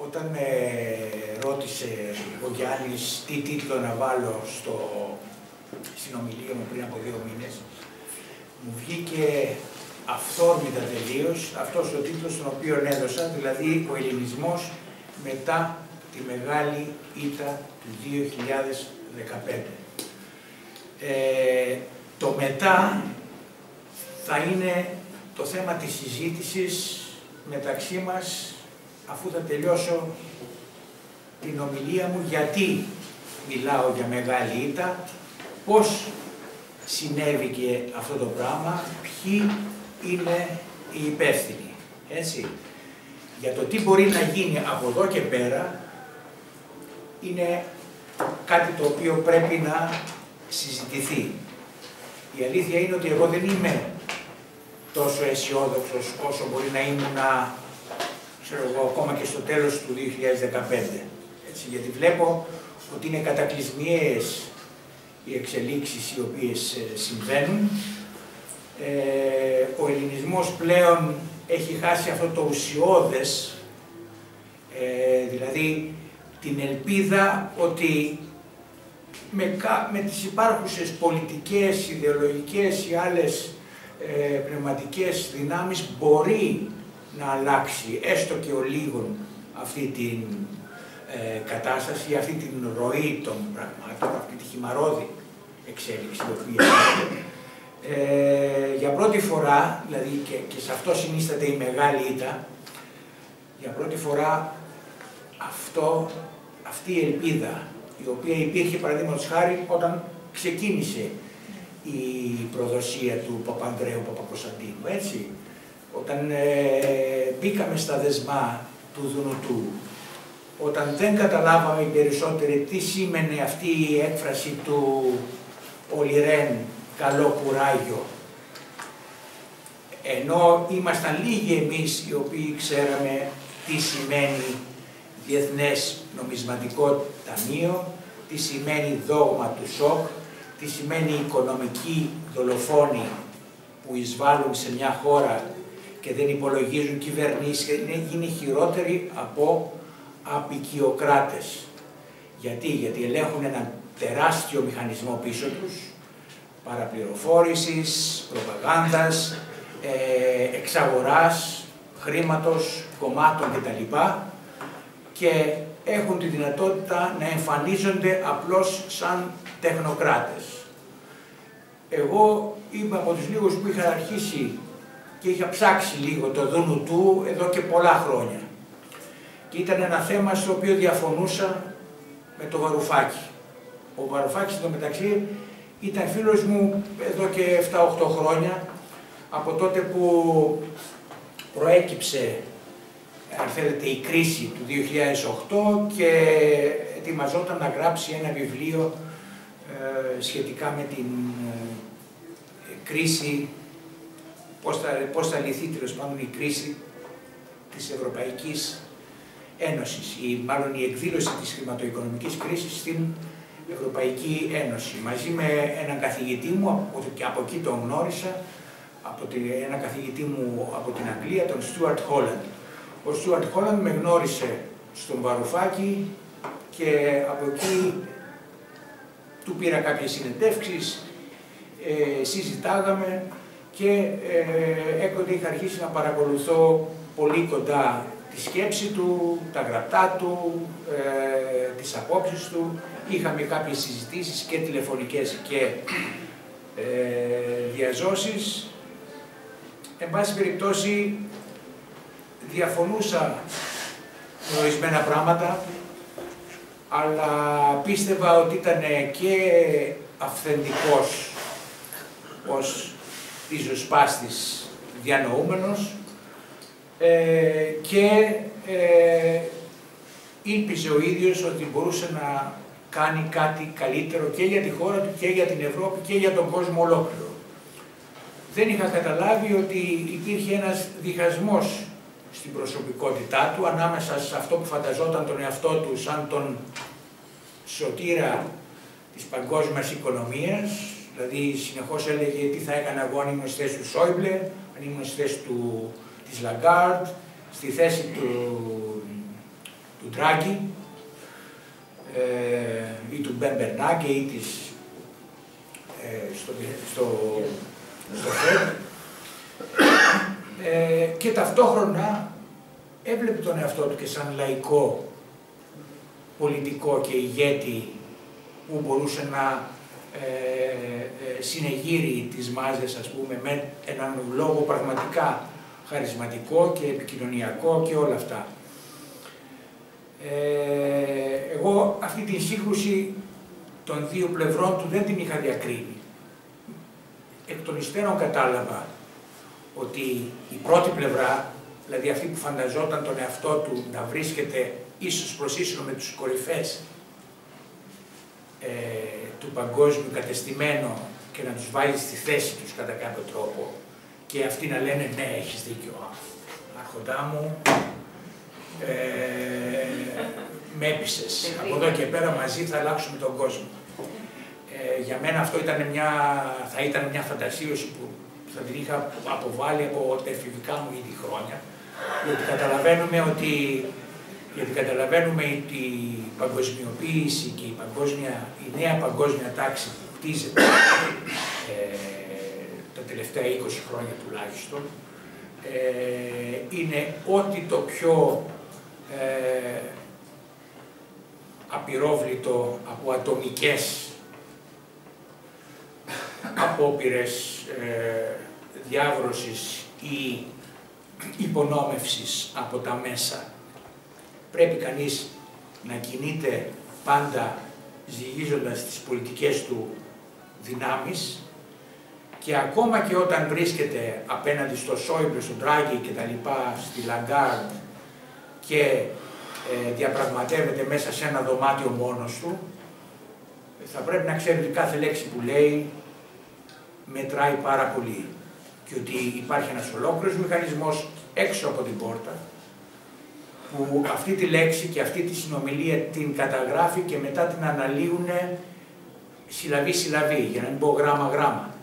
Όταν με ρώτησε ο Γιάννης τι τίτλο να βάλω στην ομιλία μου πριν από 2 μήνες, μου βγήκε αυθόρμητα τελείως αυτός ο τίτλος τον οποίο έδωσα, δηλαδή ο ελληνισμός μετά τη μεγάλη ήττα του 2015. Το μετά θα είναι το θέμα της συζήτησης μεταξύ μας, αφού θα τελειώσω την ομιλία μου, γιατί μιλάω για μεγάλη ήττα, πώς συνέβηκε αυτό το πράγμα, ποιοι είναι οι υπεύθυνοι, έτσι. Για το τι μπορεί να γίνει από εδώ και πέρα, είναι κάτι το οποίο πρέπει να συζητηθεί. Η αλήθεια είναι ότι εγώ δεν είμαι τόσο αισιόδοξος όσο μπορεί να ήμουν, ξέρω εγώ, ακόμα και στο τέλος του 2015. Έτσι, γιατί βλέπω ότι είναι κατακλυσμιαίες οι εξελίξεις οι οποίες συμβαίνουν. Ο ελληνισμός πλέον έχει χάσει αυτό το ουσιώδες, δηλαδή την ελπίδα ότι με τις υπάρχουσες πολιτικές, ιδεολογικές ή άλλες πνευματικές δυνάμεις μπορεί να αλλάξει έστω και ο λίγον αυτή την κατάσταση, αυτή την ροή των πραγμάτων, αυτή τη χυμαρώδη εξέλιξη η οποία για πρώτη φορά, δηλαδή και σε αυτό συνίσταται η μεγάλη ήττα, για πρώτη φορά αυτή η ελπίδα, η οποία υπήρχε παραδείγματος χάρη όταν ξεκίνησε η προδοσία του Παπανδρέου Παπακοσταντίνου, έτσι. Όταν μπήκαμε στα δεσμά του Δουνουτού, όταν δεν καταλάβαμε οι περισσότεροι τι σήμαινε αυτή η έκφραση του «Ολιρέν, καλό κουράγιο», ενώ ήμασταν λίγοι εμείς οι οποίοι ξέραμε τι σημαίνει Διεθνές Νομισματικό Ταμείο, τι σημαίνει δόγμα του σοκ, τι σημαίνει οικονομικοί δολοφόνοι που εισβάλλουν σε μια χώρα και δεν υπολογίζουν κυβερνήσεις και είναι χειρότεροι από απικιοκράτες. Γιατί ελέγχουν έναν τεράστιο μηχανισμό πίσω τους, παραπληροφόρησης, προπαγάνδας, εξαγοράς, χρήματος, κομμάτων κτλ. Και έχουν τη δυνατότητα να εμφανίζονται απλώς σαν τεχνοκράτες. Εγώ είμαι από τους λίγους που είχα αρχίσει και είχα ψάξει λίγο το Δουνουτού εδώ και πολλά χρόνια. Και ήταν ένα θέμα στο οποίο διαφωνούσα με το Βαρουφάκη. Ο Βαρουφάκης εντωμεταξύ ήταν φίλος μου εδώ και 7-8 χρόνια, από τότε που προέκυψε, αν θέλετε, η κρίση του 2008 και ετοιμαζόταν να γράψει ένα βιβλίο σχετικά με την κρίση, πώς θα λυθεί τέλος πάντων η κρίση της Ευρωπαϊκής Ένωσης ή μάλλον η εκδήλωση της χρηματοοικονομικής κρίσης στην Ευρωπαϊκή Ένωση. Μαζί με έναν καθηγητή μου, και από εκεί τον γνώρισα, έναν καθηγητή μου από την Αγγλία, τον Στούαρτ Χόλαντ. Ο Στούαρτ Χόλαντ με γνώρισε στον Βαρουφάκη και από εκεί του πήρα κάποιες συνεντεύξεις, συζητάγαμε και έκτοτε είχα αρχίσει να παρακολουθώ πολύ κοντά τη σκέψη του, τα γραπτά του, τις απόψεις του. Είχαμε κάποιες συζητήσεις και τηλεφωνικές και διαζώσεις. Εν πάση περιπτώσει, διαφωνούσα με ορισμένα πράγματα, αλλά πίστευα ότι ήταν και αυθεντικός ως ριζοσπάστης διανοούμενος και ήλπιζε ο ίδιος ότι μπορούσε να κάνει κάτι καλύτερο και για τη χώρα του και για την Ευρώπη και για τον κόσμο ολόκληρο. Δεν είχα καταλάβει ότι υπήρχε ένας διχασμός στην προσωπικότητά του ανάμεσα σε αυτό που φανταζόταν τον εαυτό του σαν τον σωτήρα της παγκόσμιας οικονομίας, δηλαδή συνεχώς έλεγε τι θα έκανα εγώ αν ήμουν στη θέση του Σόιμπλε, αν ήμουν στη θέση της Λαγκάρντ, στη θέση του Ντράγκη ή του Μπεν Μπερνάγκε ή της στο ΦΕΔ, και ταυτόχρονα έβλεπε τον εαυτό του και σαν λαϊκό πολιτικό και ηγέτη που μπορούσε να συνεγείρει τις μάζες, ας πούμε, με έναν λόγο πραγματικά χαρισματικό και επικοινωνιακό και όλα αυτά. Εγώ αυτή την σύγκρουση των δύο πλευρών του δεν την είχα διακρίνει. Εκ των υστέρων κατάλαβα ότι η πρώτη πλευρά, δηλαδή αυτή που φανταζόταν τον εαυτό του να βρίσκεται ίσως προς ίσο με τους κορυφές του παγκόσμιου κατεστημένου και να τους βάλει στη θέση τους κατά κάποιο τρόπο και αυτοί να λένε ναι, έχεις δίκιο, άρχοντά μου, με έπεισες, από εδώ και πέρα μαζί θα αλλάξουμε τον κόσμο. Για μένα αυτό θα ήταν μια φαντασίωση που θα την είχα αποβάλει από τα εφηβικά μου ήδη χρόνια, γιατί καταλαβαίνουμε ότι η παγκοσμιοποίηση και η νέα παγκόσμια τάξη που χτίζεται τα τελευταία 20 χρόνια τουλάχιστον, είναι ό,τι το πιο απειρόβλητο από ατομικές απόπειρες διάβρωσης ή υπονόμευσης από τα μέσα. Πρέπει κανείς να κινείται πάντα ζυγίζοντας τις πολιτικές του δυνάμεις και ακόμα και όταν βρίσκεται απέναντι στο Σόιμπλε, στον Ντράγκη και τα λοιπά, στη Λαγκάρντ και διαπραγματεύεται μέσα σε ένα δωμάτιο μόνος του, θα πρέπει να ξέρει ότι κάθε λέξη που λέει μετράει πάρα πολύ και ότι υπάρχει ένας ολόκληρος μηχανισμός έξω από την πόρτα που αυτή τη λέξη και αυτή τη συνομιλία την καταγράφει και μετά την αναλύουν συλλαβή-συλλαβή, για να μην πω γράμμα-γράμμα.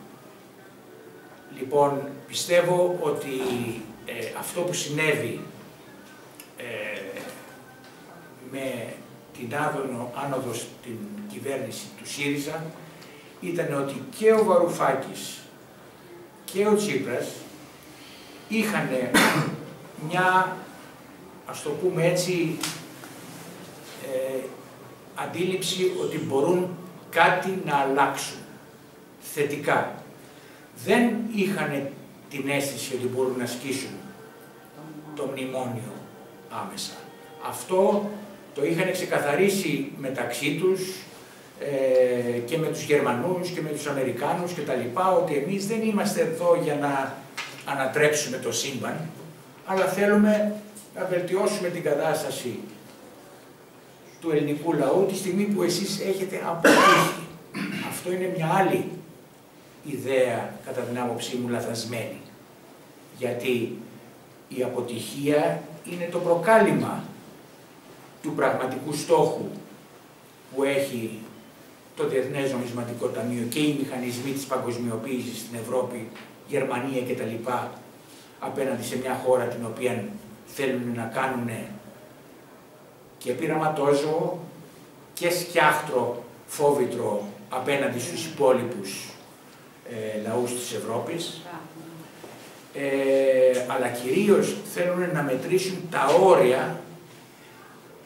Λοιπόν, πιστεύω ότι αυτό που συνέβη με την άνοδο στην κυβέρνηση του ΣΥΡΙΖΑ ήταν ότι και ο Βαρουφάκης και ο Τσίπρας είχαν μια, ας το πούμε έτσι, αντίληψη ότι μπορούν κάτι να αλλάξουν θετικά. Δεν είχαν την αίσθηση ότι μπορούν να ασκήσουν το μνημόνιο άμεσα. Αυτό το είχαν ξεκαθαρίσει μεταξύ τους και με τους Γερμανούς και με τους Αμερικάνους και τα λοιπά, ότι εμείς δεν είμαστε εδώ για να ανατρέψουμε το σύμπαν, αλλά θέλουμε να βελτιώσουμε την κατάσταση του ελληνικού λαού τη στιγμή που εσείς έχετε αποτύχει. Αυτό είναι μια άλλη ιδέα, κατά την άποψή μου, λαθασμένη. Γιατί η αποτυχία είναι το προκάλημα του πραγματικού στόχου που έχει το Διεθνές Νομισματικό Ταμείο και οι μηχανισμοί της παγκοσμιοποίησης στην Ευρώπη, Γερμανία κτλ. Απέναντι σε μια χώρα την οποία θέλουν να κάνουν και πειραματόζωο και σκιάχτρο φόβητρο απέναντι στους υπόλοιπους λαούς της Ευρώπης, αλλά κυρίως θέλουν να μετρήσουν τα όρια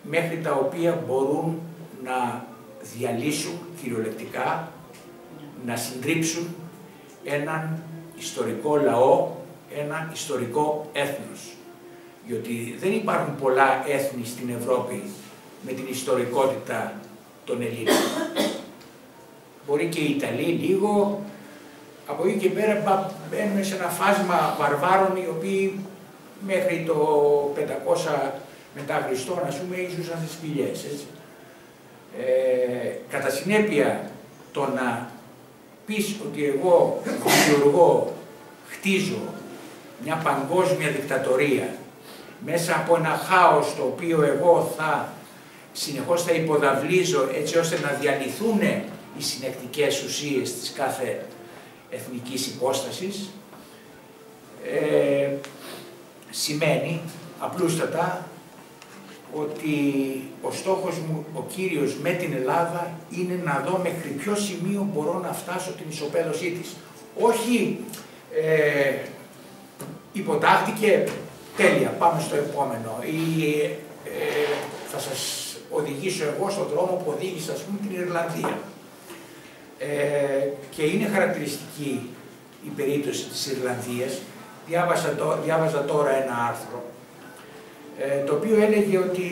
μέχρι τα οποία μπορούν να διαλύσουν κυριολεκτικά, να συντρίψουν έναν ιστορικό λαό, ένα ιστορικό έθνος. Διότι δεν υπάρχουν πολλά έθνη στην Ευρώπη με την ιστορικότητα των Ελλήνων. Μπορεί και οι Ιταλοί λίγο, από εκεί και πέρα μπαίνουν σε ένα φάσμα βαρβάρων οι οποίοι μέχρι το 500 μετά Χριστόν, ας πούμε, ζούσαν στις σπηλιές, έτσι. Κατά συνέπεια, το να πεις ότι εγώ δημιουργώ, χτίζω μια παγκόσμια δικτατορία μέσα από ένα χάος το οποίο εγώ συνεχώς θα υποδαβλίζω έτσι ώστε να διαλυθούν οι συνεκτικές ουσίες της κάθε εθνικής υπόστασης, σημαίνει απλούστατα ότι ο στόχος μου, ο κύριος με την Ελλάδα, είναι να δω μέχρι ποιο σημείο μπορώ να φτάσω την ισοπαίδωσή της. Όχι υποτάχθηκε, τέλεια, πάμε στο επόμενο, ή θα σας οδηγήσω εγώ στον δρόμο που οδήγησα, ας πούμε, την Ιρλανδία. Και είναι χαρακτηριστική η περίπτωση της Ιρλανδίας. Διάβαζα τώρα ένα άρθρο, το οποίο έλεγε ότι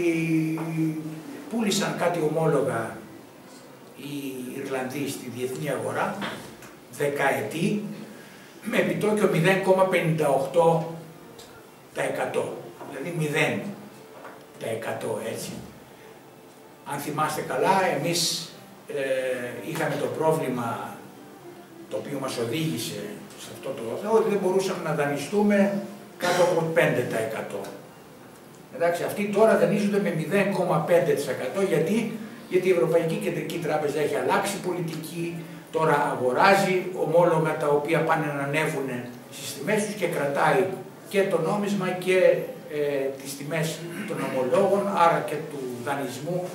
πούλησαν κάτι ομόλογα οι Ιρλανδοί στη διεθνή αγορά, δεκαετή, με επιτόκιο 0,58%. Δηλαδή 0% έτσι. Αν θυμάστε καλά, εμείς είχαμε το πρόβλημα το οποίο μας οδήγησε σε αυτό το θέμα, ότι δεν μπορούσαμε να δανειστούμε κάτω από 5%. Εντάξει, αυτοί τώρα δανείζονται με 0,5%. Γιατί η Ευρωπαϊκή Κεντρική Τράπεζα έχει αλλάξει πολιτική, τώρα αγοράζει ομόλογα τα οποία πάνε να ανέβουν στις τιμές τους και κρατάει και το νόμισμα και τις τιμές των ομολόγων, άρα και του δανεισμού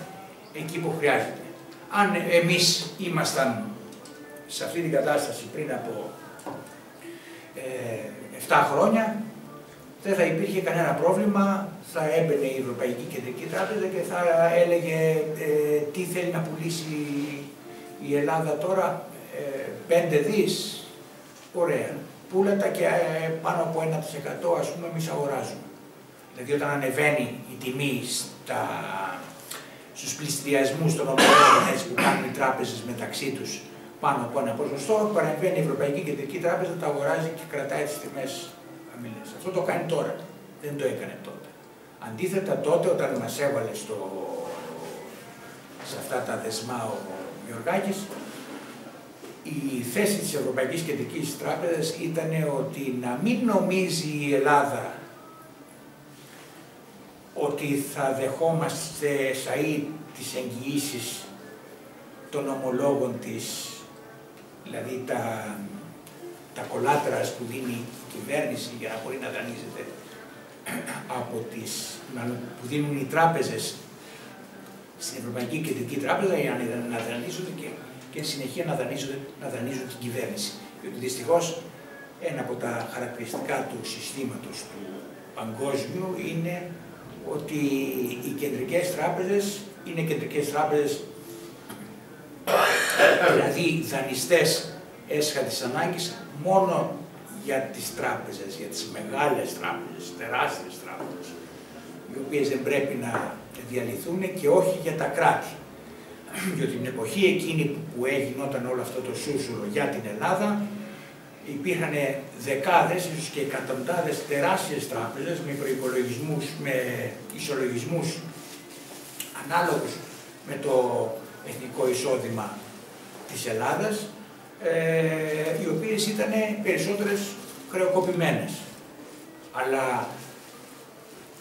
εκεί που χρειάζεται. Αν εμείς ήμασταν σε αυτή την κατάσταση πριν από 7 χρόνια, δεν θα υπήρχε κανένα πρόβλημα, θα έμπαινε η Ευρωπαϊκή Κεντρική Τράπεζα και θα έλεγε τι θέλει να πουλήσει η Ελλάδα τώρα, 5 δις, ωραία, πούλατα και πάνω από 1% ας πούμε εμείς αγοράζουμε. Δηλαδή όταν ανεβαίνει η τιμή στους πληστηριασμούς των ομολόγων που κάνουν οι τράπεζες μεταξύ τους πάνω από ένα ποσοστό, παρεμβαίνει η Ευρωπαϊκή Κεντρική Τράπεζα, τα αγοράζει και κρατάει τις τιμές χαμηλές. Αυτό το κάνει τώρα, δεν το έκανε τότε. Αντίθετα τότε όταν μας έβαλε σε αυτά τα δεσμά ο Γιωργάκης, η θέση της Ευρωπαϊκής Κεντρικής Τράπεζας ήταν ότι να μην νομίζει η Ελλάδα ότι θα δεχόμαστε σαΐ τις εγγυήσεις των ομολόγων της, δηλαδή τα κολάτρα που δίνει η κυβέρνηση για να μπορεί να δανείζεται που δίνουν οι τράπεζες στην Ευρωπαϊκή Κεντρική Τράπεζα για να δανείζονται και εν συνεχεία να δανείζουν την κυβέρνηση. Διότι δυστυχώς ένα από τα χαρακτηριστικά του συστήματος του παγκόσμιου είναι ότι οι κεντρικές τράπεζες είναι κεντρικές τράπεζες, δηλαδή δανειστές έσχατης ανάγκης μόνο για τις τράπεζες, για τις μεγάλες τράπεζες, τεράστιες τράπεζες, οι οποίες δεν πρέπει να διαλυθούν και όχι για τα κράτη. Διότι την εποχή εκείνη που έγιναν όλο αυτό το σούσουρο για την Ελλάδα, υπήρχαν δεκάδες, ίσως και εκατοντάδες τεράστιες τράπεζες με προϋπολογισμούς, με ισολογισμούς ανάλογους με το εθνικό εισόδημα της Ελλάδας, οι οποίες ήταν περισσότερες χρεοκοπημένες. Αλλά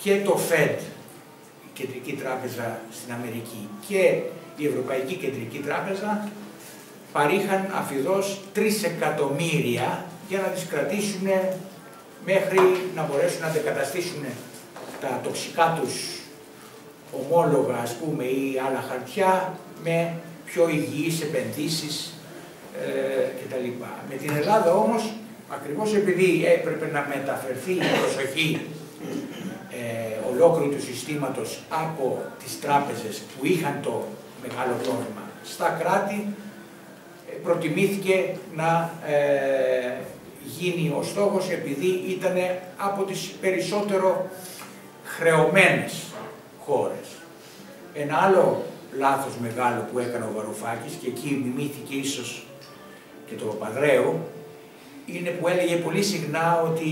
και το Fed, η Κεντρική Τράπεζα στην Αμερική, και η Ευρωπαϊκή Κεντρική Τράπεζα παρήχαν αφιδώς 3 εκατομμύρια για να τις κρατήσουν μέχρι να μπορέσουν να αντεκαταστήσουν τα τοξικά τους ομόλογα, ας πούμε, ή άλλα χαρτιά με πιο υγιείς επενδύσεις κτλ. Με την Ελλάδα όμως, ακριβώς επειδή έπρεπε να μεταφερθεί η προσοχή ολόκληρου του συστήματος από τις τράπεζες που είχαν το μεγάλο πρόβλημα στα κράτη, προτιμήθηκε να γίνει ο στόχος επειδή ήταν από τις περισσότερο χρεωμένες χώρες. Ένα άλλο λάθος μεγάλο που έκανε ο Βαρουφάκης, και εκεί μιμήθηκε ίσως και το Παπανδρέου, είναι που έλεγε πολύ συχνά ότι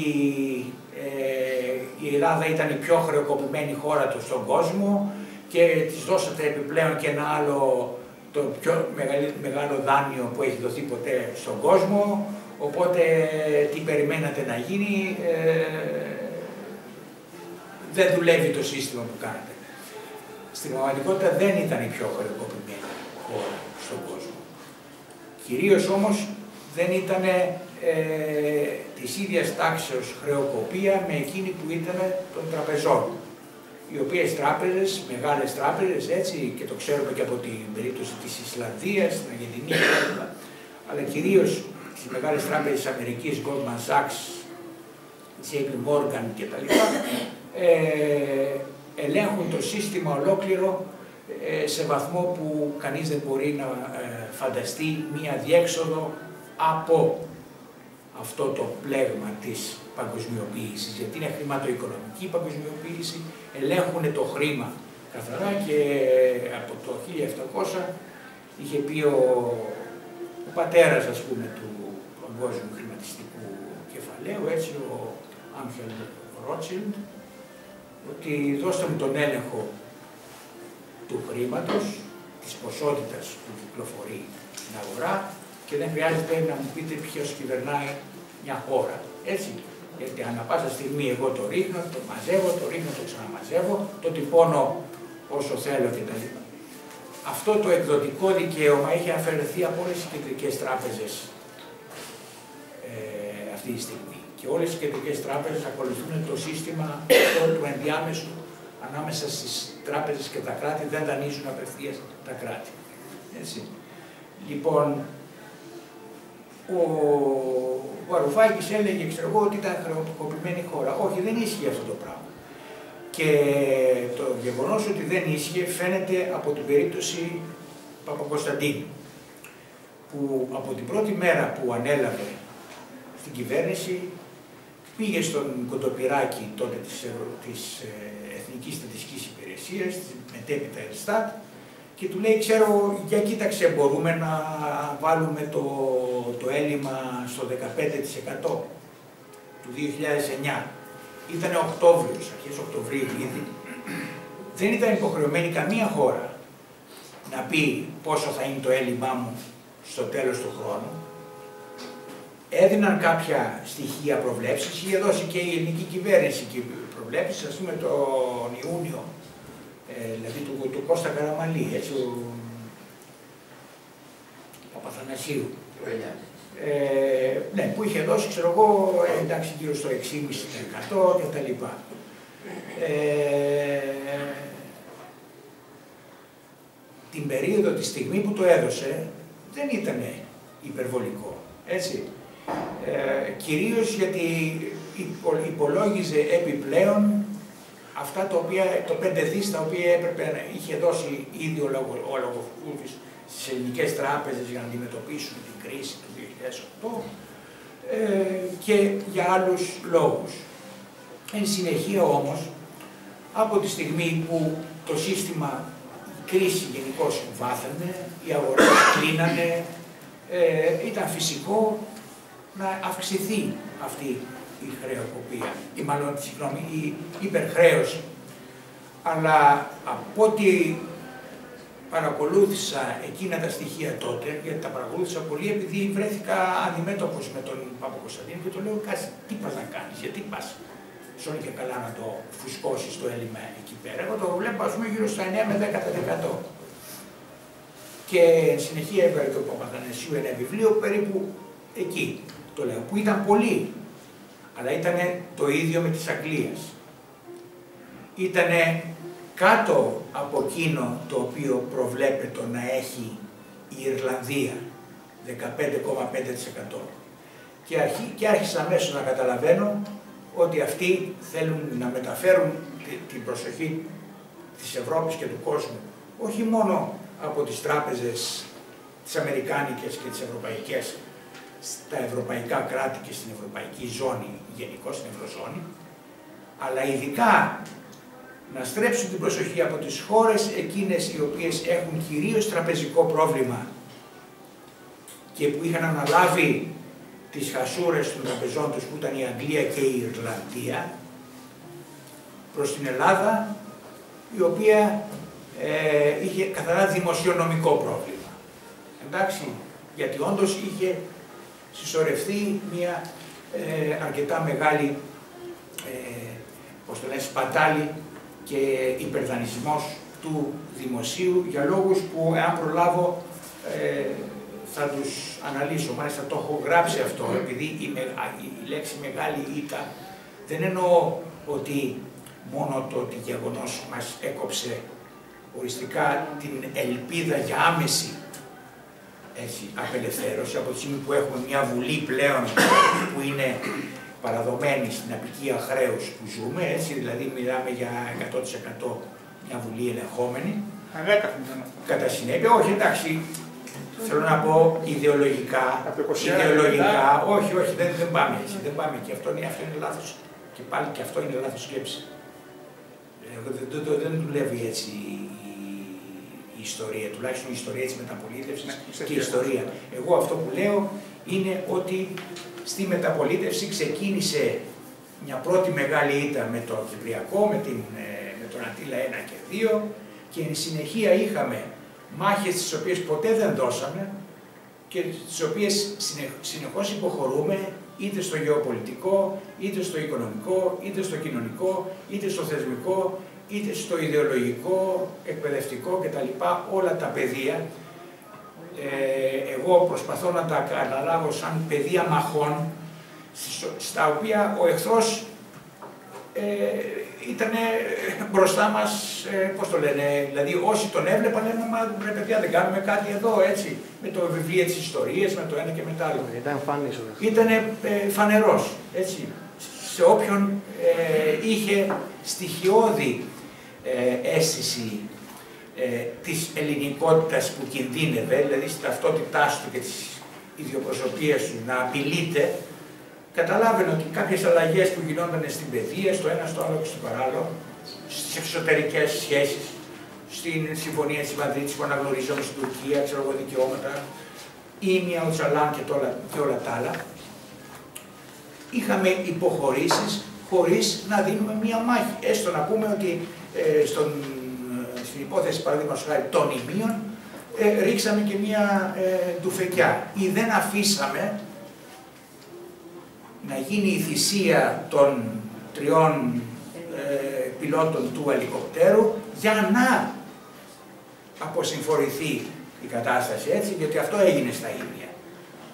η Ελλάδα ήταν η πιο χρεοκοπημένη χώρα του στον κόσμο και της δώσατε επιπλέον και ένα άλλο, το πιο μεγάλο δάνειο που έχει δοθεί ποτέ στον κόσμο, οπότε τι περιμένατε να γίνει, δεν δουλεύει το σύστημα που κάνετε. Στην πραγματικότητα δεν ήταν η πιο χρεοκοπημένη χώρα στον κόσμο. Κυρίως όμως δεν ήταν της ίδιας τάξεως χρεοκοπία με εκείνη που ήταν των τραπεζών. οι οποίες τράπεζες, μεγάλες τράπεζες, έτσι, και το ξέρουμε και από την περίπτωση της Ισλανδίας, την Αργεντινή κλπ. Αλλά κυρίως στις μεγάλες τράπεζες της Αμερικής, Goldman Sachs, JP Morgan κτλ. Ελέγχουν το σύστημα ολόκληρο σε βαθμό που κανείς δεν μπορεί να φανταστεί μία διέξοδο από αυτό το πλέγμα της παγκοσμιοποίησης, γιατί είναι χρηματοοικονομική παγκοσμιοποίηση, ελέγχουν το χρήμα καθαρά και από το 1700 είχε πει ο πατέρας, ας πούμε, του παγκόσμιου χρηματιστικού κεφαλαίου, έτσι, ο Άμφιελ Ρότσιλντ, ότι δώστε μου τον έλεγχο του χρήματος, της ποσότητας που κυκλοφορεί στην αγορά και δεν χρειάζεται να μου πείτε ποιος κυβερνάει μια χώρα. Έτσι, γιατί ανά πάσα στιγμή εγώ το ρίχνω, το μαζεύω, το ρίχνω, το ξαναμαζεύω, το τυπώνω όσο θέλω κτλ. Αυτό το εκδοτικό δικαίωμα έχει αφαιρεθεί από όλες τις κεντρικές τράπεζες αυτή τη στιγμή. Και όλες οι κεντρικές τράπεζες ακολουθούν το σύστημα του ενδιάμεσου ανάμεσα στις τράπεζες και τα κράτη, δεν δανείζουν απευθείας τα κράτη. Έτσι. Λοιπόν, ο Βαρουφάκης έλεγε, ξέρω εγώ, ότι ήταν χρεοκοπημένη χώρα. Όχι, δεν ίσχυε αυτό το πράγμα. Και το γεγονός ότι δεν ίσχυε φαίνεται από την περίπτωση Παπακοσταντίνου, που από την πρώτη μέρα που ανέλαβε στην κυβέρνηση πήγε στον Κοντοπυράκη τότε της Εθνικής Στατιστικής Υπηρεσίας, μετέπειτα Ελστάτ, και του λέει, ξέρω, για κοίταξε, μπορούμε να βάλουμε το έλλειμμα στο 15% του 2009. Ήτανε Οκτώβριος, αρχές Οκτωβρίου ήδη. Δεν ήταν υποχρεωμένη καμία χώρα να πει πόσο θα είναι το έλλειμμά μου στο τέλος του χρόνου. Έδιναν κάποια στοιχεία προβλέψεις, είχε δώσει και η ελληνική κυβέρνηση και προβλέψεις, ας πούμε τον Ιούνιο, δηλαδή του Κώστα Καραμαλή, έτσι, ο Παπαθανασίου. Ναι, που είχε δώσει, ξέρω εγώ, εντάξει, γύρω στο 6,5% και τα λοιπά. Την περίοδο, τη στιγμή που το έδωσε, δεν ήταν υπερβολικό, έτσι. Κυρίως γιατί υπολόγιζε επιπλέον αυτά τα οποία, το 5 δις τα οποία έπρεπε να είχε δώσει ήδη ο Λογοφούβης στις ελληνικές τράπεζες για να αντιμετωπίσουν την κρίση του 2008 και για άλλους λόγους. Εν συνεχεία όμως, από τη στιγμή που το σύστημα, η κρίση γενικώς βάθαινε, οι αγορές κλείνανε, ήταν φυσικό να αυξηθεί αυτή η χρεοκοπία, ή μάλλον, συγγνώμη, η υπερχρέωση. Αλλά από ό,τι παρακολούθησα εκείνα τα στοιχεία τότε, γιατί τα παρακολούθησα πολύ επειδή βρέθηκα αντιμέτωπος με τον Παπακοσταντίνο και του λέω, κάτσε, τι πας να κάνεις, γιατί πας σώνει και καλά να το φουσκώσεις το έλλειμμα εκεί πέρα. Εγώ το βλέπω, ας πούμε, γύρω στα 9 με 10%. Και εν συνεχεία έβγαλε και ο Παπαθανασίου ένα βιβλίο περίπου εκεί, το λέω, που ήταν πολύ, αλλά ήταν το ίδιο με της Αγγλίας. Ήτανε κάτω από εκείνο το οποίο προβλέπεται να έχει η Ιρλανδία, 15,5%. Και άρχισα αμέσως να καταλαβαίνω ότι αυτοί θέλουν να μεταφέρουν την προσοχή της Ευρώπης και του κόσμου, όχι μόνο από τις τράπεζες, τις αμερικάνικες και τις ευρωπαϊκές, στα ευρωπαϊκά κράτη και στην ευρωπαϊκή ζώνη, γενικώς στην ευρωζώνη, αλλά ειδικά να στρέψουν την προσοχή από τις χώρες εκείνες οι οποίες έχουν κυρίως τραπεζικό πρόβλημα και που είχαν αναλάβει τις χασούρες των τραπεζών τους, που ήταν η Αγγλία και η Ιρλανδία, προς την Ελλάδα, η οποία είχε καθαρά δημοσιονομικό πρόβλημα. Εντάξει, γιατί όντως είχε συσσωρευτεί μια αρκετά μεγάλη σπατάλη και υπερδανισμός του δημοσίου για λόγους που, εάν προλάβω, θα τους αναλύσω. Μάλιστα το έχω γράψει αυτό, επειδή η λέξη μεγάλη ήττα δεν εννοώ ότι μόνο το ότι γεγονός μας έκοψε οριστικά την ελπίδα για άμεση απελευθέρωση, από τη στιγμή που έχουμε μια Βουλή πλέον που είναι παραδομένη στην απικία χρέους που ζούμε, έτσι, δηλαδή μιλάμε για 100% μια Βουλή ελεγχόμενη. Κατά συνέπεια, όχι, εντάξει, θέλω να πω ιδεολογικά, όχι, δεν πάμε έτσι, δεν πάμε εκεί, αυτό είναι λάθος. Και πάλι και αυτό είναι λάθος σκέψη. Δεν δουλεύει έτσι η ιστορία, τουλάχιστον η ιστορία της μεταπολίτευσης και η ιστορία. Εγώ αυτό που λέω είναι ότι στη μεταπολίτευση ξεκίνησε μια πρώτη μεγάλη ήττα με το Κυπριακό, με τον Αντίλα 1 και 2 και εν συνεχεία είχαμε μάχες τις οποίες ποτέ δεν δώσαμε και τις οποίες συνεχώς υποχωρούμε είτε στο γεωπολιτικό, είτε στο οικονομικό, είτε στο κοινωνικό, είτε στο θεσμικό, είτε στο ιδεολογικό, εκπαιδευτικό κτλ. Όλα τα πεδία. Εγώ προσπαθώ να τα καταλάβω σαν πεδία μαχών, στα οποία ο εχθρός ήταν μπροστά μας, πώς το λένε, δηλαδή όσοι τον έβλεπαν λένε «Μα ρε παιδιά δεν κάνουμε κάτι εδώ», έτσι, με το βιβλίο της ιστορίας, με το ένα και με το άλλο. Ήταν φανής. Ήταν φανερός, έτσι, σε όποιον είχε στοιχειώδη αίσθηση της ελληνικότητας που κινδύνευε, δηλαδή στη ταυτότητάς του και της ιδιοπροσωπίας του να απειλείται, καταλάβαινε ότι κάποιες αλλαγές που γινόταν στην παιδεία, στο ένα, στο άλλο και στο παράλληλο, στις εξωτερικές σχέσεις, στην Συμφωνία της Μαδρίτης που αναγνωρίζαμε στην Τουρκία, ξέρω εγώ, δικαιώματα, ή μια Οτσαλάν και όλα τα άλλα, είχαμε υποχωρήσεις χωρίς να δίνουμε μια μάχη. Έστω να πούμε ότι στην υπόθεση, παραδείγματος χάρη, των ημείων, ρίξαμε και μια ντουφεκιά ή δεν αφήσαμε να γίνει η θυσία των 3 πιλότων του ελικοπτέρου για να αποσυμφορηθεί η κατάσταση, έτσι, γιατί αυτό έγινε στα Ήμια.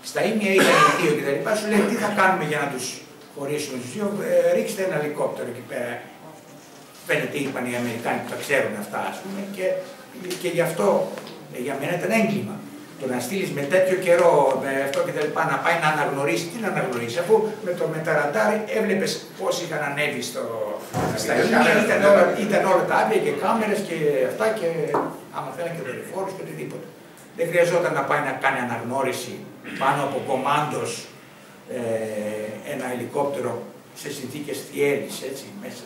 Στα Ήμια ήταν οι 2 κτλ. Σου λέει τι θα κάνουμε για να τους χωρίσουμε τους 2, ρίξτε ένα ελικόπτερο εκεί πέρα. Φαίνεται είπαν οι Αμερικάνοι που τα ξέρουν αυτά, ας πούμε, και γι' αυτό για μένα ήταν έγκλημα. Το να στείλεις με τέτοιο καιρό, με αυτό και τα λοιπά, να πάει να αναγνωρίσει, τι να αναγνωρίσει, αφού με τα ραντάρι έβλεπες πώς είχαν ανέβει στα ίμια, ήταν όλα τα άδεια και κάμερες και αυτά και άμα θέλανε και δορυφόρους και οτιδήποτε. Δεν χρειαζόταν να πάει να κάνει αναγνώριση πάνω από κομμάντος ένα ελικόπτερο σε συνθήκες θιέλης, έτσι, μέσα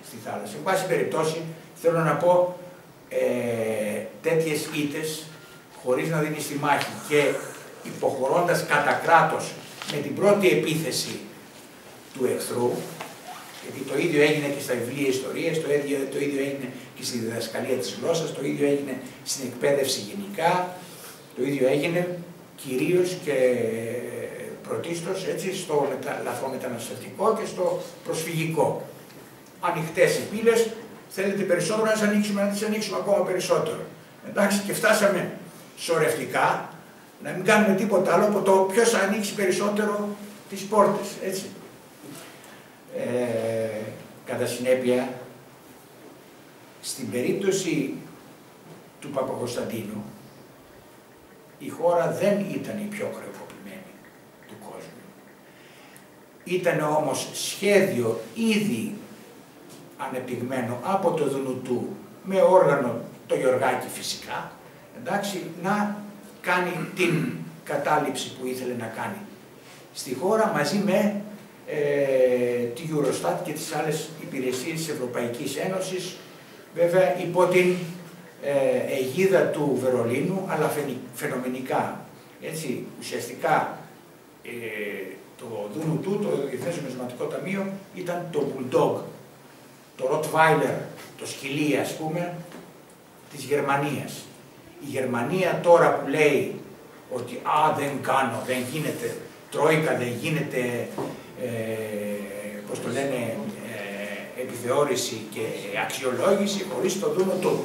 στη θάλασσα. Εν πάση περιπτώσει, θέλω να πω τέτοιες ήττες, χωρίς να δίνει στη μάχη και υποχωρώντας κατά κράτος με την πρώτη επίθεση του εχθρού, γιατί το ίδιο έγινε και στα βιβλία ιστορίας, το ίδιο έγινε και στη διδασκαλία της γλώσσας, το ίδιο έγινε στην εκπαίδευση γενικά, το ίδιο έγινε κυρίως και πρωτίστως έτσι, στο λαθρομεταναστευτικό και στο προσφυγικό. Ανοιχτές οι πύλες, θέλετε περισσότερο να τις ανοίξουμε, να τις ανοίξουμε ακόμα περισσότερο. Εντάξει, και φτάσαμε σωρευτικά, να μην κάνουμε τίποτα άλλο από το ποιος θα ανοίξει περισσότερο τις πόρτες, έτσι. Κατά συνέπεια, στην περίπτωση του Παπακοσταντίνου, η χώρα δεν ήταν η πιο χρεοκοπημένη του κόσμου. Ήταν όμως σχέδιο ήδη ανεπτυγμένο από το Δουνουτού, με όργανο το Γεωργάκη φυσικά, εντάξει, να κάνει την κατάληψη που ήθελε να κάνει στη χώρα μαζί με τη Eurostat και τις άλλες υπηρεσίες της Ευρωπαϊκής Ένωσης, βέβαια υπό την αιγίδα του Βερολίνου, αλλά φαινομενικά. Έτσι, ουσιαστικά το Δουνουτού, το Διεθνές Νομισματικό Ταμείο, ήταν το Bulldog, το Rottweiler, το σκυλί, ας πούμε, της Γερμανίας. Η Γερμανία τώρα που λέει ότι δεν κάνω, δεν γίνεται τρόικα, δεν γίνεται, πώς το λένε, επιθεώρηση και αξιολόγηση χωρίς το Δουνουτού.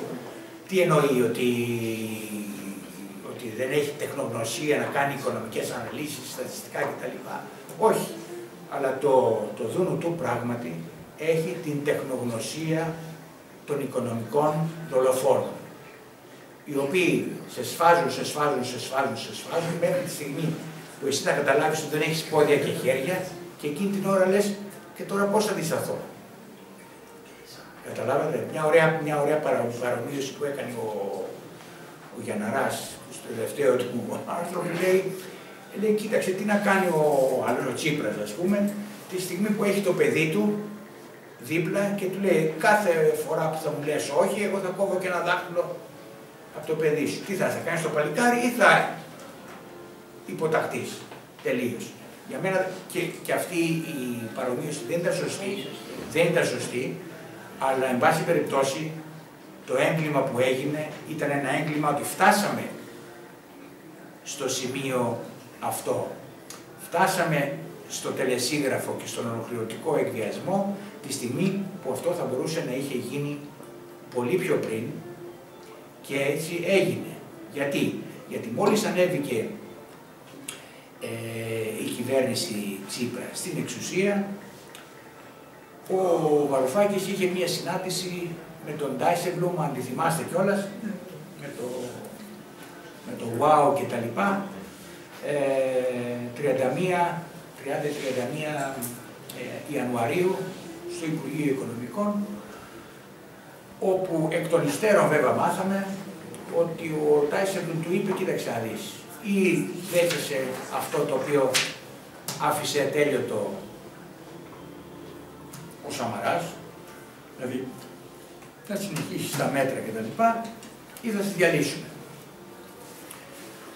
Τι εννοεί, ότι δεν έχει τεχνογνωσία να κάνει οικονομικές αναλύσεις, στατιστικά κτλ. Όχι. Αλλά το Δουνουτού πράγματι έχει την τεχνογνωσία των οικονομικών δολοφόνων, οι οποίοι σε σφάζουν μέχρι τη στιγμή που εσύ θα καταλάβεις ότι δεν έχεις πόδια και χέρια και εκείνη την ώρα λες και τώρα πώς θα αντισταθώ. Καταλάβατε, μια ωραία παρομοίωση που έκανε ο Γιανναράς στο τελευταίο του άρθρο, λέει κοίταξε τι να κάνει ο Τσίπρας, ας πούμε, τη στιγμή που έχει το παιδί του δίπλα και του λέει κάθε φορά που θα μου λες όχι, εγώ θα κόβω και ένα δάχτυλο από το παιδί σου. Τι θα κάνεις το παλικάρι ή θα υποταχτείς τελείως. Για μένα και αυτή η παρομοίωση δεν ήταν σωστή, αλλά εν πάση περιπτώσει το έγκλημα που έγινε ήταν ένα έγκλημα ότι φτάσαμε στο σημείο αυτό. Φτάσαμε στο τελεσίγραφο και στον ολοκληρωτικό εκβιασμό τη στιγμή που αυτό θα μπορούσε να είχε γίνει πολύ πιο πριν και έτσι έγινε. Γιατί μόλις ανέβηκε η κυβέρνηση Τσίπρα στην εξουσία, ο Βαρουφάκης είχε μία συνάντηση με τον Ντάισεμπλουμ, αν τη θυμάστε κιόλας, με το ΟΑΟ και τα λοιπά, 30-31 Ιανουαρίου στο Υπουργείο Οικονομικών, όπου εκ των υστέρων βέβαια μάθαμε ότι ο Ντάισεμπλουμ του είπε κοίταξε να δεις, ή δέχεσαι αυτό το οποίο άφησε ατέλειωτο ο Σαμαράς, δηλαδή θα συνεχίσεις τα μέτρα και τα λοιπά, ή θα σε διαλύσουμε.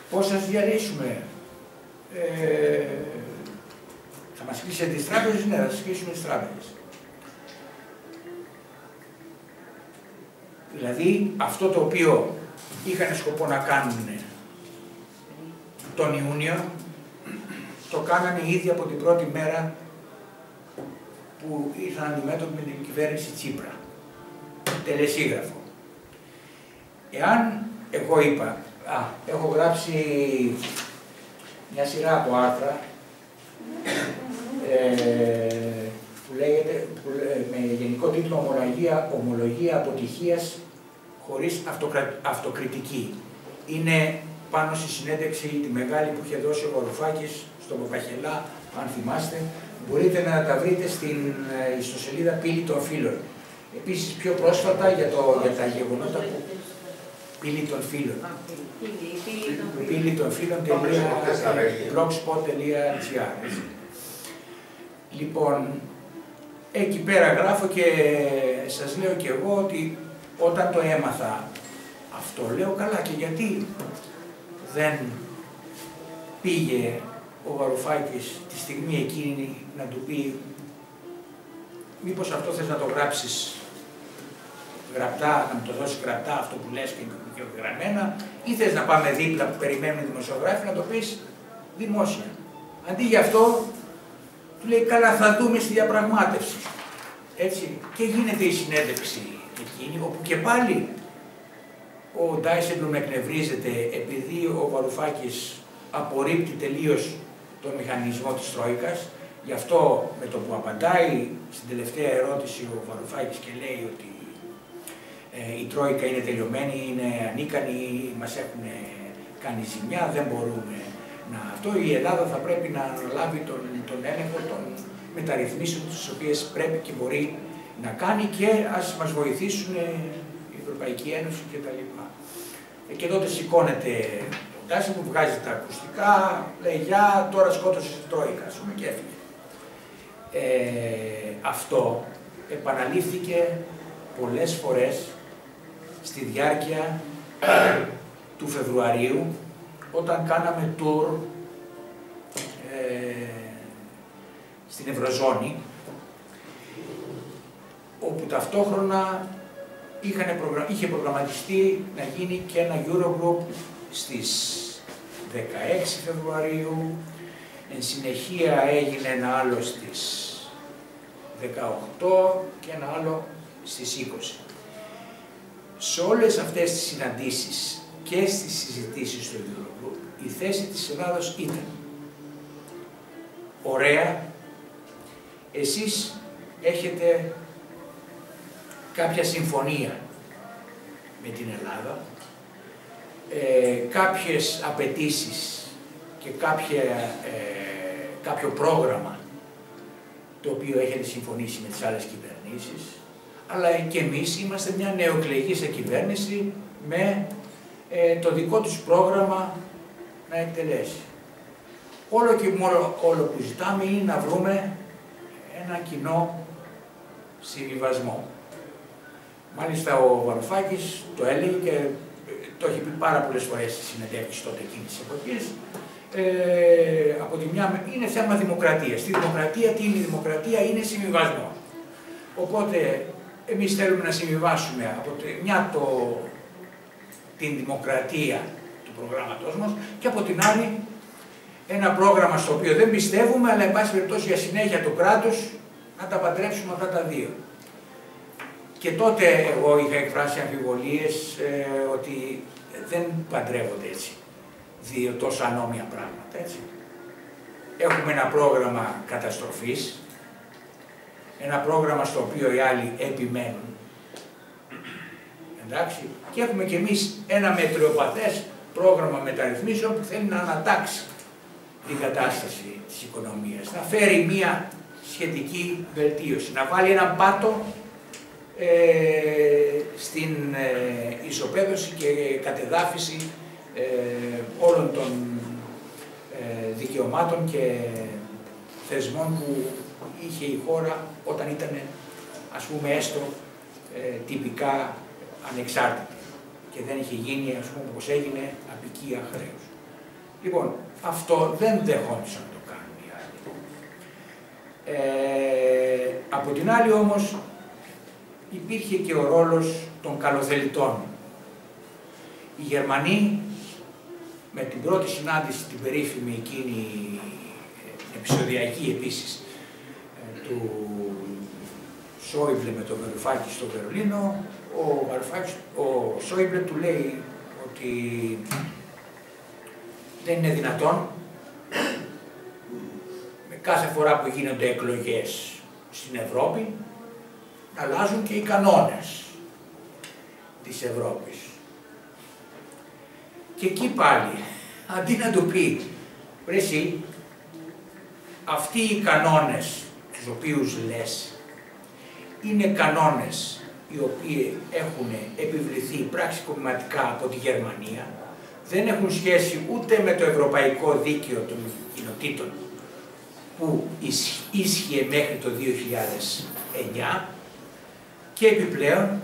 Πώς θα σε διαλύσουμε? Θα μας κλείσετε τις τράπεζες? Ναι, θα σας κλείσουμε τις τράπεζες. Δηλαδή αυτό το οποίο είχαν σκοπό να κάνουν τον Ιούνιο, το κάνανε ήδη από την πρώτη μέρα που ήρθαν αντιμέτωποι με την κυβέρνηση Τσίπρα. Τελεσίγραφο. Εάν εγώ είπα, έχω γράψει μια σειρά από άρθρα που λέγεται, με γενικό τίτλο «Ομολογία αποτυχίας χωρίς αυτοκριτική». Είναι πάνω στη συνέντευξη τη μεγάλη που είχε δώσει ο Βαρουφάκης στον Παπαχελά, αν θυμάστε. Μπορείτε να τα βρείτε στην ιστοσελίδα Πύλη των Φίλων. Επίσης πιο πρόσφατα για τα γεγονότα που... Πύλη των Φίλων. Πύλη των Φίλων.blogspot.gr. Λοιπόν, εκεί πέρα γράφω και σας λέω και εγώ ότι όταν το έμαθα αυτό, λέω καλά και γιατί δεν πήγε ο Βαρουφάκης τη στιγμή εκείνη να του πει μήπως αυτό θες να το γράψεις γραπτά, να μου το δώσεις γραπτά αυτό που λες και γραμμένα, ή θες να πάμε δίπλα που περιμένουν οι δημοσιογράφοι να το πεις δημόσια. Αντί γι' αυτό του λέει καλά θα δούμε στη διαπραγμάτευση. Έτσι και γίνεται η συνέντευξη εκείνη όπου και πάλι ο Ντάισεμπλουμ εκνευρίζεται επειδή ο Βαρουφάκης απορρίπτει τελείως τον μηχανισμό της Τρόικας. Γι' αυτό με το που απαντάει στην τελευταία ερώτηση ο Βαρουφάκης και λέει ότι η Τρόικα είναι τελειωμένη, είναι ανίκανη, μας έχουν κάνει ζημιά, δεν μπορούμε να αυτό. Η Ελλάδα θα πρέπει να αναλάβει τον έλεγχο των μεταρρυθμίσεων τις οποίες πρέπει και μπορεί να κάνει και ας μας βοηθήσουν η Ευρωπαϊκή Ένωση κτλ. Και τότε σηκώνεται ο Ντάισεμπλουμ που βγάζει τα ακουστικά, λέει γεια, τώρα σκότωσε η Τρόικα, ας πούμε, και έφυγε. Αυτό επαναλήφθηκε πολλές φορές στη διάρκεια του Φεβρουαρίου όταν κάναμε tour στην Ευρωζώνη, όπου ταυτόχρονα είχε προγραμματιστεί να γίνει και ένα Eurogroup στις 16 Φεβρουαρίου, εν συνεχεία έγινε ένα άλλο στις 18 και ένα άλλο στις 20. Σε όλες αυτές τις συναντήσεις και στις συζητήσεις στο Eurogroup, η θέση της Ελλάδος ήταν ωραία, εσείς έχετε κάποια συμφωνία με την Ελλάδα, κάποιες απαιτήσεις και κάποιο πρόγραμμα το οποίο έχετε συμφωνήσει με τις άλλες κυβερνήσεις, αλλά και εμείς είμαστε μια νεοεκλεγής κυβέρνηση με το δικό τους πρόγραμμα να εκτελέσει. Όλο και όλο που ζητάμε είναι να βρούμε ένα κοινό συμβιβασμό. Μάλιστα ο Βαρουφάκης το έλεγε και το έχει πει πάρα πολλές φορές στις συνεντεύξεις τότε εκείνης της εποχής. Από τη μια είναι θέμα δημοκρατίας. Στη δημοκρατία, τι είναι η δημοκρατία? Είναι συμβιβασμό. Οπότε εμείς θέλουμε να συμβιβάσουμε από τη μια την δημοκρατία του προγράμματός μας και από την άλλη ένα πρόγραμμα στο οποίο δεν πιστεύουμε, αλλά εν πάση περιπτώσει για συνέχεια του κράτους να τα παντρέψουμε αυτά τα δύο. Και τότε εγώ είχα εκφράσει αμφιβολίες ότι δεν παντρεύονται έτσι δύο τόσο ανώμια πράγματα, έτσι. Έχουμε ένα πρόγραμμα καταστροφής, ένα πρόγραμμα στο οποίο οι άλλοι επιμένουν, εντάξει, και έχουμε κι εμείς ένα μετριοπαθές πρόγραμμα μεταρρυθμίσεων που θέλει να ανατάξει την κατάσταση της οικονομίας, να φέρει μία σχετική βελτίωση, να βάλει έναν πάτο στην ισοπαίδωση και κατεδάφιση όλων των δικαιωμάτων και θεσμών που είχε η χώρα όταν ήταν, ας πούμε, έστω τυπικά ανεξάρτητη και δεν είχε γίνει, ας πούμε, όπως έγινε, απικία χρέους. Λοιπόν, αυτό δεν δεχόντουσαν να το κάνουν οι άλλοι. Από την άλλη όμως υπήρχε και ο ρόλος των καλοθελητών. Οι Γερμανοί με την πρώτη συνάντηση, την περίφημη εκείνη επεισοδιακή επίσης, του Σόιμπλε με τον Βαρουφάκη στο Βερολίνο, ο Σόιμπλε του λέει ότι δεν είναι δυνατόν με κάθε φορά που γίνονται εκλογές στην Ευρώπη να αλλάζουν και οι κανόνες της Ευρώπης. Και εκεί πάλι, αντί να του πει, βρε εσύ, αυτοί οι κανόνες τους οποίους λες, είναι κανόνες οι οποίοι έχουν επιβληθεί πραξικοπηματικά από τη Γερμανία, δεν έχουν σχέση ούτε με το ευρωπαϊκό δίκαιο των κοινοτήτων που ίσχυε μέχρι το 2009 και επιπλέον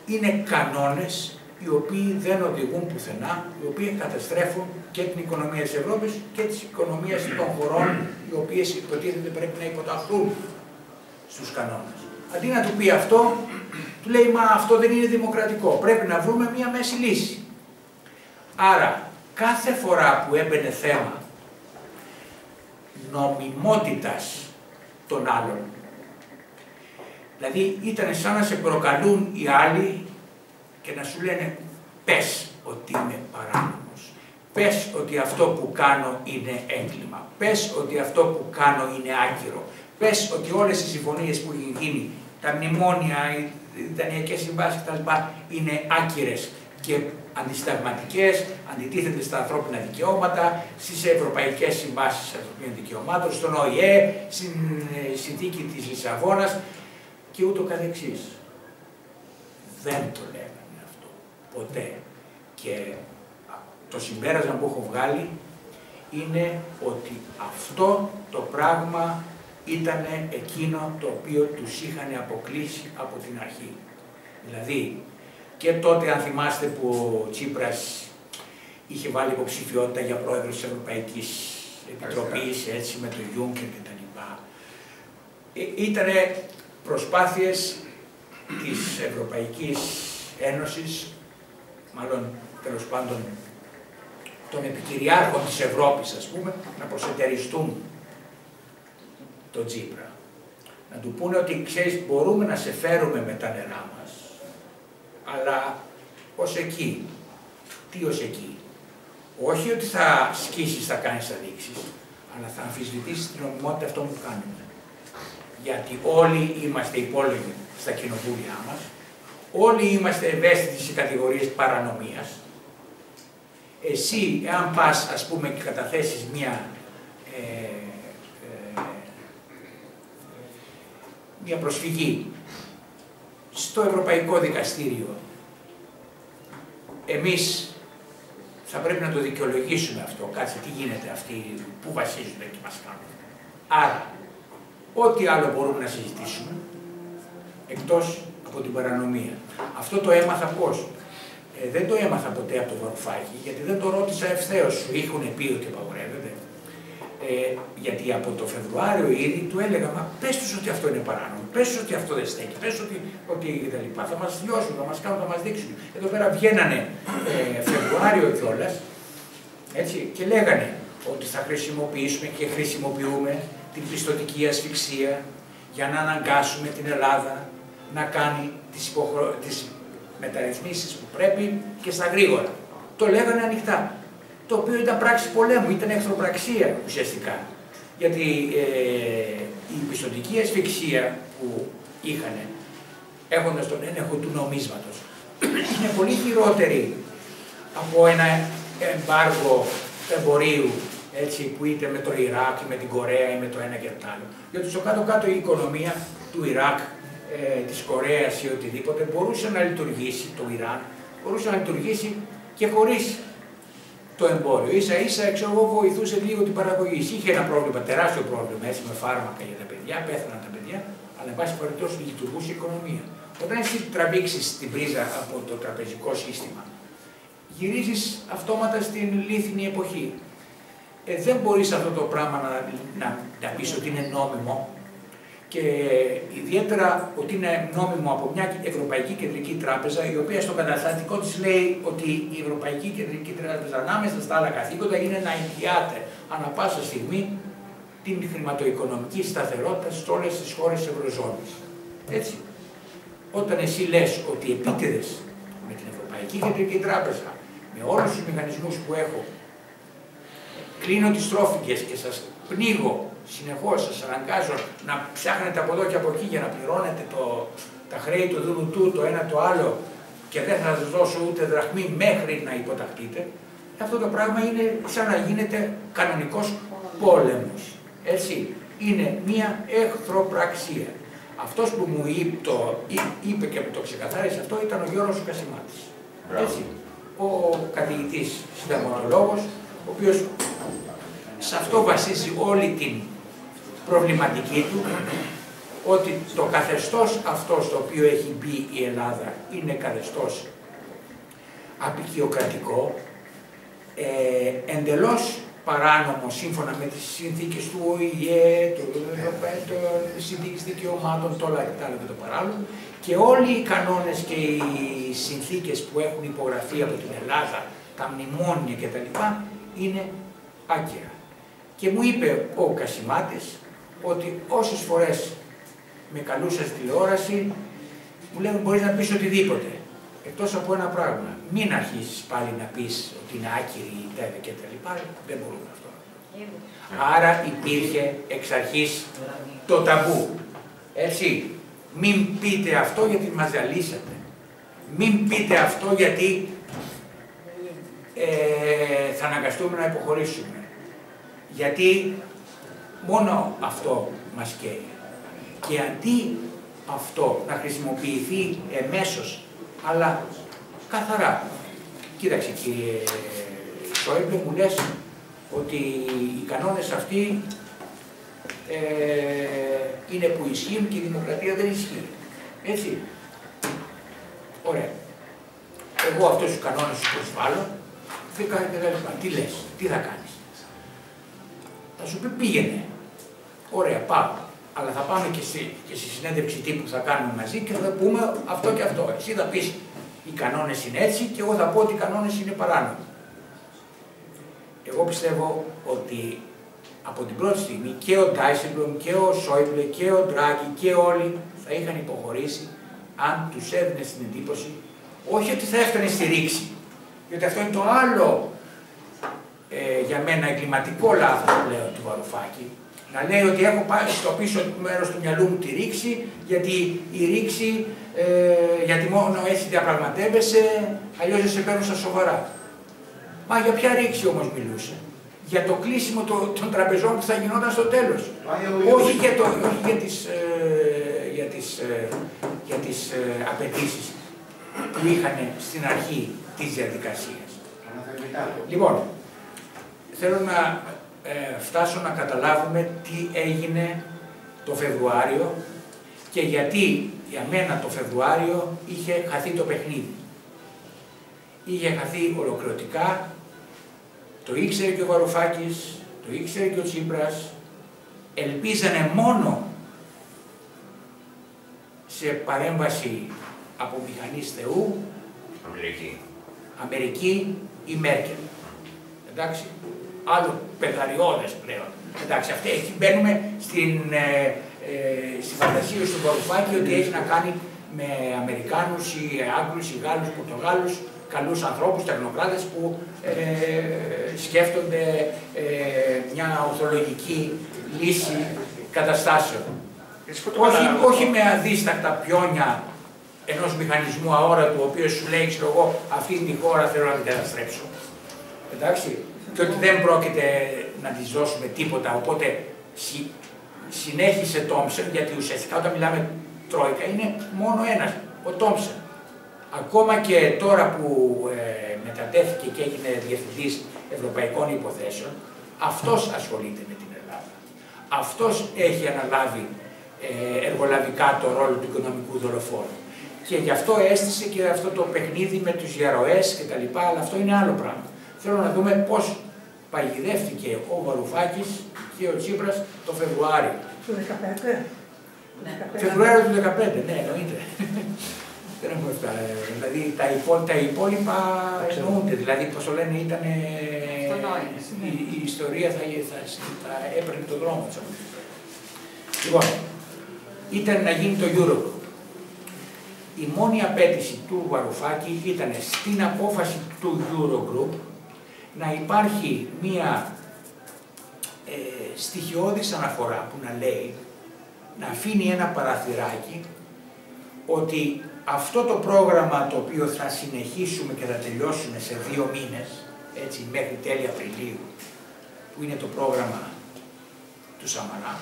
είναι κανόνες οι οποίοι δεν οδηγούν πουθενά, οι οποίοι καταστρέφουν και την οικονομία της Ευρώπης και της οικονομίας των χωρών, οι οποίες υποτίθεται πρέπει να υποταχθούν στους κανόνες. Αντί να του πει αυτό, του λέει, μα αυτό δεν είναι δημοκρατικό, πρέπει να βρούμε μία μέση λύση. Άρα, κάθε φορά που έμπαινε θέμα νομιμότητας των άλλων, δηλαδή ήταν σαν να σε προκαλούν οι άλλοι και να σου λένε πες ότι είμαι παράνομος, πες ότι αυτό που κάνω είναι έγκλημα, πες ότι αυτό που κάνω είναι άκυρο, πες ότι όλες οι συμφωνίες που έχουν γίνει, τα μνημόνια, οι δανειακές συμβάσεις κτλ. Είναι άκυρες και αντισυνταγματικές, αντιτίθεται στα ανθρώπινα δικαιώματα, στις ευρωπαϊκές συμβάσεις ανθρωπίνων δικαιωμάτων, στον ΟΗΕ, στην συνθήκη της Λισαβόνας και ούτω καθεξής. Δεν το λέγανε αυτό, ποτέ. Και το συμπέρασμα που έχω βγάλει είναι ότι αυτό το πράγμα ήταν εκείνο το οποίο τους είχαν αποκλείσει από την αρχή. Δηλαδή, και τότε αν θυμάστε που ο Τσίπρας είχε βάλει υποψηφιότητα για πρόεδρος της Ευρωπαϊκής Επιτροπής, έτσι με τον Juncker κτλ. Ήτανε προσπάθειες της Ευρωπαϊκής Ένωσης, μάλλον τέλος πάντων των επικυριάρχων της Ευρώπης, ας πούμε, να προσετεριστούν τον Τσίπρα. Να του πούνε ότι, ξέρεις, μπορούμε να σε φέρουμε με τα νερά μας, αλλά ως εκεί. Τι ως εκεί? Όχι ότι θα σκίσεις, θα κάνεις αδείξεις, αλλά θα αμφισβητήσεις την νομιμότητα αυτών που κάνουμε. γιατί όλοι είμαστε υπόλογοι στα κοινοβούλια μας, όλοι είμαστε ευαίσθητοι σε κατηγορίες παρανομίας. Εσύ, εάν πας, ας πούμε, και καταθέσεις μια προσφυγή στο Ευρωπαϊκό Δικαστήριο, εμείς θα πρέπει να το δικαιολογήσουμε αυτό. Κάτσε, τι γίνεται αυτοί, πού βασίζονται και μας κάνουν. Άρα, ό,τι άλλο μπορούμε να συζητήσουμε, εκτός από την παρανομία. Αυτό το έμαθα πώς. Δεν το έμαθα ποτέ από το Βαρουφάκη, γιατί δεν το ρώτησα ευθέως. Σου είχουν πει ότι απαγορεύεται. Γιατί από το Φεβρουάριο ήδη του έλεγα, μα πες τους ότι αυτό είναι παράνομο, πες τους ότι αυτό δεν στέκει, πες τους ότι τα λοιπά, θα μας λιώσουν, θα μας κάνουν, θα μας δείξουν. Εδώ πέρα βγαίνανε Φεβρουάριο κιόλας, έτσι, και λέγανε ότι θα χρησιμοποιήσουμε και χρησιμοποιούμε την πιστωτική ασφυξία για να αναγκάσουμε την Ελλάδα να κάνει τις μεταρρυθμίσεις που πρέπει και στα γρήγορα. Το λέγανε ανοιχτά. Το οποίο ήταν πράξη πολέμου, ήταν εχθροπραξία ουσιαστικά. Γιατί η πιστωτική ασφυξία που είχαν, έχοντας τον έλεγχο του νομίσματος, είναι πολύ χειρότερη από ένα εμπάργο εμπορίου, έτσι, που είτε με το Ιράκ, με την Κορέα ή με το ένα και το άλλο. Γιατί στο κάτω-κάτω η οικονομία του Ιράκ, της Κορέας ή οτιδήποτε μπορούσε να λειτουργήσει, το Ιράν μπορούσε να λειτουργήσει και χωρίς το εμπόριο. Ίσα ίσα, ξέρω εγώ, βοηθούσε λίγο την παραγωγή. Είχε ένα πρόβλημα, τεράστιο πρόβλημα, έτσι, με φάρμακα για τα παιδιά, πέθαναν τα παιδιά, αλλά εν πάση περιπτώσει λειτουργούσε η οικονομία. Όταν εσύ τραβήξεις την πρίζα από το τραπεζικό σύστημα, γυρίζεις αυτόματα στην λίθινη εποχή. Δεν μπορείς αυτό το πράγμα να πεις ότι είναι νόμιμο, και ιδιαίτερα ότι είναι νόμιμο από μια Ευρωπαϊκή Κεντρική Τράπεζα, η οποία στο καταστατικό της λέει ότι η Ευρωπαϊκή Κεντρική Τράπεζα ανάμεσα στα άλλα καθήκοντα είναι να εγγυάται ανά πάσα στιγμή την χρηματοοικονομική σταθερότητα σε όλες τις χώρες της Ευρωζώνης. Έτσι, όταν εσύ λες ότι επίτηδες με την Ευρωπαϊκή Κεντρική Τράπεζα, με όλους τους μηχανισμούς που έχω, κλείνω τις τρόφιγγες και σας πνίγω συνεχώς, σας αναγκάζω να ψάχνετε από εδώ και από εκεί για να πληρώνετε τα χρέη του δούλου του, το ένα το άλλο, και δεν θα σας δώσω ούτε δραχμή μέχρι να υποταχτείτε, αυτό το πράγμα είναι σαν να γίνεται κανονικός πόλεμος. Έτσι, είναι μία εχθροπραξία. Αυτός που μου είπε και μου το ξεκαθάρισε αυτό ήταν ο Γιώργος Κασιμάτης. Έτσι, ο καθηγητής συνταγματολόγος, ο οποίος σε αυτό βασίζει όλη την προβληματική του, ότι το καθεστώς αυτό στο οποίο έχει μπει η Ελλάδα είναι καθεστώς απικιοκρατικό, εντελώς παράνομο σύμφωνα με τις συνθήκες του ΟΗΕ, τις συνθήκες δικαιωμάτων, το άλλο και το παράλληλο, και όλοι οι κανόνες και οι συνθήκες που έχουν υπογραφεί από την Ελλάδα, τα μνημόνια κτλ. Είναι άκυρα. Και μου είπε ο Κασιμάτης ότι όσες φορές με καλούσα στη τηλεόραση, μου λένε μπορείς να πεις οτιδήποτε. Εκτός από ένα πράγμα, μην αρχίσεις πάλι να πεις ότι είναι άκυρη η τέδε και τα λοιπά, δεν μπορούμε αυτό. Άρα υπήρχε εξ αρχής το ταμπού. Έτσι, μην πείτε αυτό γιατί μας διαλύσατε. Μην πείτε αυτό γιατί θα αναγκαστούμε να υποχωρήσουμε. Γιατί μόνο αυτό μας καίει. Και αντί αυτό να χρησιμοποιηθεί εμέσως, αλλά καθαρά. Κοίταξε κύριε Σόιμπλε, μου λες ότι οι κανόνες αυτοί είναι που ισχύουν και η δημοκρατία δεν ισχύει. Έτσι. Ωραία. Εγώ αυτούς τους κανόνες τους προσβάλλω, τι λες, τι θα κάνεις. Θα σου πει πήγαινε. Ωραία, πάω. Αλλά θα πάμε και στη συνέντευξη τύπου που θα κάνουμε μαζί και θα πούμε αυτό και αυτό. Εσύ θα πεις οι κανόνες είναι έτσι και εγώ θα πω ότι οι κανόνες είναι παράνομοι. Εγώ πιστεύω ότι από την πρώτη στιγμή και ο Ντάισελμπλουμ και ο Σόιμπλε και ο Ντράγκη και όλοι θα είχαν υποχωρήσει αν τους έδινε στην εντύπωση, όχι ότι θα έφτανε στη ρήξη, γιατί αυτό είναι το άλλο για μένα εγκληματικό λάθος πλέον του Βαρουφάκη, Να λέει ότι έχω πάει στο πίσω μέρος του μυαλού μου τη ρήξη, γιατί η ρήξη, γιατί μόνο έτσι διαπραγματεύεσαι, αλλιώς δεν σε παίρνουν στα σοβαρά. Μα για ποια ρήξη όμως μιλούσε? Για το κλείσιμο των τραπεζών που θα γινόταν στο τέλος. Όχι για τις απαιτήσεις που είχαν στην αρχή της διαδικασίας. Λοιπόν, θέλω να φτάσω να καταλάβουμε τι έγινε το Φεβρουάριο και γιατί για μένα το Φεβρουάριο είχε χαθεί το παιχνίδι. Είχε χαθεί ολοκληρωτικά, το ήξερε και ο Βαρουφάκης, το ήξερε και ο Τσίπρας, ελπίζανε μόνο σε παρέμβαση από μηχανής Θεού, Αμερική ή Μέρκελ. Εντάξει, άλλο πεδαριώδες πλέον. Εντάξει, εκεί μπαίνουμε στη φαντασία του Βαρουφάκη ότι έχει να κάνει με Αμερικάνους ή Άγγλους ή Γάλλους, Πορτογάλους, καλούς ανθρώπους, τεχνοκράτες που σκέφτονται μια ορθολογική λύση καταστάσεων. Όχι με αδίστακτα πιόνια ενός μηχανισμού αόρατου, ο οποίος σου λέει, ξέρω εγώ, αυτή τη χώρα θέλω να την καταστρέψω. Εντάξει, και ότι δεν πρόκειται να της δώσουμε τίποτα, οπότε συνέχισε Τόμψεν, γιατί ουσιαστικά όταν μιλάμε Τρόικα είναι μόνο ένας, ο Τόμψεν. Ακόμα και τώρα που μετατέθηκε και έγινε διευθυντής ευρωπαϊκών υποθέσεων, αυτός ασχολείται με την Ελλάδα. Αυτός έχει αναλάβει εργολαβικά το ρόλο του οικονομικού δολοφόνου. Και γι' αυτό έστησε και αυτό το παιχνίδι με τους διαρροές και τα λοιπά, αλλά αυτό είναι άλλο πράγμα. Θέλω να δούμε πώς παγιδεύτηκε ο Βαρουφάκης και ο Τσίπρας το Φεβρουάριο. Το 2015. Φεβρουάριο του 2015, ναι, εννοείται. Δεν έχουμε φτάσει. Δηλαδή τα υπόλοιπα εννοούνται. Δηλαδή, πώς το λένε, ήταν. Η ιστορία θα έπαιρνε τον δρόμο της. Λοιπόν, ήταν να γίνει το Eurogroup. Η μόνη απέτηση του Βαρουφάκη ήταν στην απόφαση του Eurogroup να υπάρχει μία στοιχειώδης αναφορά που να λέει, να αφήνει ένα παραθυράκι ότι αυτό το πρόγραμμα το οποίο θα συνεχίσουμε και θα τελειώσουμε σε 2 μήνες, έτσι μέχρι τέλη Απριλίου, που είναι το πρόγραμμα του Σαμαρά,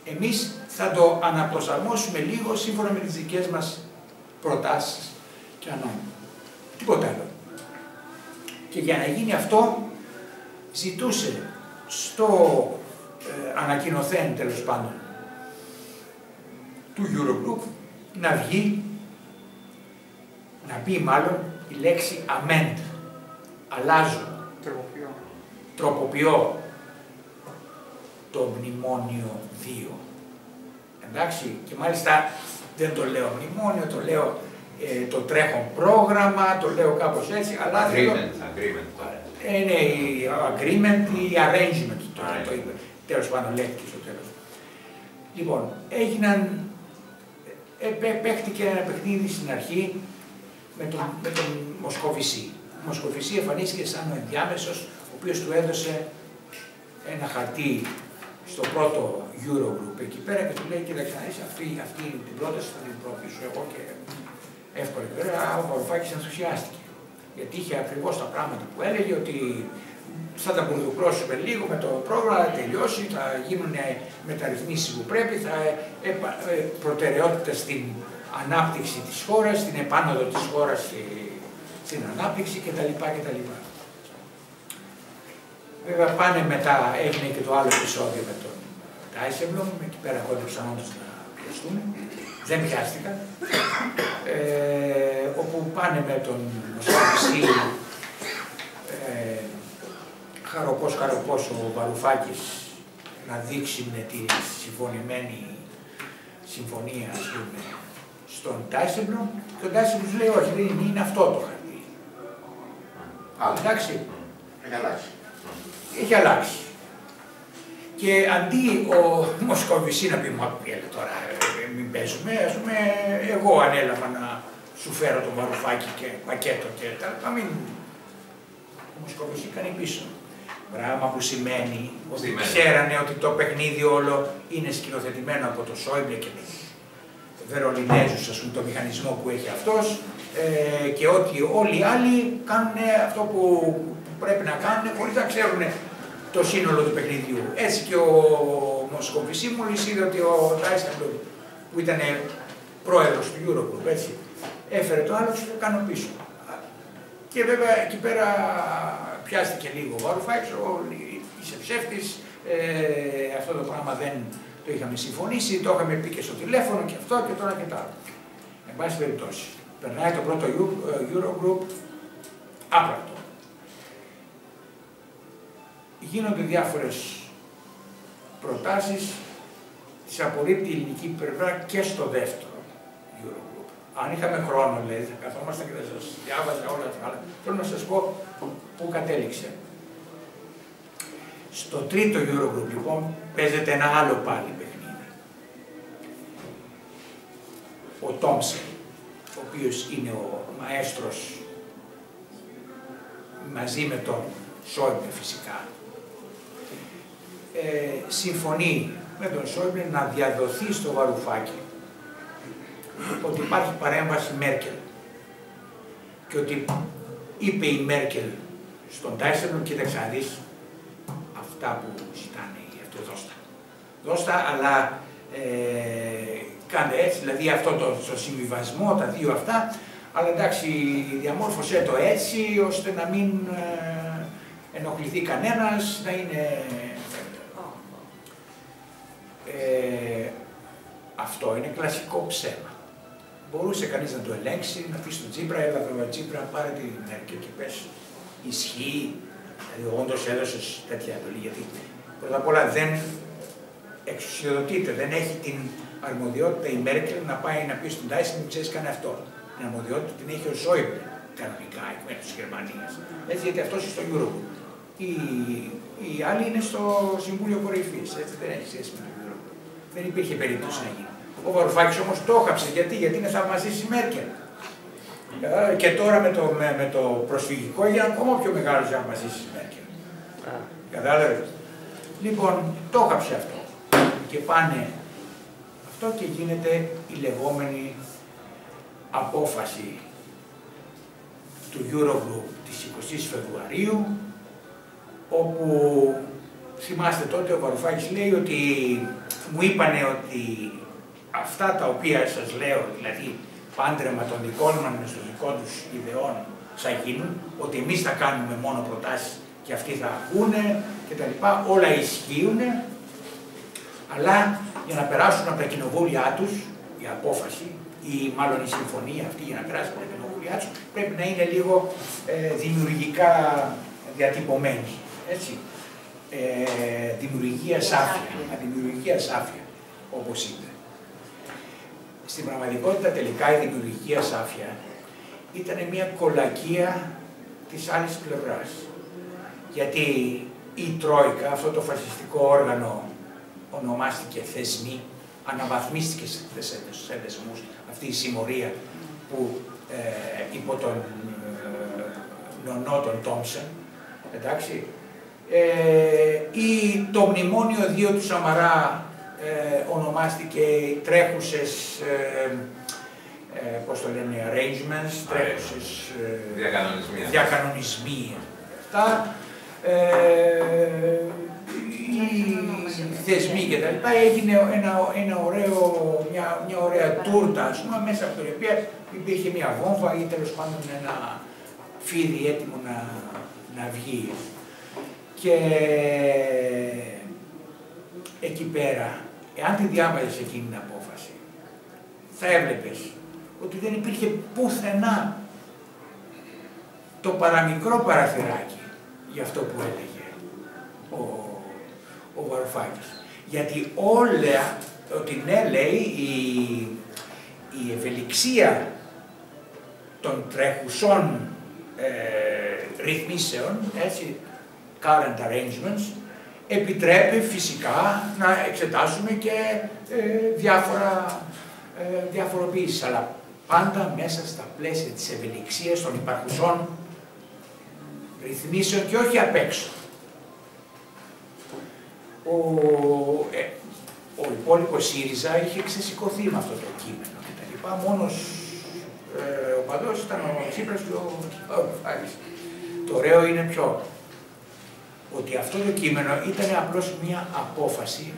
εμείς θα το αναπροσαρμόσουμε λίγο σύμφωνα με τις δικές μας προτάσεις και ανάγκες. Τίποτα άλλο. Και για να γίνει αυτό ζητούσε στο ανακοινωθέν τέλος πάντων του Eurogroup να βγει, να πει μάλλον η λέξη amend, αλλάζω, τροποποιώ το μνημόνιο 2. Εντάξει, και μάλιστα δεν το λέω μνημόνιο, το λέω το τρέχον πρόγραμμα, το λέω κάπως έτσι, αλλά είναι η agreement ή arrangement, το είπε, τέλος πάντων λέγεται στο τέλος. Λοιπόν, παίχτηκε ένα παιχνίδι στην αρχή με τον Μοσκοβισή. Ο Μοσκοβισή εμφανίστηκε σαν ο ενδιάμεσος, ο οποίος του έδωσε ένα χαρτί στο πρώτο Eurogroup εκεί πέρα και του λέει: κοίταξε να είσαι, αυτή την πρόταση θα την προωθήσω εγώ και εύκολα. Βέβαια, ο Βαρουφάκης ενθουσιάστηκε. Γιατί είχε ακριβώς τα πράγματα που έλεγε, ότι θα τα μπουρδουκλώσουμε λίγο με το πρόγραμμα, θα τελειώσει, θα γίνουν μεταρρυθμίσεις που πρέπει, θα προτεραιότητα στην ανάπτυξη της χώρας, στην επάνωδο της χώρας στην ανάπτυξη κτλ. Βέβαια πάνε μετά, έγινε και το άλλο επεισόδιο με τον Ντάισεμπλουμ, εκεί πέρα κόντεψαν όντως να πιαστούν, δεν πιάστηκαν, όπου πάνε με τον Μοσκοβισή, χαροπός ο Βαρουφάκης να δείξει τη συμφωνημένη συμφωνία, ας πούμε, στον Ντάισεμπλουμ, και ο Ντάισεμπλουμ λέει όχι, δεν είναι αυτό το χαρτί. Εντάξει. Έχει αλλάξει. Έχει αλλάξει. Και αντί ο Μοσκοβισή να πει μου τώρα μην παίζουμε, ας πούμε, εγώ ανέλαβα να σου φέρω τον Βαρουφάκη και πακέτο και τα λοιπά, ο Μοσκοβισή κάνει πίσω. Πράγμα που σημαίνει ότι ξέρανε ότι το παιχνίδι όλο είναι σκηνοθετημένο από το Σόιμπλε και τους Βερολινέζους, ας πούμε, το μηχανισμό που έχει αυτός, και ότι όλοι οι άλλοι κάνουν αυτό που πρέπει να κάνουν χωρίς να ξέρουν το σύνολο του παιχνιδιού. Έτσι και ο Μοσκοβισίμουλης είδε ότι ο Ντάισελμπλουμ, που ήταν πρόεδρος του Eurogroup, έτσι, έφερε το άλλο και το κάνω πίσω. Και βέβαια εκεί πέρα πιάστηκε λίγο ο Βαρουφάκης, είσαι ψεύτης, αυτό το πράγμα δεν το είχαμε συμφωνήσει, το είχαμε πει και στο τηλέφωνο και αυτό και τώρα και τα άλλο. Εν πάση περιπτώσει, περνάει το πρώτο Eurogroup άπρακτο. Γίνονται διάφορες προτάσεις, τις απορρίπτει η ελληνική πλευρά και στο δεύτερο Eurogroup. Αν είχαμε χρόνο, λέει, θα καθόμασταν και θα σας διάβαζα όλα αυτά, αλλά θέλω να σας πω πού κατέληξε. Στο τρίτο Eurogroup, λοιπόν, παίζεται ένα άλλο πάλι παιχνίδι. Ο Τόμσεν, ο οποίος είναι ο μαέστρος, μαζί με τον Σόιμπλε φυσικά, συμφωνεί με τον Σόιμπλε να διαδοθεί στο Βαρουφάκη ότι υπάρχει παρέμβαση Μέρκελ και ότι είπε η Μέρκελ στον Ντάισελμπλουμ, κοίταξε να δεις αυτά που ζητάνε οι αυτοί, δώστα, αλλά κάντε έτσι, δηλαδή αυτό το συμβιβασμό, τα δύο αυτά, αλλά εντάξει, διαμόρφωσέ το έτσι, ώστε να μην ενοχληθεί κανένας, να είναι... αυτό είναι κλασικό ψέμα. Μπορούσε κανείς να το ελέγξει, να πει στον Τσίπρα, έλα βρε Τσίπρα, πάρε την Μέρκελ και πες, ισχύει, δηλαδή όντως έδωσες τέτοια εντολή, γιατί πρώτα απ' όλα δεν εξουσιοδοτείται, δεν έχει την αρμοδιότητα η Μέρκελ να πάει να πει στον Ντάισελμπλουμ, ξέρεις, κάνε αυτό. Την αρμοδιότητα την έχει ο Σόιμπλε, κανονικά, εκ μέρους της Γερμανίας. Έτσι, γιατί αυτός είναι στο Eurogroup. Οι άλλοι είναι στο Συμβούλιο Κορυφής, έτσι, δεν έχει σχέση με το Eurogroup. Δεν υπήρχε περίπτωση να γίνει. Ο Βαρουφάκης όμως το έχαψε, γιατί είναι θαυμαστής η Μέρκελ. Και τώρα με το προσφυγικό έγινε ακόμα πιο μεγάλος θαυμαστής η Μέρκελ. Κατάλαβες. Λοιπόν, το έχαψε αυτό. Και πάνε αυτό και γίνεται η λεγόμενη απόφαση του Eurogroup της 20 Φεβρουαρίου, όπου θυμάστε τότε ο Βαρουφάκης λέει ότι μου είπανε ότι αυτά τα οποία σας λέω, δηλαδή πάντρεμα των δικών μας των δικών τους ιδεών θα γίνουν, ότι εμείς θα κάνουμε μόνο προτάσεις και αυτοί θα ακούνε κτλ. Όλα ισχύουν, αλλά για να περάσουν από τα κοινοβούλια τους, η απόφαση ή μάλλον η συμφωνία αυτή για να περάσει από τα κοινοβούλια τους, πρέπει να είναι λίγο δημιουργικά διατυπωμένη. Έτσι. Δημιουργία σάφια, όπως είπε. Στην πραγματικότητα τελικά η δημιουργία σάφια ήταν μια κολακία της άλλης πλευράς. Γιατί η Τρόικα, αυτό το φασιστικό όργανο, ονομάστηκε θεσμοί, αναβαθμίστηκε σε θεσμούς, αυτή η συμμορία που υπό τον νονό τον Τόμσεν, εντάξει, ή το μνημόνιο 2 του Σαμαρά ονομάστηκε τρέχουσες, πώς το λένε, arrangements, τρέχουσες διακανονισμοί. Αυτά, οι θεσμοί και τα λοιπά, έγινε μια ωραία τούρτα, ας πούμε, μέσα από την οποία υπήρχε μια βόμβα ή τέλος πάντων ένα φίδι έτοιμο να βγει. Και εκεί πέρα, εάν τη διάβαζες εκείνη την απόφαση, θα έβλεπες ότι δεν υπήρχε πουθενά το παραμικρό παραθυράκι για αυτό που έλεγε ο Βαρουφάκης. Γιατί όλα, ότι ναι, λέει, η ευελιξία των τρέχουσών ρυθμίσεων, έτσι, current arrangements, επιτρέπει φυσικά να εξετάσουμε και διαφοροποιήσεις, αλλά πάντα μέσα στα πλαίσια της ευελιξίας των υπαρχουσών ρυθμίσεων και όχι απ' έξω. ο υπόλοιπος ΣΥΡΙΖΑ είχε ξεσηκωθεί με αυτό το κείμενο κτλ. Μόνος ο παδός ήταν ο Τσίπρας και ο Βαρουφάκης. Το ωραίο είναι ποιο? Ότι αυτό το κείμενο ήταν απλώς μια απόφαση,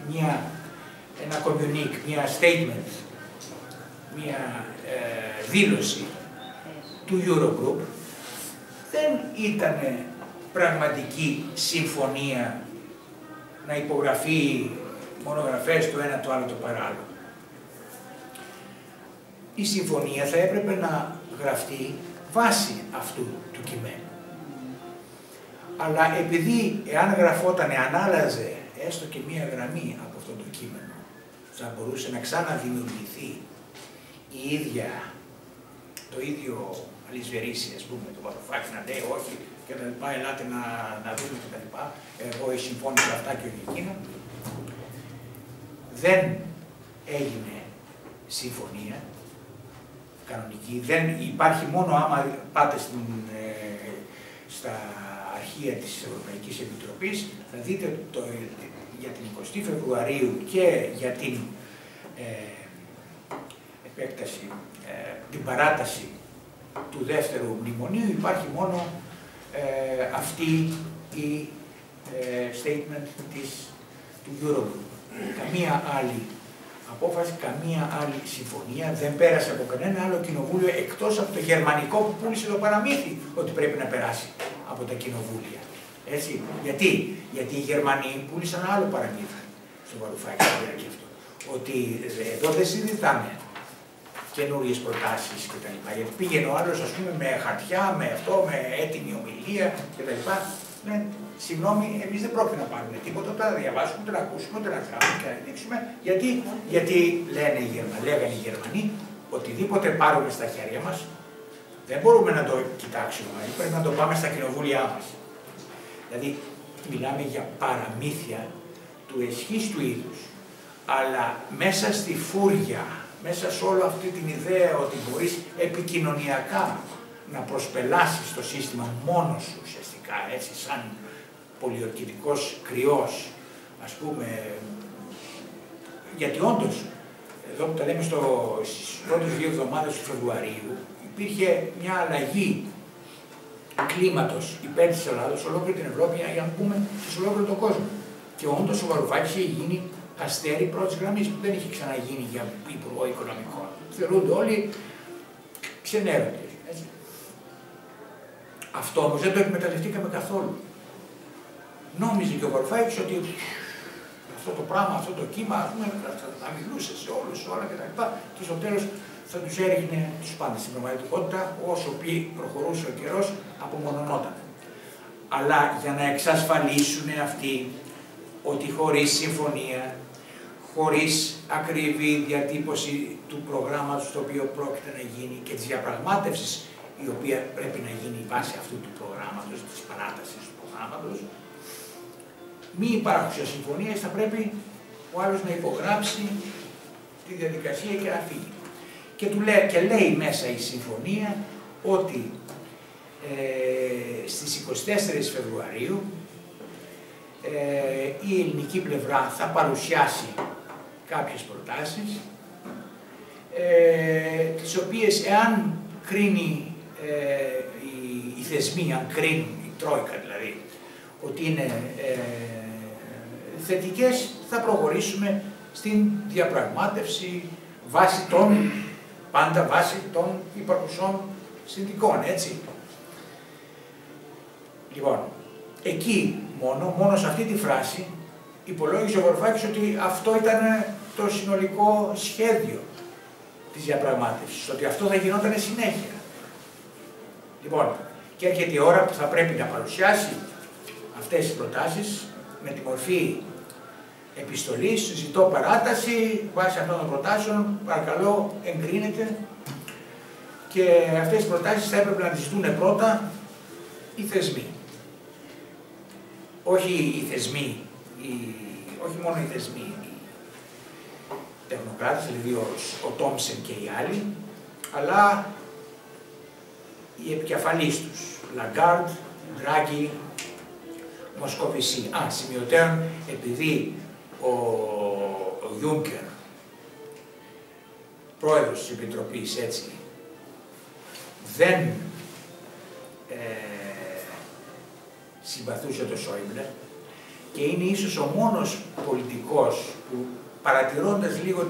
ένα communique, μια statement, μια δήλωση του Eurogroup. Δεν ήταν πραγματική συμφωνία να υπογραφεί μονογραφές το ένα το άλλο το παράλληλο. Η συμφωνία θα έπρεπε να γραφτεί βάσει αυτού του κειμένου. Αλλά επειδή εάν γραφότανε, αν άλλαζε έστω και μία γραμμή από αυτό το κείμενο, θα μπορούσε να ξαναδημιουργηθεί το ίδιο αλυσβερίσι, ας πούμε, το Βαρουφάκη να λέει όχι και τα λοιπά, ελάτε να δούμε και τα λοιπά, εγώ συμφώνησα αυτά και όχι εκείνα. Δεν έγινε συμφωνία κανονική, δεν υπάρχει μόνο άμα πάτε στα αρχεία της Ευρωπαϊκής Επιτροπής, θα δείτε για την 20η Φεβρουαρίου και για την επέκταση, την παράταση του δεύτερου μνημονίου υπάρχει μόνο αυτή η statement του Eurogroup. Καμία άλλη απόφαση, καμία άλλη συμφωνία δεν πέρασε από κανένα άλλο κοινοβούλιο εκτός από το γερμανικό που πούλησε το παραμύθι ότι πρέπει να περάσει από τα κοινοβούλια. Έτσι. Γιατί οι Γερμανοί πούλησαν άλλο παραμύθι στο Βαρουφάκη και αυτό. Ότι εδώ δεν συζητάμε καινούριες προτάσεις κτλ. Γιατί πήγαινε ο άλλος, ας πούμε, με χαρτιά, με αυτό, με έτοιμη ομιλία κτλ. Ναι, συγγνώμη, εμείς δεν πρόκειται να πάρουμε τίποτα, ούτε να διαβάσουμε, ούτε να ακούσουμε, ούτε να κάνουμε και να δείξουμε. Γιατί λέγανε οι Γερμανοί, οτιδήποτε πάρουμε στα χέρια μας, δεν μπορούμε να το κοιτάξουμε, πρέπει να το πάμε στα κοινοβούλια μας. Δηλαδή, μιλάμε για παραμύθια του εσχής του είδους, αλλά μέσα στη φούρια, μέσα σε όλη αυτή την ιδέα ότι μπορείς επικοινωνιακά να προσπελάσεις το σύστημα μόνος σου ουσιαστικά, έτσι σαν πολιορκητικός κρυός, ας πούμε, γιατί όντως, εδώ που τα λέμε στις πρώτες 2 εβδομάδες του Φεβρουαρίου, υπήρχε μια αλλαγή κλίματος υπέρ της Ελλάδος, σε ολόκληρη την Ευρώπη, για να πούμε, και σε ολόκληρο τον κόσμο. Και όντως ο Βαρουφάκης είχε γίνει αστέρι πρώτης γραμμής, που δεν είχε ξαναγίνει για υπουργό οικονομικών. Θεωρούνται όλοι ξενέρωτες. Αυτό όμως δεν το εκμεταλλευτήκαμε καθόλου. Νόμιζε και ο Βαρουφάκης ότι αυτό το πράγμα, αυτό το κύμα, ας πούμε, θα μιλούσε σε όλους, όλα κτλ. Και στο τέλος θα τους έριχνε τους πάντες. Στην πραγματικότητα, όσο προχωρούσε ο καιρός, απομονωνόταν. Αλλά για να εξασφαλίσουν αυτοί ότι χωρίς συμφωνία, χωρίς ακριβή διατύπωση του προγράμματος το οποίο πρόκειται να γίνει και της διαπραγμάτευσης η οποία πρέπει να γίνει βάσει αυτού του προγράμματος, της παράτασης του προγράμματος, μη υπάρχουσα συμφωνία, θα πρέπει ο άλλος να υπογράψει τη διαδικασία και να φύγει. Και λέει μέσα η συμφωνία ότι στις 24 Φεβρουαρίου η ελληνική πλευρά θα παρουσιάσει κάποιες προτάσεις, τις οποίες εάν κρίνει οι θεσμοί, αν κρίνουν, η Τρόικα δηλαδή, ότι είναι θετικές, θα προχωρήσουμε στην διαπραγμάτευση πάντα βάσει των υπαρχουσών συνθηκών, έτσι. Λοιπόν, εκεί μόνο σε αυτή τη φράση υπολόγιζε ο Βαρουφάκης ότι αυτό ήταν το συνολικό σχέδιο της διαπραγμάτευσης, ότι αυτό θα γινόταν συνέχεια. Λοιπόν, και έρχεται η ώρα που θα πρέπει να παρουσιάσει αυτές τις προτάσεις με τη μορφή επιστολής, ζητώ παράταση, βάσει αυτών των προτάσεων, παρακαλώ εγκρίνεται, και αυτές τις προτάσεις θα έπρεπε να τις ζητούν πρώτα οι θεσμοί. Όχι οι θεσμοί, όχι μόνο οι θεσμοί, οι τεχνοκράτες, δηλαδή ο Τόμψεν και οι άλλοι, αλλά οι επικεφαλείς τους, Λαγκάρντ, Ντράγκη, Μοσκοβισή. Σημειωτέων, επειδή ο Juncker, πρόεδρος της Επιτροπής, έτσι, δεν συμπαθούσε το Σόιμπλε και είναι ίσως ο μόνος πολιτικός που, παρατηρώντας λίγο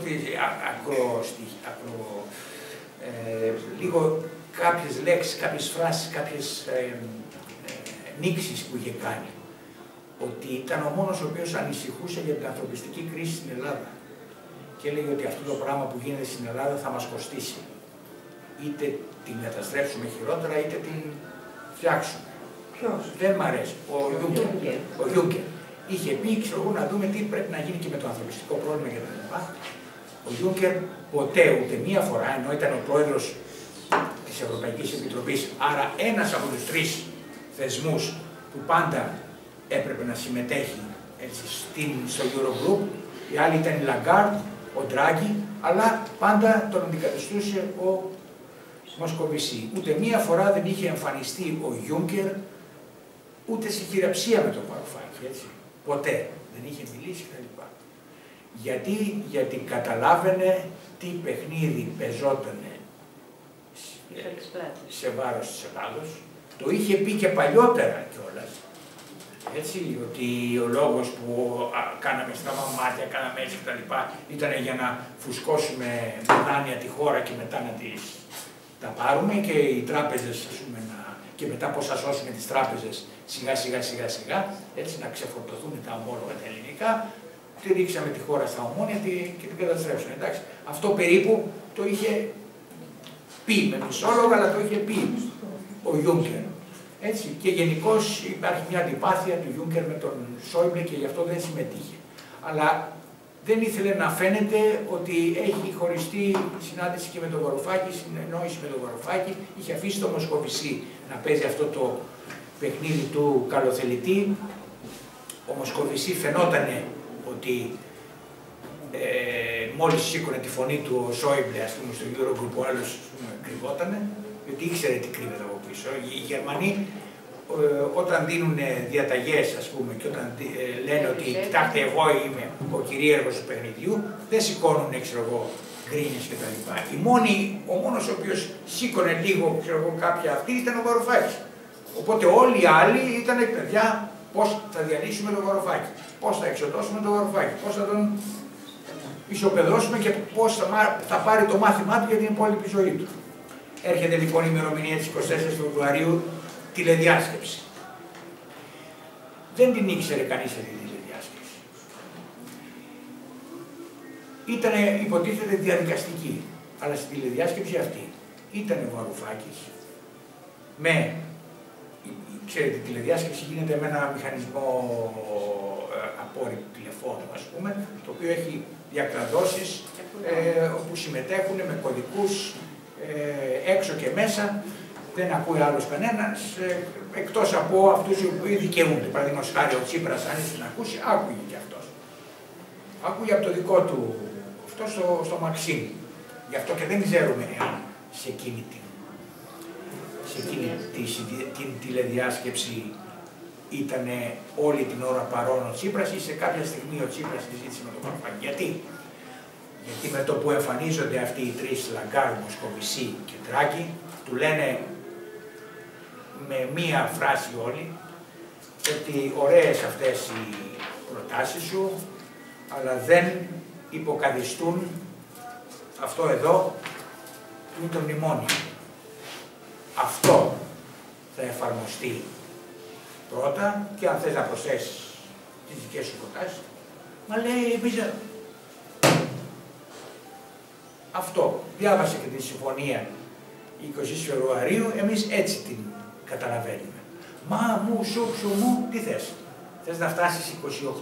λίγο κάποιες λέξεις, κάποιες φράσεις, κάποιες νήξεις που είχε κάνει, ότι ήταν ο μόνος ο οποίος ανησυχούσε για την ανθρωπιστική κρίση στην Ελλάδα και έλεγε ότι αυτό το πράγμα που γίνεται στην Ελλάδα θα μας κοστίσει. Είτε την καταστρέψουμε χειρότερα, είτε την φτιάξουμε. Ποιος? Δεν μ' αρέσει. Ο Juncker. Είχε πει, ξέρω εγώ, να δούμε τι πρέπει να γίνει και με το ανθρωπιστικό πρόβλημα και τα λοιπά. Ο Juncker ποτέ, ούτε μία φορά, ενώ ήταν ο πρόεδρος της Ευρωπαϊκής Επιτροπής, άρα ένας από τους τρεις θεσμούς που πάντα έπρεπε να συμμετέχει, έτσι, στο Eurogroup, οι άλλοι ήταν η Lagarde, ο Draghi, αλλά πάντα τον αντικαθιστούσε ο Μοσκοβισή. Ούτε μία φορά δεν είχε εμφανιστεί ο Juncker ούτε σε χειραψία με τον Βαρουφάκη, έτσι. Ποτέ. Δεν είχε μιλήσει κτλ. Γιατί καταλάβαινε τι παιχνίδι πεζότανε σε βάρος της Ελλάδος. Το είχε πει και παλιότερα κιόλας. Έτσι, ότι ο λόγος που κάναμε στραβά μάτια, κάναμε έτσι κτλ. Ήταν για να φουσκώσουμε με δάνεια τη χώρα και μετά να τα πάρουμε και οι τράπεζες, ας πούμε, και μετά πώς θα σώσουμε τις τράπεζες σιγά, έτσι να ξεφορτωθούν τα ομόλογα τα ελληνικά. Τη ρίξαμε τη χώρα στα ομόνια και την καταστρέψαμε. Εντάξει. Αυτό περίπου το είχε πει, με μισόλογα, αλλά το είχε πει ο Juncker. Έτσι. Και γενικώς υπάρχει μια αντιπάθεια του Juncker με τον Σόιμπλε και γι' αυτό δεν συμμετείχε. Αλλά δεν ήθελε να φαίνεται ότι έχει χωριστεί συνάντηση και με τον Βαρουφάκη, συνεννόηση με τον Βαρουφάκη, είχε αφήσει τον Μοσκοβισή να παίζει αυτό το παιχνίδι του καλοθελητή. Ο Μοσκοβισή φαινότανε ότι μόλις σήκωνε τη φωνή του ο Σόιμπλε, ας πούμε, στο Eurogroup, ο άλλος κρυβότανε, γιατί ήξερε τι κρύβεται από πίσω. Οι Γερμανοί όταν δίνουν διαταγές, ας πούμε, και όταν λένε ότι κοιτάξτε, εγώ είμαι ο κυρίαρχος του παιχνιδιού, δεν σηκώνουν, ξέρω εγώ, γκρίνιες κτλ. Ο μόνος ο οποίος σήκωνε λίγο, ξέρω εγώ, κάποια αυτή ήταν ο Βαρουφάκης. Οπότε όλοι οι άλλοι ήταν, παιδιά, πώς θα διαλύσουμε τον Βαρουφάκη, πώς θα εξοντώσουμε τον Βαρουφάκη, πώς θα τον ισοπεδώσουμε και πώς θα πάρει το μάθημά του για την υπόλοιπη ζωή του. Έρχεται λοιπόν η ημερομηνία της 24 Φεβρουαρίου, τηλεδιάσκεψη. Δεν την ήξερε κανείς αυτή τη τηλεδιάσκεψη. Ήτανε, υποτίθεται, διαδικαστική, αλλά στη τηλεδιάσκεψη αυτή ήταν ο Βαρουφάκης ξέρετε, η τηλεδιάσκεψη γίνεται με ένα μηχανισμό απόρριτου τηλεφώνου, ας πούμε, το οποίο έχει διακλαδώσεις όπου συμμετέχουν με κωδικούς έξω και μέσα, δεν ακούει άλλος κανένας, εκτός από αυτούς οι οποίοι δικαιούνται. Παραδείγματος χάρη ο Τσίπρας, αν ήθελε να ακούσει, άκουγε και αυτός. Άκουγε από το δικό του, αυτό στο Μαξίμ. Γι' αυτό και δεν ξέρουμε αν σε εκείνη την τηλεδιάσκεψη ήταν όλη την ώρα παρόν ο Τσίπρας ή σε κάποια στιγμή ο Τσίπρας συζήτησε με τον Βαρουφάκη. Γιατί με το που εμφανίζονται αυτοί οι τρεις, Lagarde, Μοσκοβισή και Draghi, του λένε με μία φράση όλοι ότι ωραίες αυτές οι προτάσεις σου, αλλά δεν υποκαθιστούν αυτό εδώ που είναι το μνημόνιο. Αυτό θα εφαρμοστεί πρώτα και αν θες να προσθέσεις τις δικές σου προτάσεις, μα λέει εμείς αυτό. Διάβασε και τη συμφωνία 20 Φεβρουαρίου, εμείς έτσι την καταλαβαίνουμε. Μα μου, μου, τι θες. Θες να φτάσεις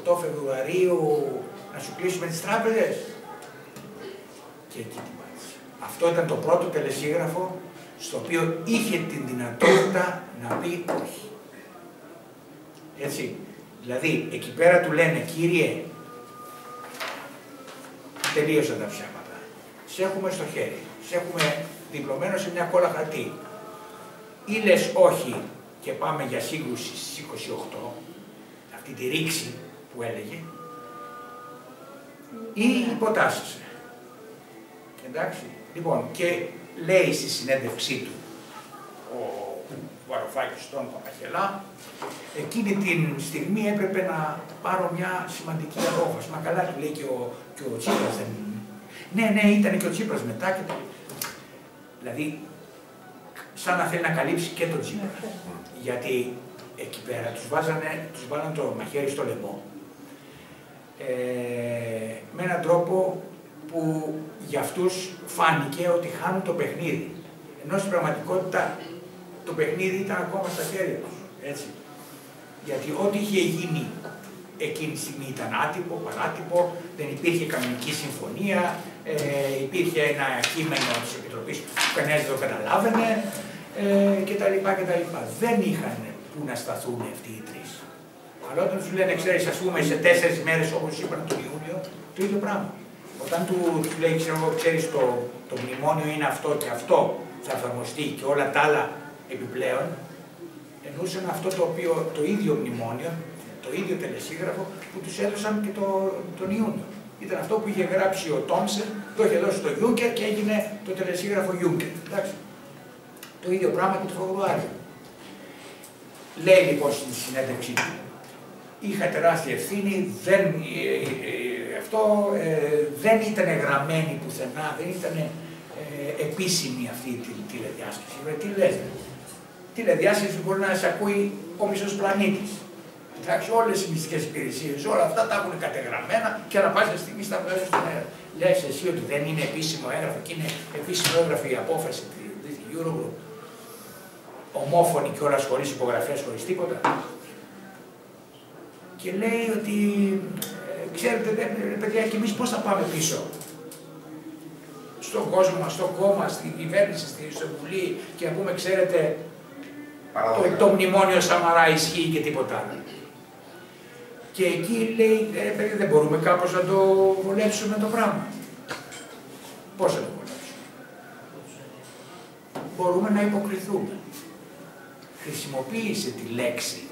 28 Φεβρουαρίου να σου κλείσουμε τις τράπεζες. Και εκεί την πάτησε. Αυτό ήταν το πρώτο τελεσίγραφο στο οποίο είχε την δυνατότητα να πει όχι. Έτσι. Δηλαδή, εκεί πέρα του λένε, κύριε, τελείωσαν τα ψέματα. Σε έχουμε στο χέρι. Σε έχουμε διπλωμένο σε μια κόλλα χαρτί. Ή λες όχι και πάμε για σύγκρουση στις 28, αυτή τη ρήξη που έλεγε, ή υποτάσσεσαι. Εντάξει. Λοιπόν, και λέει στη συνέντευξή του ο Βαρουφάκης στον Παπαχελά, εκείνη την στιγμή έπρεπε να πάρω μια σημαντική απόφαση. Μα καλά, του λέει και ο Τσίπρας δεν είναι. Ναι, ήταν και ο Τσίπρας μετά και το... Δηλαδή, σαν να θέλει να καλύψει και τον Τσίπρα. Γιατί εκεί πέρα τους βάλανε το μαχαίρι στο λαιμό. Με έναν τρόπο που για αυτούς φάνηκε ότι χάνουν το παιχνίδι. Ενώ στην πραγματικότητα το παιχνίδι ήταν ακόμα στα χέρια τους. Έτσι. Γιατί ό,τι είχε γίνει εκείνη τη στιγμή ήταν άτυπο, παράτυπο, δεν υπήρχε κανονική συμφωνία, υπήρχε ένα κείμενο της Επιτροπής που κανένας δεν το καταλάβαινε κτλ. Δεν είχαν που να σταθούν αυτοί οι τρεις. Αλλά όταν τους λένε, ξέρεις, ας πούμε, σε 4 μέρες όπως είπαν τον Ιούνιο, το ίδιο πράγμα. Όταν του λέει, ξέρεις, το μνημόνιο είναι αυτό και αυτό θα εφαρμοστεί και όλα τα άλλα επιπλέον, εννοούσαν αυτό το ίδιο μνημόνιο, το ίδιο τελεσίγραφο που τους έδωσαν και τον Ιούνιο. Ήταν αυτό που είχε γράψει ο Τόμσεν, το είχε δώσει στο Juncker και έγινε το τελεσίγραφο Juncker. Εντάξει. Το ίδιο πράγμα και το Φεβρουάριο. Λέει λοιπόν στην συνέντευξή του, είχα τεράστια ευθύνη, δεν ήταν γραμμένη πουθενά, δεν ήταν επίσημη αυτή η τηλεδιάσκεψη. Τι λες, τηλεδιάσκεψη μπορεί να σε ακούει ο μισός πλανήτης. Εντάξει, όλες οι μυστικές υπηρεσίες, όλα αυτά τα έχουν κατεγραμμένα και ανά πάσα στιγμή στα βγάζουν στον αέρα. Λες εσύ ότι δεν είναι επίσημο έγγραφο και είναι επίσημο έγγραφο η απόφαση της Eurogroup. Ομόφωνη και όλας χωρίς υπογραφές, χωρίς τίποτα. Και λέει ότι, ξέρετε, παιδιά, και εμείς πώς θα πάμε πίσω στον κόσμο μας, στο κόμμα, στην κυβέρνηση, στη Βουλή και να πούμε, ξέρετε, το μνημόνιο Σαμαρά ισχύει και τίποτα άλλο. Και εκεί λέει, παιδιά, δεν μπορούμε κάπως να το βολέψουμε το πράγμα. Πώς θα το βολέψουμε? Μπορούμε να υποκριθούμε. Χρησιμοποίησε τη λέξη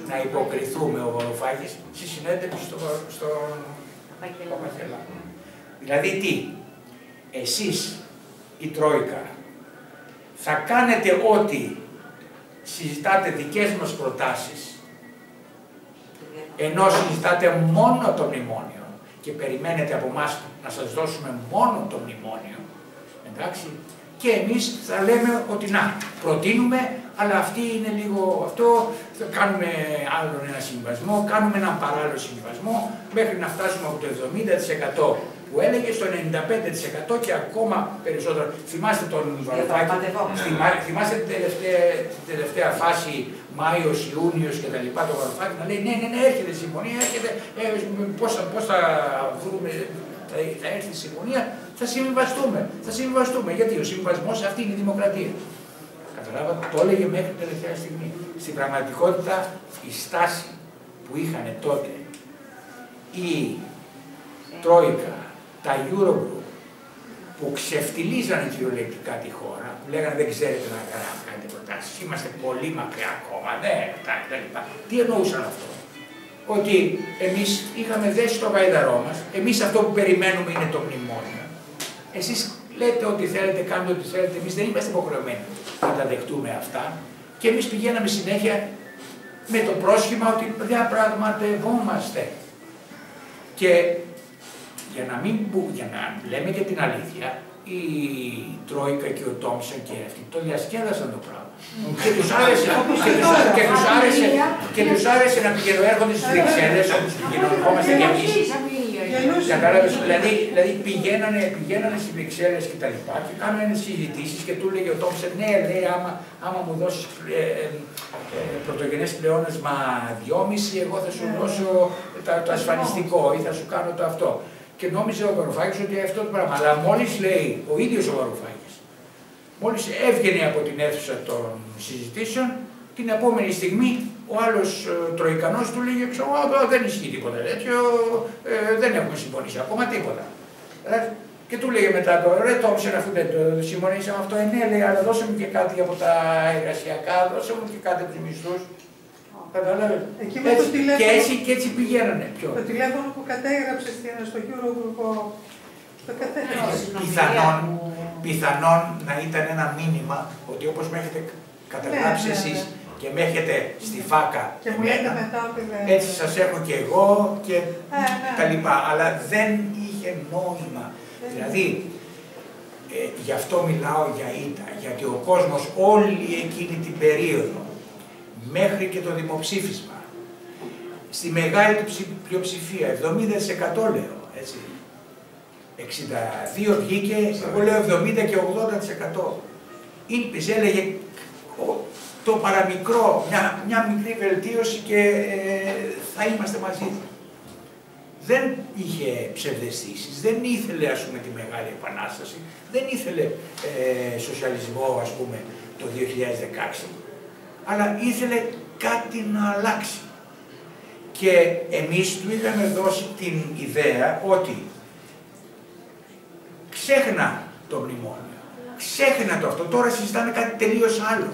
να υποκριθούμε ο Βαρουφάκης στη συνέντευξη στον Παπαχελά. Δηλαδή τι, εσείς η Τρόικα θα κάνετε ό,τι συζητάτε δικές μας προτάσεις, ενώ συζητάτε μόνο το μνημόνιο και περιμένετε από εμάς να σας δώσουμε μόνο το μνημόνιο, εντάξει, και εμείς θα λέμε ότι να, προτείνουμε, αλλά αυτή είναι λίγο αυτό, θα κάνουμε άλλον ένα συμβασμό, κάνουμε έναν παράλληλο συμβασμό, μέχρι να φτάσουμε από το 70% που έλεγε στο 95% και ακόμα περισσότερο. Θυμάστε τον Βαρουφάκη, θυμάστε την τελευταία φάση, Μάιος, Ιούνιος και τα λοιπά, το Βαρουφάκη να λέει ναι, έρχεται η συμφωνία, έρχεται, πώς θα βρούμε, θα έρθει η συμφωνία, θα συμβιβαστούμε. Γιατί ο συμβιβασμός αυτή είναι η δημοκρατία. Καταλάβατε, το έλεγε μέχρι την τελευταία στιγμή. Στην πραγματικότητα, η στάση που είχαν τότε η Τρόικα, τα Eurogroup, που ξεφτιλίζανε κυριολεκτικά τη χώρα, που λέγανε δεν ξέρετε να κάνετε προτάσεις, είμαστε πολύ μακριά ακόμα, τι εννοούσαν αυτό? Ότι εμείς είχαμε δέσει το γαϊδαρό μας, εμείς αυτό που περιμένουμε είναι το μνημόνιο. Εσείς λέτε ό,τι θέλετε, κάντε ό,τι θέλετε, εμείς δεν είμαστε υποχρεωμένοι να τα δεχτούμε αυτά και εμείς πηγαίναμε συνέχεια με το πρόσχημα ότι διαπραγματευόμαστε. Και για να λέμε και την αλήθεια, η Τρόικα και ο Τόμσεν και αυτοί το διασκέδασαν το πράγμα. Και τους άρεσε να πηγαίνουν στις Βρυξέλλες όπως πηγαίνομαστε κι εμείς. Δηλαδή πηγαίνανε στις Βρυξέλλες και τα λοιπά και κάνανε συζητήσεις και του έλεγε ο Τόμσεν, ναι, λέει, άμα μου δώσεις πρωτογενές πλεόνασμα 2,5, εγώ θα σου δώσω το ασφαλιστικό ή θα σου κάνω το αυτό. Και νόμιζε ο Βαρουφάκης ότι αυτό το πράγμα. Αλλά μόλις λέει ο ίδιος ο Βαρουφάκης, μόλις έβγαινε από την αίθουσα των συζητήσεων, την επόμενη στιγμή ο άλλος Τροϊκανός του λέγε δεν ισχύει τίποτα τέτοιο, δεν έχουμε συμφωνήσει ακόμα τίποτα. Και του λέγε μετά το ρε Τόμσεν, αφού δεν το συμφωνήσαμε αυτό, ναι, λέει, αλλά δώσε μου και κάτι από τα εργασιακά, δώσε μου και κάτι από τους μισθούς. Καταλάβετε. Και έτσι πηγαίνανε. Το τηλέφωνο που κατέγραψε στο Eurogroup, το πιθανόν να ήταν ένα μήνυμα ότι όπως με έχετε καταγράψει εσείς και με έχετε στη φάκα και μου λέτε μετά ότι έτσι σας έχω και εγώ και τα λοιπά. Αλλά δεν είχε νόημα. Δηλαδή, γι' αυτό μιλάω για ήττα, γιατί ο κόσμος όλη εκείνη την περίοδο, μέχρι και το δημοψήφισμα, στη μεγάλη του πλειοψηφία, 70% λέω, έτσι, 62 βγήκε, εγώ λέω 70 και 80%. Ήλπιζε, έλεγε το παραμικρό, μια μικρή βελτίωση και θα είμαστε μαζί. Δεν είχε ψευδαισθήσεις, δεν ήθελε ας πούμε τη Μεγάλη Επανάσταση, δεν ήθελε σοσιαλισμό ας πούμε το 2016, αλλά ήθελε κάτι να αλλάξει. Και εμείς του είχαμε δώσει την ιδέα ότι ξέχνα το μνημόνιο, ξέχνα το αυτό, τώρα συζητάμε κάτι τελείως άλλο.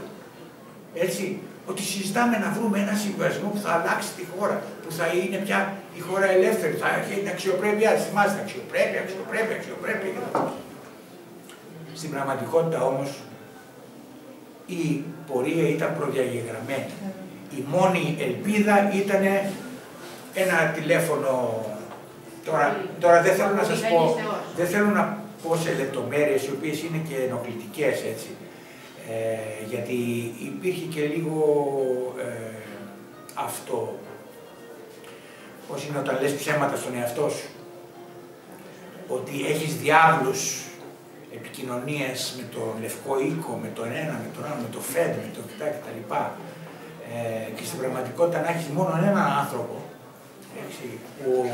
Έτσι, ότι συζητάμε να βρούμε ένα συμβασμό που θα αλλάξει τη χώρα, που θα είναι πια η χώρα ελεύθερη, θα έχει την αξιοπρέπειά της. Θυμάστε, αξιοπρέπεια. Στην πραγματικότητα όμως η πορεία ήταν προδιαγεγραμμένη. Η μόνη ελπίδα ήταν ένα τηλέφωνο. Τώρα δεν θέλω να σας πω, δεν θέλω να πω σε λεπτομέρειες οι οποίες είναι και ενοχλητικές, έτσι. Γιατί υπήρχε και λίγο αυτό, πώς είναι όταν λες ψέματα στον εαυτό σου, ότι έχεις διάβλους επικοινωνίες με τον Λευκό Οίκο, με τον ένα, με τον άλλο, με το ΦΕΔ, με το κτλ. Και στην πραγματικότητα να έχεις μόνο έναν άνθρωπο, έτσι, που,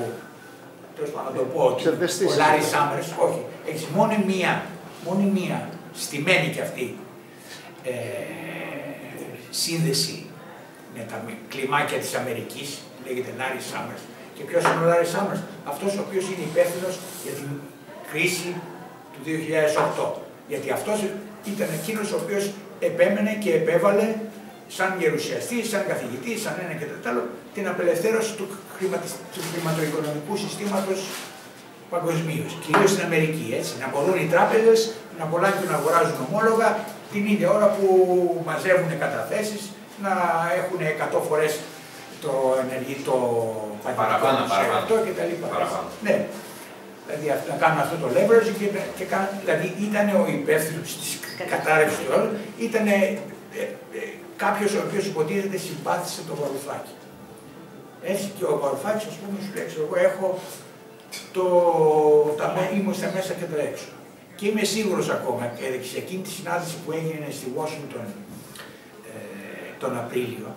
τέλος πάντων να το πω, ο Λάρι Σάμερς, όχι, έχεις μόνη μία, στημένη κι αυτή, σύνδεση με τα κλιμάκια της Αμερικής, λέγεται Λάρι Σάμερς. Και ποιος είναι ο Λάρι Σάμερς? Αυτός ο οποίος είναι υπεύθυνος για την κρίση του 2008. Γιατί αυτός ήταν εκείνος ο οποίος επέμενε και επέβαλε σαν γερουσιαστής, σαν καθηγητής, σαν ένα και το άλλο, την απελευθέρωση του χρηματοοικονομικού συστήματος παγκοσμίως, κυρίως στην Αμερική. Έτσι. Να μπορούν οι τράπεζες να απολάγουν να αγοράζουν ομόλογα την ίδια ώρα που μαζεύουν καταθέσεις, να έχουν 100 φορές το ενεργητικό παραπάνω κτλ. Ναι. Δηλαδή να κάνουν αυτό το leverage και δηλαδή ήταν ο υπεύθυνος της κατάρρευσης του ρόλου, ήταν κάποιος ο οποίος υποτίθεται συμπάθησε το Βαρουφάκη. Έτσι και ο Βαρουφάκης, ας πούμε, σου λέει, εγώ έχω είμαι στα μέσα και τα έξω. Και είμαι σίγουρος ακόμα και σε εκείνη τη συνάντηση που έγινε στη Washington τον Απρίλιο,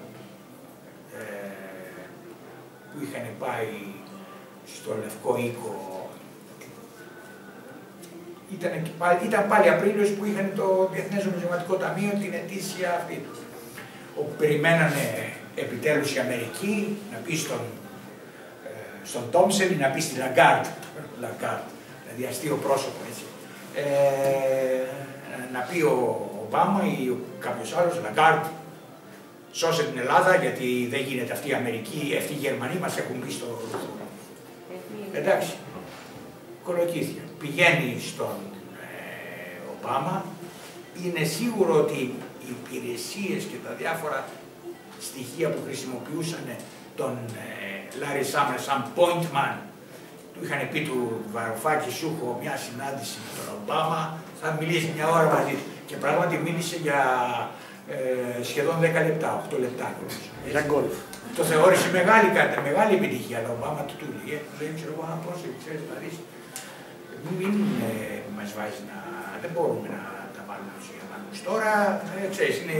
που είχαν πάει στο Λευκό Οίκο, ήταν πάλι Απρίλιος που είχαν το Διεθνές Νομισματικό Ταμείο την ετήσια αυτή, όπου περιμένανε επιτέλους η Αμερική να πει στον Τόμσεν ή να πει στη Λαγκάρτ, δηλαδή αστείο πρόσωπο, έτσι, να πει ο Ομπάμα ή κάποιος άλλος, Λαγκάρτ, σώσε την Ελλάδα γιατί δεν γίνεται αυτή η Αμερική, αυτοί οι Γερμανοί μας έχουν μπει στο... Εντάξει, κολοκύθια. Πηγαίνει στον Ομπάμα, είναι σίγουρο ότι οι υπηρεσίες και τα διάφορα στοιχεία που χρησιμοποιούσαν τον Λάρι Σάμερς σαν point man, του είχαν πει του Βαρουφάκη, σου έχω μια συνάντηση με τον Ομπάμα, θα μιλήσει μια ώρα μαζί του. Και πράγματι μίλησε για σχεδόν 10 λεπτά, 8 λεπτά. Για γκολφ. Το θεώρησε μεγάλη επιτυχία, αλλά ο Ομπάμα του λέει, ξέρω εγώ, πώς ξέρεις να δεις, μην μας βάζει να... δεν μπορούμε να τα βάλουμε στους Γερμανούς. Τώρα, ξέρεις, είναι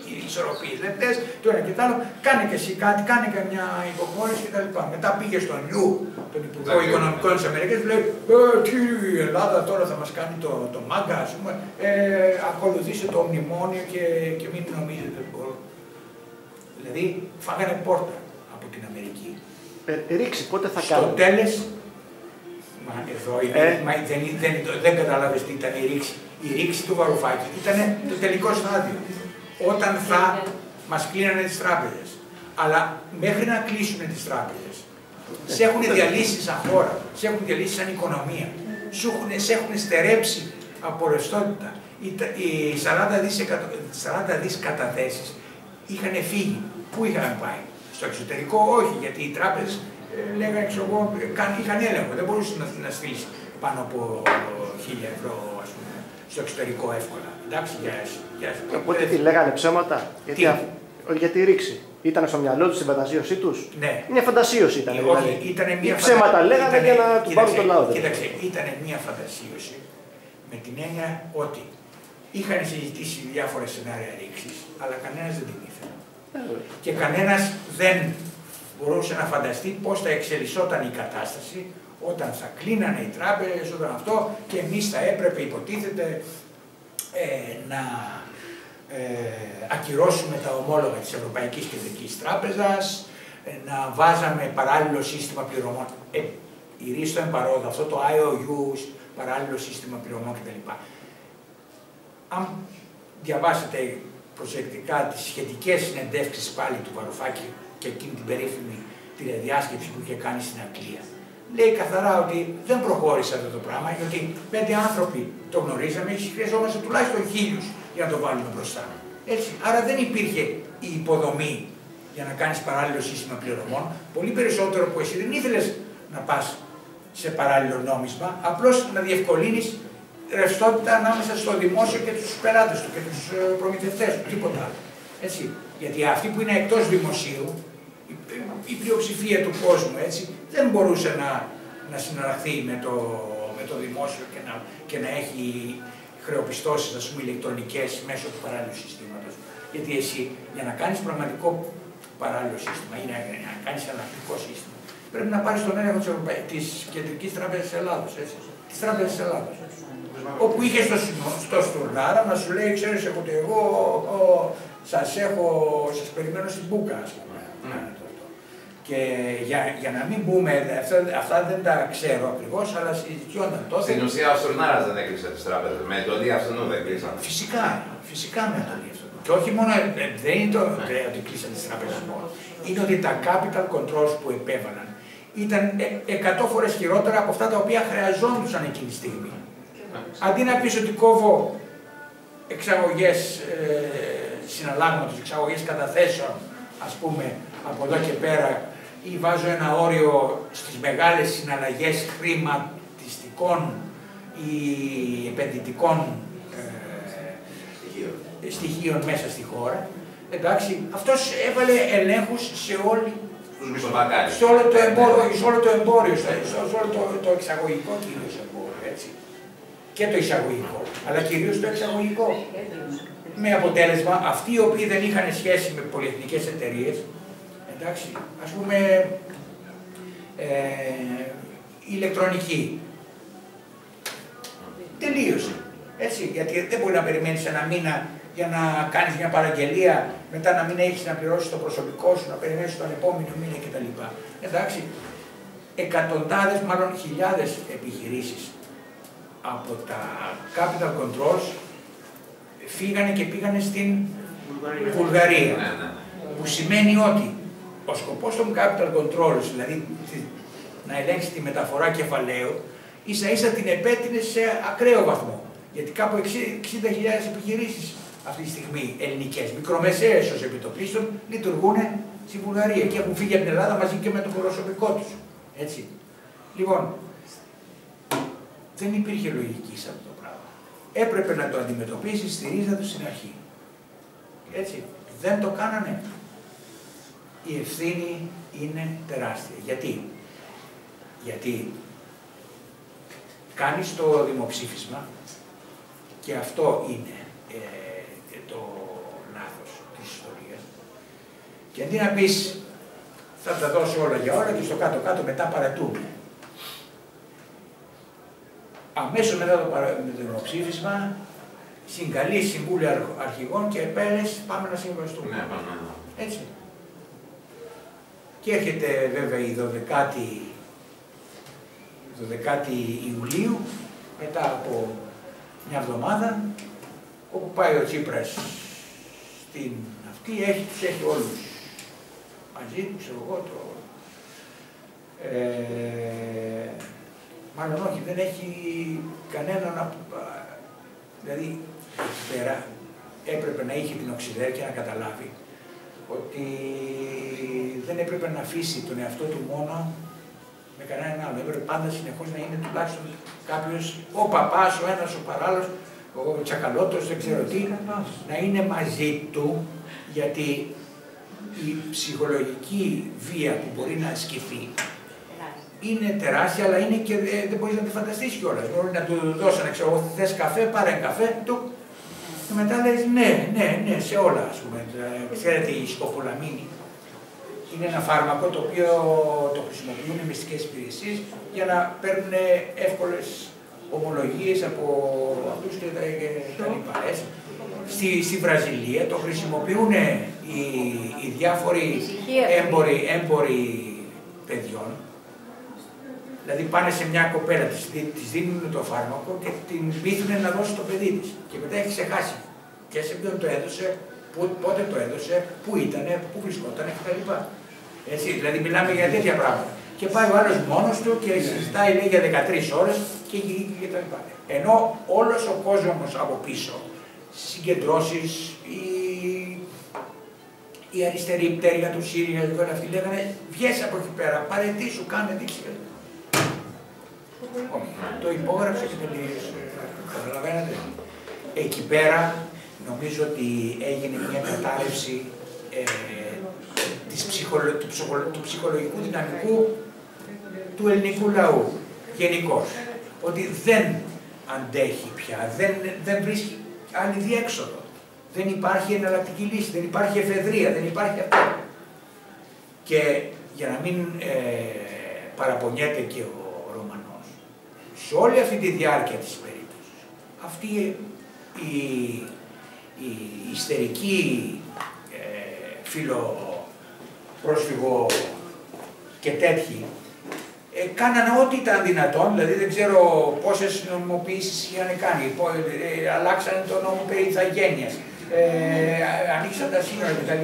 οι ισορροπίες λεπτές, το ένα και το άλλο, κάνε και εσύ κάτι, κάνε και μια υποχώρηση κτλ. Μετά πήγε στον Λιού, τον Υπουργό Οικονομικών της Αμερικής, που λέει, τι η Ελλάδα τώρα θα μας κάνει το μάγκα, ας πούμε, ακολουθήστε το μνημόνιο και μην νομίζετε μπορώ. Δηλαδή, φάγανε πόρτα από την Αμερική. Ρίξει, πότε θα κάνουμε. Στο τέλος, εδώ δεν καταλάβες τι ήταν η ρήξη. Η ρήξη του Βαρουφάκη ήταν το τελικό στάδιο. Όταν μας κλείνανε τις τράπεζες. Αλλά μέχρι να κλείσουν τις τράπεζες, σε έχουν διαλύσει σαν χώρα, σε έχουν διαλύσει σαν οικονομία, σε έχουν στερέψει από ρευστότητα. Οι 40 δις καταθέσεις είχαν φύγει. Πού είχαν πάει? Στο εξωτερικό όχι, γιατί οι τράπεζες λέγανε, είχαν έλεγχο, δεν μπορούσε να στείλει πάνω από 1.000 ευρώ, ας πούμε, στο εξωτερικό εύκολα. Εντάξει, Οπότε τι, λέγανε ψέματα? Για τη ρήξη. Ήταν στο μυαλό τους, στην φαντασίωσή τους. Ναι. Μια φαντασίωση ήταν. Όχι, ήταν μια ψέματα λέγανε για να του πάρουν το λαό. Κοίταξε, ήταν μια φαντασίωση με την έννοια ότι είχαν συζητήσει διάφορα σενάρια ρήξης, αλλά κανένας δεν την ήθελε. Και κανένας δεν μπορούσε να φανταστεί πώς θα εξελισσόταν η κατάσταση όταν θα κλείνανε οι τράπεζες, όταν αυτό, και εμείς θα έπρεπε, υποτίθεται, να ακυρώσουμε τα ομόλογα της Ευρωπαϊκής Κεντρικής Τράπεζας, να βάζαμε παράλληλο σύστημα πληρωμών. Η ρίστο εμπαρόδο, αυτό το IOUs, παράλληλο σύστημα πληρωμών κτλ. Αν διαβάσετε προσεκτικά τις σχετικές συνεντεύξεις πάλι του Βαρουφάκη και εκείνη την περίφημη τηλεδιάσκεψη που είχε κάνει στην Αγγλία, λέει καθαρά ότι δεν προχώρησε αυτό το πράγμα, γιατί 5 άνθρωποι το γνωρίζαμε, χρειαζόμαστε τουλάχιστον 1.000 για να το βάλουμε μπροστά. Έτσι. Άρα δεν υπήρχε η υποδομή για να κάνεις παράλληλο σύστημα πληρωμών, πολύ περισσότερο που εσύ δεν ήθελες να πας σε παράλληλο νόμισμα, απλώς να διευκολύνεις ρευστότητα ανάμεσα στο δημόσιο και τους πελάτες του και τους προμηθευτές του, τίποτα άλλο. Έτσι. Γιατί αυτοί που είναι εκτός δημοσίου, η πλειοψηφία του κόσμου, έτσι, δεν μπορούσε να συναλλαχθεί με το δημόσιο και να έχει χρεοπιστώσεις, ας πούμε, ηλεκτρονικές μέσω του παράλληλου συστήματος. Γιατί εσύ για να κάνεις πραγματικό παράλληλο σύστημα ή να κάνεις εναλλακτικό σύστημα, πρέπει να πάρεις τον έλεγχο της Κεντρικής Τράπεζας της Ελλάδος, έτσι, της Τράπεζας της Ελλάδος. Όπου είχε στο Στουρνάρα να σου λέει, ξέρεις, εγώ σας περιμένω στην Μπούκα, ας πούμε. Και για να μην πούμε, αυτά δεν τα ξέρω ακριβώς, αλλά συζητιόνταν τότε. Στην ουσία ο Στουρνάρας δεν έκλεισε τις τράπεζες, με εντολή αυτού δεν κλείσαν. Φυσικά με εντολή αυτού. Και όχι μόνο, δεν είναι ότι κλείσαν τις τράπεζες μόνο. Είναι ότι τα capital controls που επέβαλαν ήταν 100 φορές χειρότερα από αυτά τα οποία χρειαζόντουσαν εκείνη τη στιγμή. Αντί να πεις ότι κόβω εξαγωγές συναλλάγματος, εξαγωγές καταθέσεων, ας πούμε, από εδώ και πέρα, ή βάζω ένα όριο στις μεγάλες συναλλαγές χρηματιστικών ή επενδυτικών στοιχείων μέσα στη χώρα, εντάξει, αυτός έβαλε ελέγχους σε όλο το εμπόριο, σε όλο το εξαγωγικό κυρίως εμπόριο, έτσι. Και το εισαγωγικό, αλλά κυρίως το εξαγωγικό. Με αποτέλεσμα, αυτοί οι οποίοι δεν είχαν σχέση με πολυεθνικές εταιρείες, εντάξει, ας πούμε, ηλεκτρονική, τελείωσε. Έτσι, γιατί δεν μπορεί να περιμένεις ένα μήνα για να κάνεις μια παραγγελία, μετά να μην έχεις να πληρώσεις το προσωπικό σου, να περιμένεις τον επόμενο μήνα κτλ. Εντάξει, εκατοντάδες, μάλλον χιλιάδες επιχειρήσεις από τα capital controls φύγανε και πήγανε στην Βουλγαρία. Που σημαίνει ότι ο σκοπός των capital controls, δηλαδή να ελέγξει τη μεταφορά κεφαλαίου, ίσα ίσα την επέτεινε σε ακραίο βαθμό. Γιατί κάπου 60.000 επιχειρήσεις αυτή τη στιγμή ελληνικές, μικρομεσαίες ως επιτοπλίστων, λειτουργούν στη Βουλγαρία και έχουν φύγει από την Ελλάδα μαζί και με το προσωπικό τους. Έτσι. Λοιπόν, δεν υπήρχε λογική σε αυτό το πράγμα. Έπρεπε να το αντιμετωπίσει στη ρίζα του στην αρχή. Έτσι. Δεν το κάνανε. Η ευθύνη είναι τεράστια. Γιατί κάνεις το δημοψήφισμα και αυτό είναι το λάθος της ιστορίας. Και αντί να πεις θα τα δώσω όλα για όλα και στο κάτω-κάτω μετά παρατούμε. Αμέσως μετά το δημοψήφισμα συγκαλείς συμβούλια αρχηγών και πέρες πάμε να συμβαστούμε. Ναι, πάμε. Έτσι. Και έρχεται βέβαια η 12η Ιουλίου, μετά από μια εβδομάδα, όπου πάει ο Τσίπρας Τι έχει, τους έχει όλους μαζί του, ξέρω εγώ, μάλλον όχι, δεν έχει κανέναν, δηλαδή εκεί πέρα έπρεπε να είχε την οξυδέρκεια να καταλάβει ότι δεν έπρεπε να αφήσει τον εαυτό του μόνο με κανέναν άλλο. Έπρεπε πάντα συνεχώς να είναι τουλάχιστον κάποιος, ο παπάς, ο ένας, ο παράλληλος, ο τσακαλώτος, δεν ξέρω τι, να είναι μαζί του, γιατί η ψυχολογική βία που μπορεί να ασκηθεί είναι τεράστια, αλλά είναι και δεν μπορείς να τη φανταστείς κιόλας. Μπορεί να του δώσανε, ξέρω, θες καφέ, πάρε καφέ, του. Και μετά λες ναι, σε όλα, ας πούμε. Ξέρετε, η σκοπολαμίνη είναι ένα φάρμακο το οποίο το χρησιμοποιούν οι μυστικές υπηρεσίες για να παίρνουν εύκολες ομολογίες από αυτούς και τα λοιπά. Στη Βραζιλία το χρησιμοποιούν οι διάφοροι έμποροι παιδιών. Δηλαδή πάνε σε μια κοπέλα, της δίνουν το φάρμακο και την πείθουν να δώσει το παιδί της. Και μετά έχει ξεχάσει και σε ποιον το έδωσε, πότε το έδωσε, πού ήτανε, πού βρισκότανε κτλ. Έτσι, δηλαδή μιλάμε για τέτοια πράγματα. Και πάει ο άλλος μόνος του και συζητάει λέει, για 13 ώρες και γυρίζει κτλ. Ενώ όλος ο κόσμος από πίσω, συγκεντρώσεις, οι αριστεροί πτέρυγα του Σύρια και όλα αυτοί λέγανε βγες από εκεί πέρα, παρετήσου, κάνε δείξει. Το υπόγραψε και τελείωσε. Καταλαβαίνετε. Εκεί πέρα νομίζω ότι έγινε μια κατάρρευση του ψυχολογικού δυναμικού του ελληνικού λαού γενικώς. Ότι δεν αντέχει πια, δεν βρίσκει άλλη διέξοδο. Δεν υπάρχει εναλλακτική λύση, δεν υπάρχει εφεδρεία, δεν υπάρχει αυτό. Και για να μην παραπονιέται και ο Ρωμανός, σε όλη αυτή τη διάρκεια της περίπτωσης, αυτή η ιστερική φιλοπρόσφυγο και τέτοιοι, κάνανε ό,τι ήταν δυνατόν, δηλαδή δεν ξέρω πόσες νομιμοποιήσεις είχαν κάνει, αλλάξανε τον νόμο περί ηθαγένειας, ανοίξαν τα σύνορα κτλ.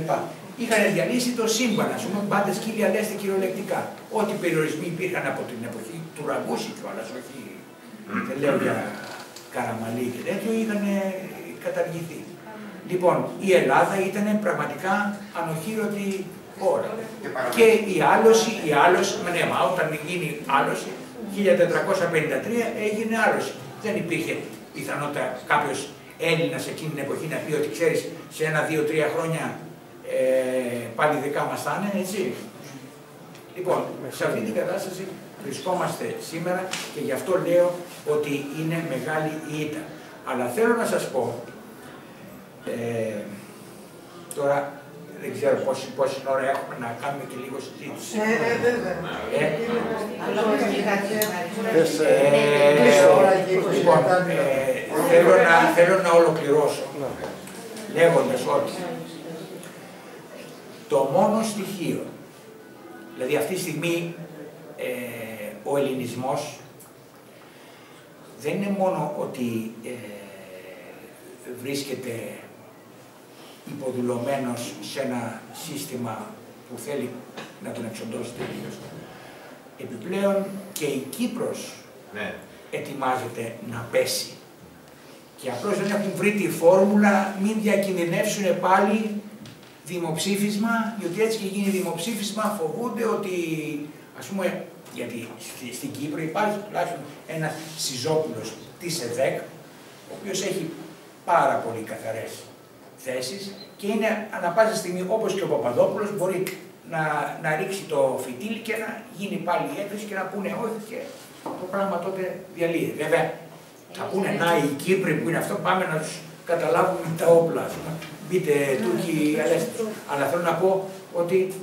Είχαν διαλύσει το σύμπαν, ας πούμε, πάντα σκύλια λέστε κυριολεκτικά. Ό,τι περιορισμοί υπήρχαν από την εποχή του Ραγκούση κιόλας, όχι, δεν λέω για Καραμαλή και τέτοιο, είχαν καταργηθεί. Λοιπόν, η Ελλάδα ήταν πραγματικά ανοχήρωτη χώρα. Και η άλωση, ναι, μα όταν γίνει άλωση, 1453 έγινε άλωση. Δεν υπήρχε πιθανότητα κάποιος Έλληνας εκείνη την εποχή να πει ότι ξέρεις σε 1, 2, 3 χρόνια πάλι δικά μας θα είναι, έτσι. Λοιπόν, σε αυτή την κατάσταση βρισκόμαστε σήμερα και γι' αυτό λέω ότι είναι μεγάλη ήττα. Αλλά θέλω να σας πω, τώρα δεν ξέρω πόση ώρα έχουμε να κάνουμε και λίγο συζήτηση. Λοιπόν, θέλω να ολοκληρώσω λέγοντας ότι το μόνο στοιχείο, δηλαδή αυτή τη στιγμή ο ελληνισμός δεν είναι μόνο ότι βρίσκεται υποδουλωμένος σε ένα σύστημα που θέλει να τον εξοντώσει τελείως. Επιπλέον και η Κύπρος ετοιμάζεται να πέσει. Και απλώς δεν έχουν βρει τη φόρμουλα, μην διακινδυνεύσουν πάλι δημοψήφισμα, διότι έτσι και γίνει δημοψήφισμα φοβούνται ότι, ας πούμε, γιατί στην Κύπρο υπάρχει τουλάχιστον ένας Σιζόπουλος της ΕΔΕΚ, ο οποίος έχει πάρα πολύ καθαρές θέσεις και είναι ανά πάσα στιγμή, όπως και ο Παπαδόπουλος, μπορεί να ρίξει το φυτίλι και να γίνει πάλι η έκθεση και να πούνε όχι και το πράγμα τότε διαλύεται. Βέβαια, θα πούνε να οι Κύπροι που είναι αυτό, πάμε να τους καταλάβουμε τα όπλα, μπείτε Τούρκοι αλέστες. Αλλά θέλω να πω ότι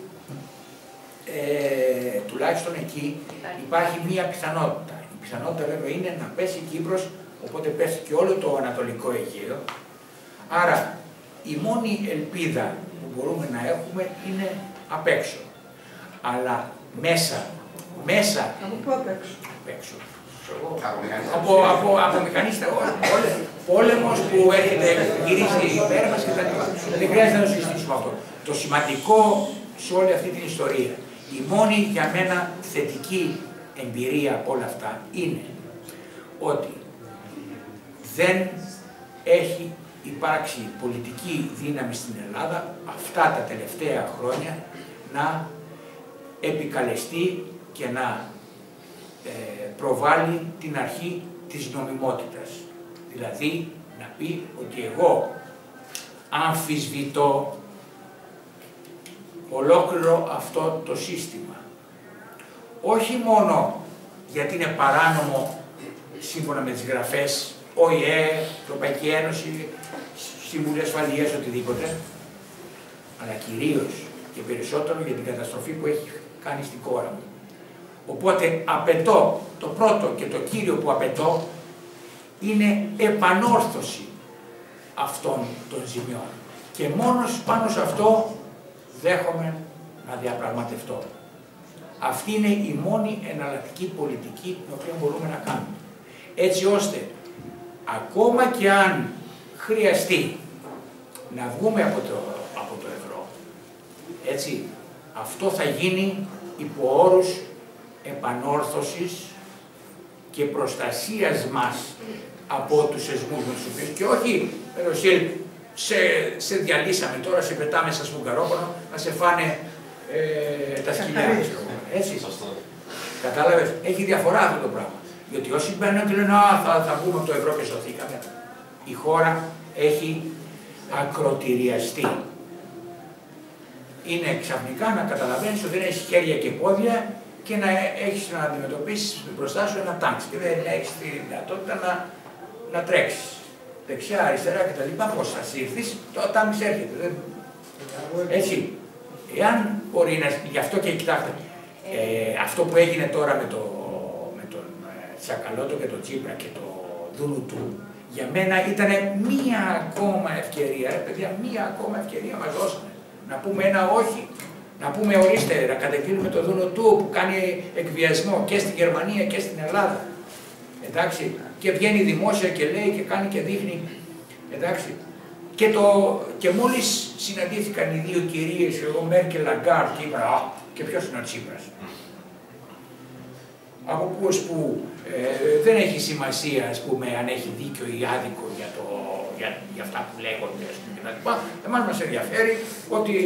τουλάχιστον εκεί υπάρχει μία πιθανότητα. Η πιθανότητα βέβαια είναι να πέσει η Κύπρος, οπότε πέσει και όλο το Ανατολικό Αιγαίο. Άρα η μόνη ελπίδα που μπορούμε να έχουμε είναι απ' έξω. Αλλά μέσα. Από πού απ' έξω? Απ' έξω. Από μηχανίστα, πόλεμος που έρχεται, γυρίζει υπέρ μας και τα λοιπά. Δεν χρειάζεται να το συζητήσουμε. πω αυτό. Το σημαντικό σε όλη αυτή την ιστορία, η μόνη για μένα θετική εμπειρία από όλα αυτά είναι ότι δεν έχει υπάρξει πολιτική δύναμη στην Ελλάδα αυτά τα τελευταία χρόνια να επικαλεστεί και να προβάλλει την αρχή της νομιμότητας. Δηλαδή να πει ότι εγώ αμφισβητώ ολόκληρο αυτό το σύστημα. Όχι μόνο γιατί είναι παράνομο σύμφωνα με τις γραφές ΟΗΕ, Ευρωπαϊκή Ένωση, Συμβουλή Ασφαλείας, οτιδήποτε, αλλά κυρίως και περισσότερο για την καταστροφή που έχει κάνει στην χώρα μου. Οπότε απαιτώ, το πρώτο και το κύριο που απαιτώ είναι επανόρθωση αυτών των ζημιών. Και μόνος πάνω σε αυτό δέχομαι να διαπραγματευτώ. Αυτή είναι η μόνη εναλλακτική πολιτική την οποία μπορούμε να κάνουμε. Έτσι ώστε, ακόμα και αν χρειαστεί να βγούμε από το ευρώ, έτσι, αυτό θα γίνει υπό όρους επανόρθωσης και προστασίας μας από τους εσμούς με τους οποίους, και όχι, Ρωσίλ, σε διαλύσαμε τώρα, σε πετάμε στα σφουγγαρόπωνα να σε φάνε τα σκυλιά. Έτσι. Κατάλαβες, έχει διαφορά αυτό το πράγμα. Γιατί όσοι μπαίνουν και λένε θα βγούμε από το ευρώ και σωθήκαμε. Η χώρα έχει ακροτηριαστεί. Είναι ξαφνικά να καταλαβαίνεις ότι δεν έχεις χέρια και πόδια και να έχεις να αντιμετωπίσεις μπροστά σου ένα τάγκ και δεν έχεις τη δυνατότητα να τρέξεις. Δεξιά, αριστερά κτλ. Πώς θα σύρθεις, το τάγκ έρχεται. Έτσι. Εάν μπορεί να. Γι' αυτό και κοιτάξτε, αυτό που έγινε τώρα με τον Τσακαλώτο και τον Τσίπρα και το Δουνουτού, για μένα ήταν μία ακόμα ευκαιρία, παιδιά, μία ακόμα ευκαιρία μας δώσανε. Να πούμε ένα όχι, να πούμε ορίστε, να καταγγείλουμε το Δουνουτού που κάνει εκβιασμό και στην Γερμανία και στην Ελλάδα. Εντάξει, και βγαίνει δημόσια και λέει και κάνει και δείχνει. Εντάξει. Και μόλις συναντήθηκαν οι δύο κυρίες, εγώ Μέρκελ, Λαγκάρντ, και είπα, και ποιος είναι ο Τσίπρας. Από που δεν έχει σημασία, ας πούμε, αν έχει δίκιο ή άδικο για αυτά που λέγονται, ας πούμε, κτλ. Εμάς μας ενδιαφέρει ότι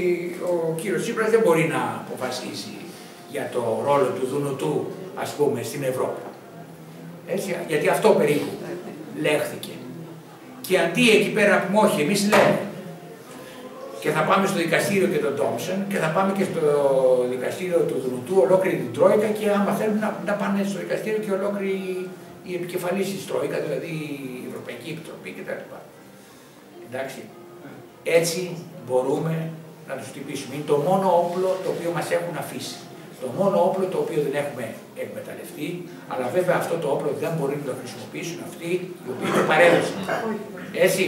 ο κύριος Τσίπρας δεν μπορεί να αποφασίσει για το ρόλο του Δουνουτού, ας πούμε, στην Ευρώπη. Έτσι, γιατί αυτό περίπου λέχθηκε. Και αντί εκεί πέρα να πούμε όχι, εμείς λέμε, και θα πάμε στο δικαστήριο και τον Τόμψον και θα πάμε και στο δικαστήριο του Δουνουτού, ολόκληρη την Τρόικα, και άμα θέλουν να πάνε στο δικαστήριο και ολόκληρη η επικεφαλής της Τρόικα, δηλαδή η Ευρωπαϊκή Επιτροπή κτλ. Εντάξει. Έτσι μπορούμε να τους χτυπήσουμε. Είναι το μόνο όπλο το οποίο μας έχουν αφήσει. Το μόνο όπλο το οποίο δεν έχουμε εκμεταλλευτεί, αλλά βέβαια αυτό το όπλο δεν μπορεί να το χρησιμοποιήσουν αυτοί οι οποίοι το παρέδωσαν. Έτσι,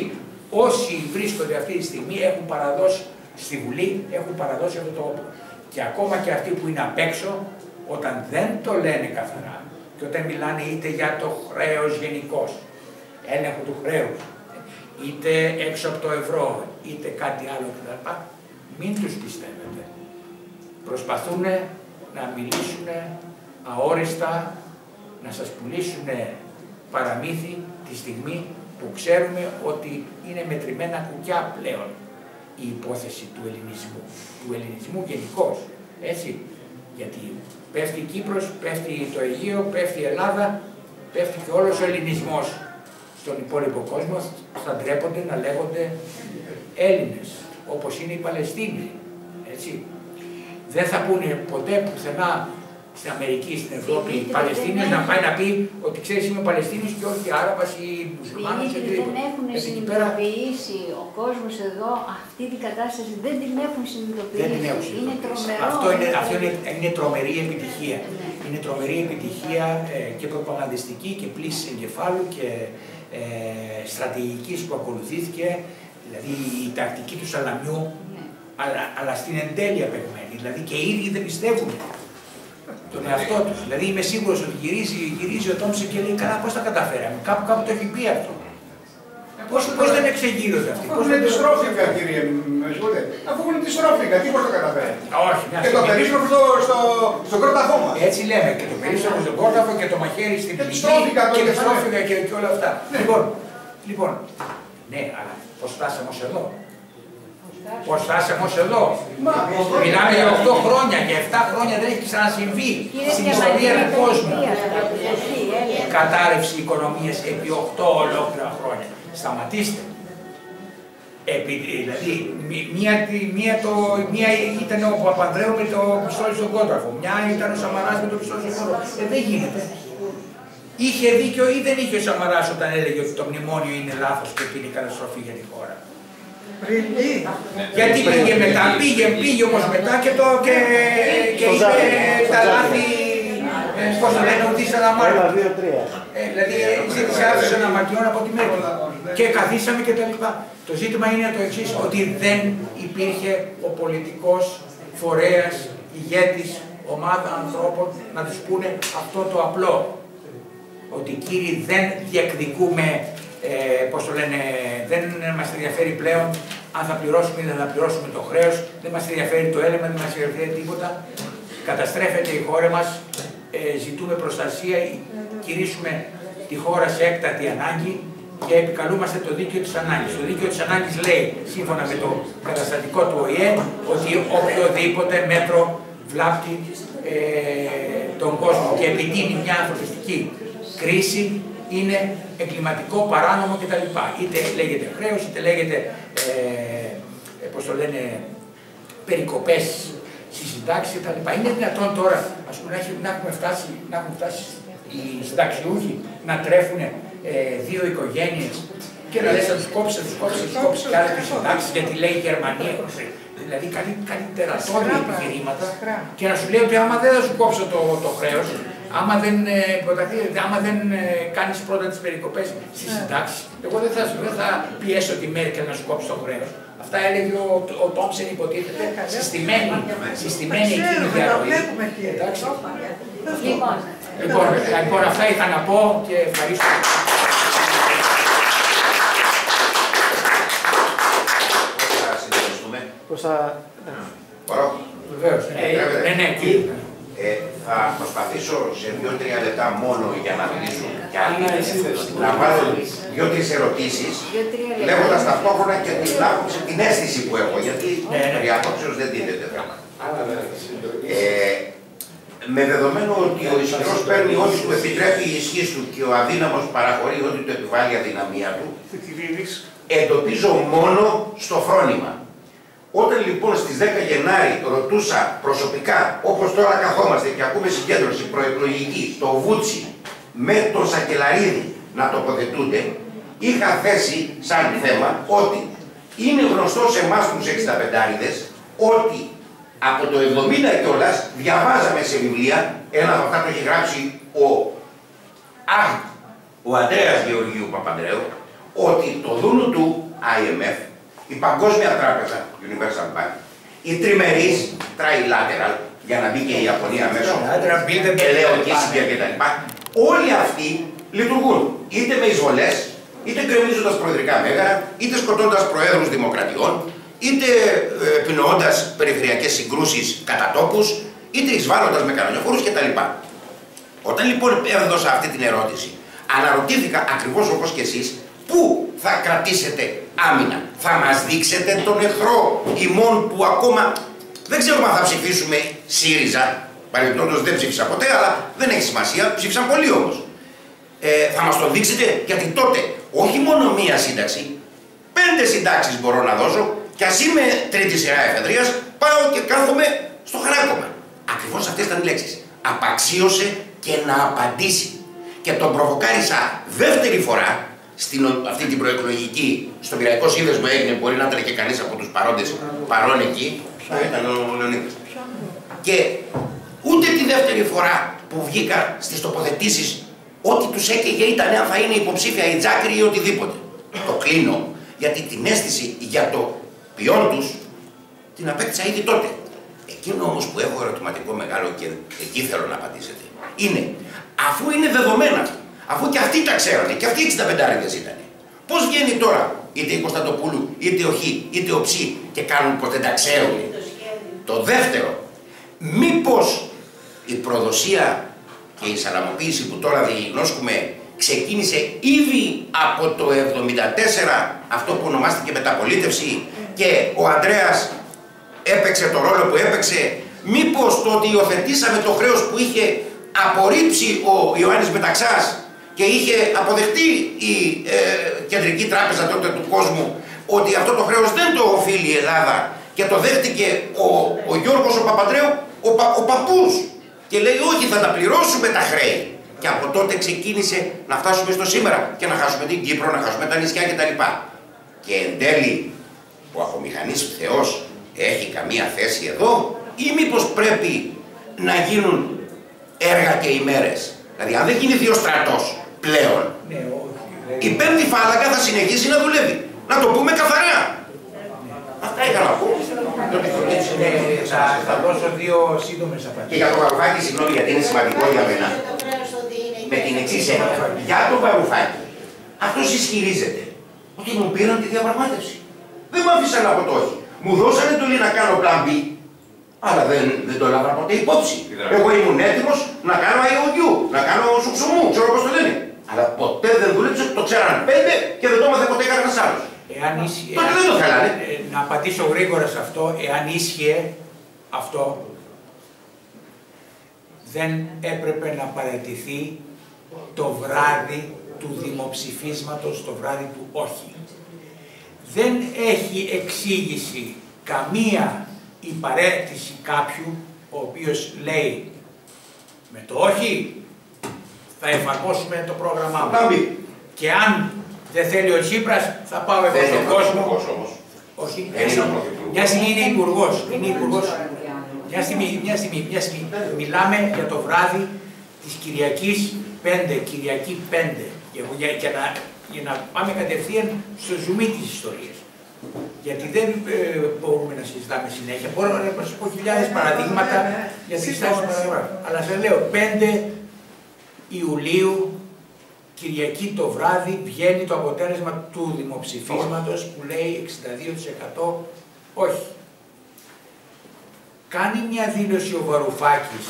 όσοι βρίσκονται αυτή τη στιγμή έχουν παραδώσει στη Βουλή, έχουν παραδώσει αυτό το όπλο. Και ακόμα και αυτοί που είναι απ' έξω, όταν δεν το λένε καθαρά και όταν μιλάνε είτε για το χρέος γενικώς, έλεγχο του χρέους, είτε έξω από το ευρώ, είτε κάτι άλλο κτλ., μην τους πιστεύετε. Προσπαθούν να μιλήσουν αόριστα, να σας πουλήσουν παραμύθι τη στιγμή που ξέρουμε ότι είναι μετρημένα κουκιά πλέον η υπόθεση του ελληνισμού γενικώς, έτσι, γιατί πέφτει η Κύπρος, πέφτει το Αιγαίο, πέφτει η Ελλάδα, πέφτει και όλος ο ελληνισμός στον υπόλοιπο κόσμο, θα ντρέπονται να λέγονται Έλληνες, όπως είναι οι Παλαιστίνοι, έτσι. Δεν θα πούνε ποτέ πουθενά στην Αμερική, στην Ευρώπη, οι Παλαιστίνοι να πάει να πει ότι ξέρεις είμαι Παλαιστίνιος και όχι Άραβας ή Μουσουλμάνος. Δεν έχουν συνειδητοποιήσει ο κόσμος εδώ αυτή την κατάσταση, δεν την έχουν συνειδητοποιήσει. Είναι τρομερό. Αυτό είναι τρομερή επιτυχία. Είναι τρομερή επιτυχία και προπαγανδιστική και πλήση εγκεφάλου και στρατηγικής που ακολουθήθηκε, δηλαδή η τακτική του σαλαμιού, αλλά στην εντέλεια παιγμένη. Δηλαδή και οι ίδιοι δεν πιστεύουν τον εαυτό τους. Δηλαδή είμαι σίγουρος ότι γυρίζει ο Τόμψον και λέει καλά πώς τα καταφέραμε. Κάπου το έχει πει αυτό. Πώς δεν εξεγείρονται αυτοί. Αφού είναι δυστρόφικα, κύριε Μεσβούδε. Αφού είναι δυστρόφικα, τι πώς το καταφέρει. Όχι, και το περίστροφο στον κρόταφό μας. Έτσι λέμε, και το περίστροφο στον κρόταφο και το μαχαίρι στην πληγή και δυστρόφικα και όλα αυτά. Λοιπόν, ναι, αλλά πώς φτάσαμε ως εδώ. Πώς φτάσαμε ως εδώ. Μιλάμε για 8 χρόνια, για 7 χρόνια δεν έχει ξανασυμβεί στην ιστορία του κόσμου. Κατάρρευση οικονομίας επί 8 ολόκληρα χρόνια. Σταματήστε. Δηλαδή, μία ήταν ο Παπανδρέου με το πιστόλι στον κόντραφο, μια ήταν ο Σαμαράς με το πιστόλι στον κόντραφο. Δεν γίνεται. Είχε δίκιο ή δεν είχε ο Σαμαράς όταν έλεγε ότι το μνημόνιο είναι λάθος και ότι είναι καταστροφή για τη χώρα. Γιατί πήγε μετά, πήγε όμως μετά και είπε τα λάθη, πώς το λένε, ότι είσαι αναμάρτητο. Δηλαδή ζήτησε άφησε αναμαρτιών από τη Μέρκελ και καθίσαμε και τα λοιπά. Το ζήτημα είναι το εξής, ότι δεν υπήρχε ο πολιτικός φορέας, ηγέτης, ομάδα ανθρώπων να τους πούνε αυτό το απλό. Ότι κύριοι δεν διεκδικούμε, πώς το λένε, δεν μας ενδιαφέρει πλέον αν θα πληρώσουμε ή δεν θα πληρώσουμε το χρέος, δεν μας ενδιαφέρει το έλλειμμα, δεν μας ενδιαφέρει τίποτα. Καταστρέφεται η χώρα μας, ζητούμε προστασία, κηρύσουμε τη χώρα σε έκτατη ανάγκη και επικαλούμαστε το δίκαιο της ανάγκης. Το δίκαιο της ανάγκης λέει, σύμφωνα με το καταστατικό του ΟΗΕ, ότι οποιοδήποτε μέτρο βλάπτει τον κόσμο και επιτείνει μια ανθρωπιστική κρίση είναι εγκληματικό, παράνομο κτλ. Είτε λέγεται χρέος, είτε λέγεται, πώς το λένε, περικοπές στις συντάξεις κτλ. Είναι δυνατόν τώρα, ας πούμε, να έχουν φτάσει οι συνταξιούχοι να τρέφουν 2 οικογένειες και να λες να τους κόψει και άλλες τις συντάξεις γιατί λέει η Γερμανία. Δηλαδή κάνει τερατώδη επιχειρήματα και να σου λέει ότι άμα δεν θα σου κόψω το χρέος, άμα δεν κάνεις πρώτα τις περικοπές στις συντάξεις, εγώ δεν θα πιέσω τη Μέρκελ να σου κόψει το χρέος. Αυτά έλεγε ο Τόμψεν, υποτίθεται, συστημένη εκείνη διαρροή. Εντάξει. Λοιπόν, αυτά είχα να πω και ευχαριστώ. Μπορώ. Βεβαίως. Ναι, κύριε. Θα προσπαθήσω σε 2-3 λεπτά μόνο για να μιλήσω κι άλλοι. Να βάλω 2-3 ερωτήσεις, λέγοντας ταυτόχρονα και την άποψη, την αίσθηση που έχω, γιατί η απόψεως δεν δίνεται θέμα. Με δεδομένο ότι ο ισχυρός παίρνει ό,τι του επιτρέπει η ισχύς του και ο αδύναμος παραχωρεί ό,τι του επιβάλλει η αδυναμία του, εντοπίζω μόνο στο φρόνημα. Όταν λοιπόν στις 10 Γενάρη ρωτούσα προσωπικά, όπως τώρα καθόμαστε και ακούμε συγκέντρωση προεκλογική στο Βούτσι με τον Σακελαρίδη να τοποθετούνται, είχα θέσει σαν θέμα ότι είναι γνωστό σε εμάς τους 65άριδες ότι από το 70 κιόλας διαβάζαμε σε βιβλία, ένα από αυτά το έχει γράψει ο Ανδρέας Γεωργίου Παπανδρέου, ότι το δούνο του IMF, η Παγκόσμια Τράπεζα, Universal Bank, οι τριμερείς, trilateral, για να μπει και η Ιαπωνία μέσω, Ελαίο και Σibia κτλ. Όλοι αυτοί λειτουργούν είτε με εισβολές, είτε γκρεμίζοντας προεδρικά μέγαρα, είτε σκοτώντας προέδρους δημοκρατιών, είτε επινοώντας περιφερειακές συγκρούσεις κατά τόπους, είτε εισβάλλοντας με κανονιοφόρους κτλ. Όταν λοιπόν έδωσα αυτή την ερώτηση, αναρωτήθηκα ακριβώς όπως και εσείς, πού θα κρατήσετε άμυνα, θα μας δείξετε τον εχθρό ημών που ακόμα δεν ξέρουμε αν θα ψηφίσουμε ΣΥΡΙΖΑ, παρεμπιπτόντως δεν ψήφισα ποτέ, αλλά δεν έχει σημασία, ψήφισαν πολλοί όμως. Θα μας το δείξετε, γιατί τότε όχι μόνο μία σύνταξη, 5 συντάξεις μπορώ να δώσω και ας είμαι τρίτη σειρά εφεδρείας, πάω και κάθομαι στο χαράκωμα. Ακριβώς αυτές ήταν οι λέξεις. Απαξίωσε και να απαντήσει. Και τον προβοκάρισα δεύτερη φορά, αυτή την προεκλογική, στο Μοιραϊκό Σύνδεσμο έγινε, μπορεί να ήταν και κανείς από τους παρόντες παρόν εκεί, ήταν ο Λεωνίδας. Και ούτε τη δεύτερη φορά που βγήκα στις τοποθετήσεις, ό,τι τους έκαιγε ήταν αν θα είναι υποψήφια η Τζάκρη ή οτιδήποτε. Το κλείνω, γιατί την αίσθηση για το ποιόν τους την απέκτησα ήδη τότε. Εκείνο όμως που έχω ερωτηματικό μεγάλο και εκεί θέλω να απαντήσετε, είναι, αφού είναι δεδομένα, αφού και αυτοί τα ξέρανε, και αυτοί οι 65άριδες ήταν, Πώς βγαίνει τώρα, είτε η Κωνσταντοπούλου, είτε ο Χ, είτε ο Ψ και κάνουν ποτέ τα ξέρουν. Το δεύτερο, μήπως η προδοσία και η σαλαμοποίηση που τώρα διαγνώσκουμε ξεκίνησε ήδη από το 1974, αυτό που ονομάστηκε μεταπολίτευση, και ο Ανδρέας έπαιξε το ρόλο που έπαιξε. Μήπως το ότι υιοθετήσαμε το χρέος που είχε απορρίψει ο Ιωάννης Μεταξάς και είχε αποδεχτεί η Κεντρική Τράπεζα τότε του κόσμου, ότι αυτό το χρέος δεν το οφείλει η Ελλάδα, και το δέχτηκε ο Γιώργος ο Παπανδρέου, ο παππούς, και λέει όχι, θα τα πληρώσουμε τα χρέη. Και από τότε ξεκίνησε να φτάσουμε στο σήμερα και να χάσουμε την Κύπρο, να χάσουμε τα νησιά κτλ. Και εν τέλει ο απομηχανής Θεός έχει καμία θέση εδώ, ή μήπως πρέπει να γίνουν έργα και ημέρες? Δηλαδή αν δεν κινηθεί ο στρατός πλέον, η πέμπτη φάλαγγα θα συνεχίσει να δουλεύει. Να το πούμε καθαρά. Αυτά είχα να πω. Θα δώσω δύο σύντομες απαντήσεις. Και για το Βαρουφάκη, συγγνώμη, γιατί είναι σημαντικό για μένα. Με την εξής έννοια. Για το Βαρουφάκη, αυτός ισχυρίζεται ότι μου πήραν τη διαπραγμάτευση. Δεν μ' άφησαν από το όχι. Μου δώσανε εντολή να κάνω plan B, αλλά δεν το έλαβα ποτέ υπόψη. Εγώ ήμουν έτοιμος να κάνω IOU, να κάνω σουξουμού, ξέρω πώς το λένε. Αλλά ποτέ δεν δούλεψε, το ξέραν 5 και δεν το έμαθε ποτέ κανένας άλλος. Τότε δεν το θέλανε. Να απαντήσω γρήγορα σε αυτό. Εάν ίσχυε αυτό, δεν έπρεπε να παραιτηθεί το βράδυ του δημοψηφίσματος, το βράδυ του όχι. Δεν έχει εξήγηση καμία η παραίτηση κάποιου ο οποίος λέει με το όχι θα εφαρμόσουμε το πρόγραμμά μας. Και αν δεν θέλει ο Τσίπρας θα πάω εγώ στον κόσμο. Όχι, μια στιγμή είναι υπουργός. Μια στιγμή. Μιλάμε για το βράδυ της Κυριακής 5, Κυριακή 5. Για να πάμε κατευθείαν στο ζουμί της ιστορίας. Γιατί δεν μπορούμε να συζητάμε συνέχεια. Μπορώ να σας πω χιλιάδες παραδείγματα για τις στάσεις του παραδείγματος. Αλλά σας λέω, 5 Ιουλίου, Κυριακή το βράδυ, βγαίνει το αποτέλεσμα του δημοψηφίσματος που λέει 62% όχι. Κάνει μια δήλωση ο Βαρουφάκης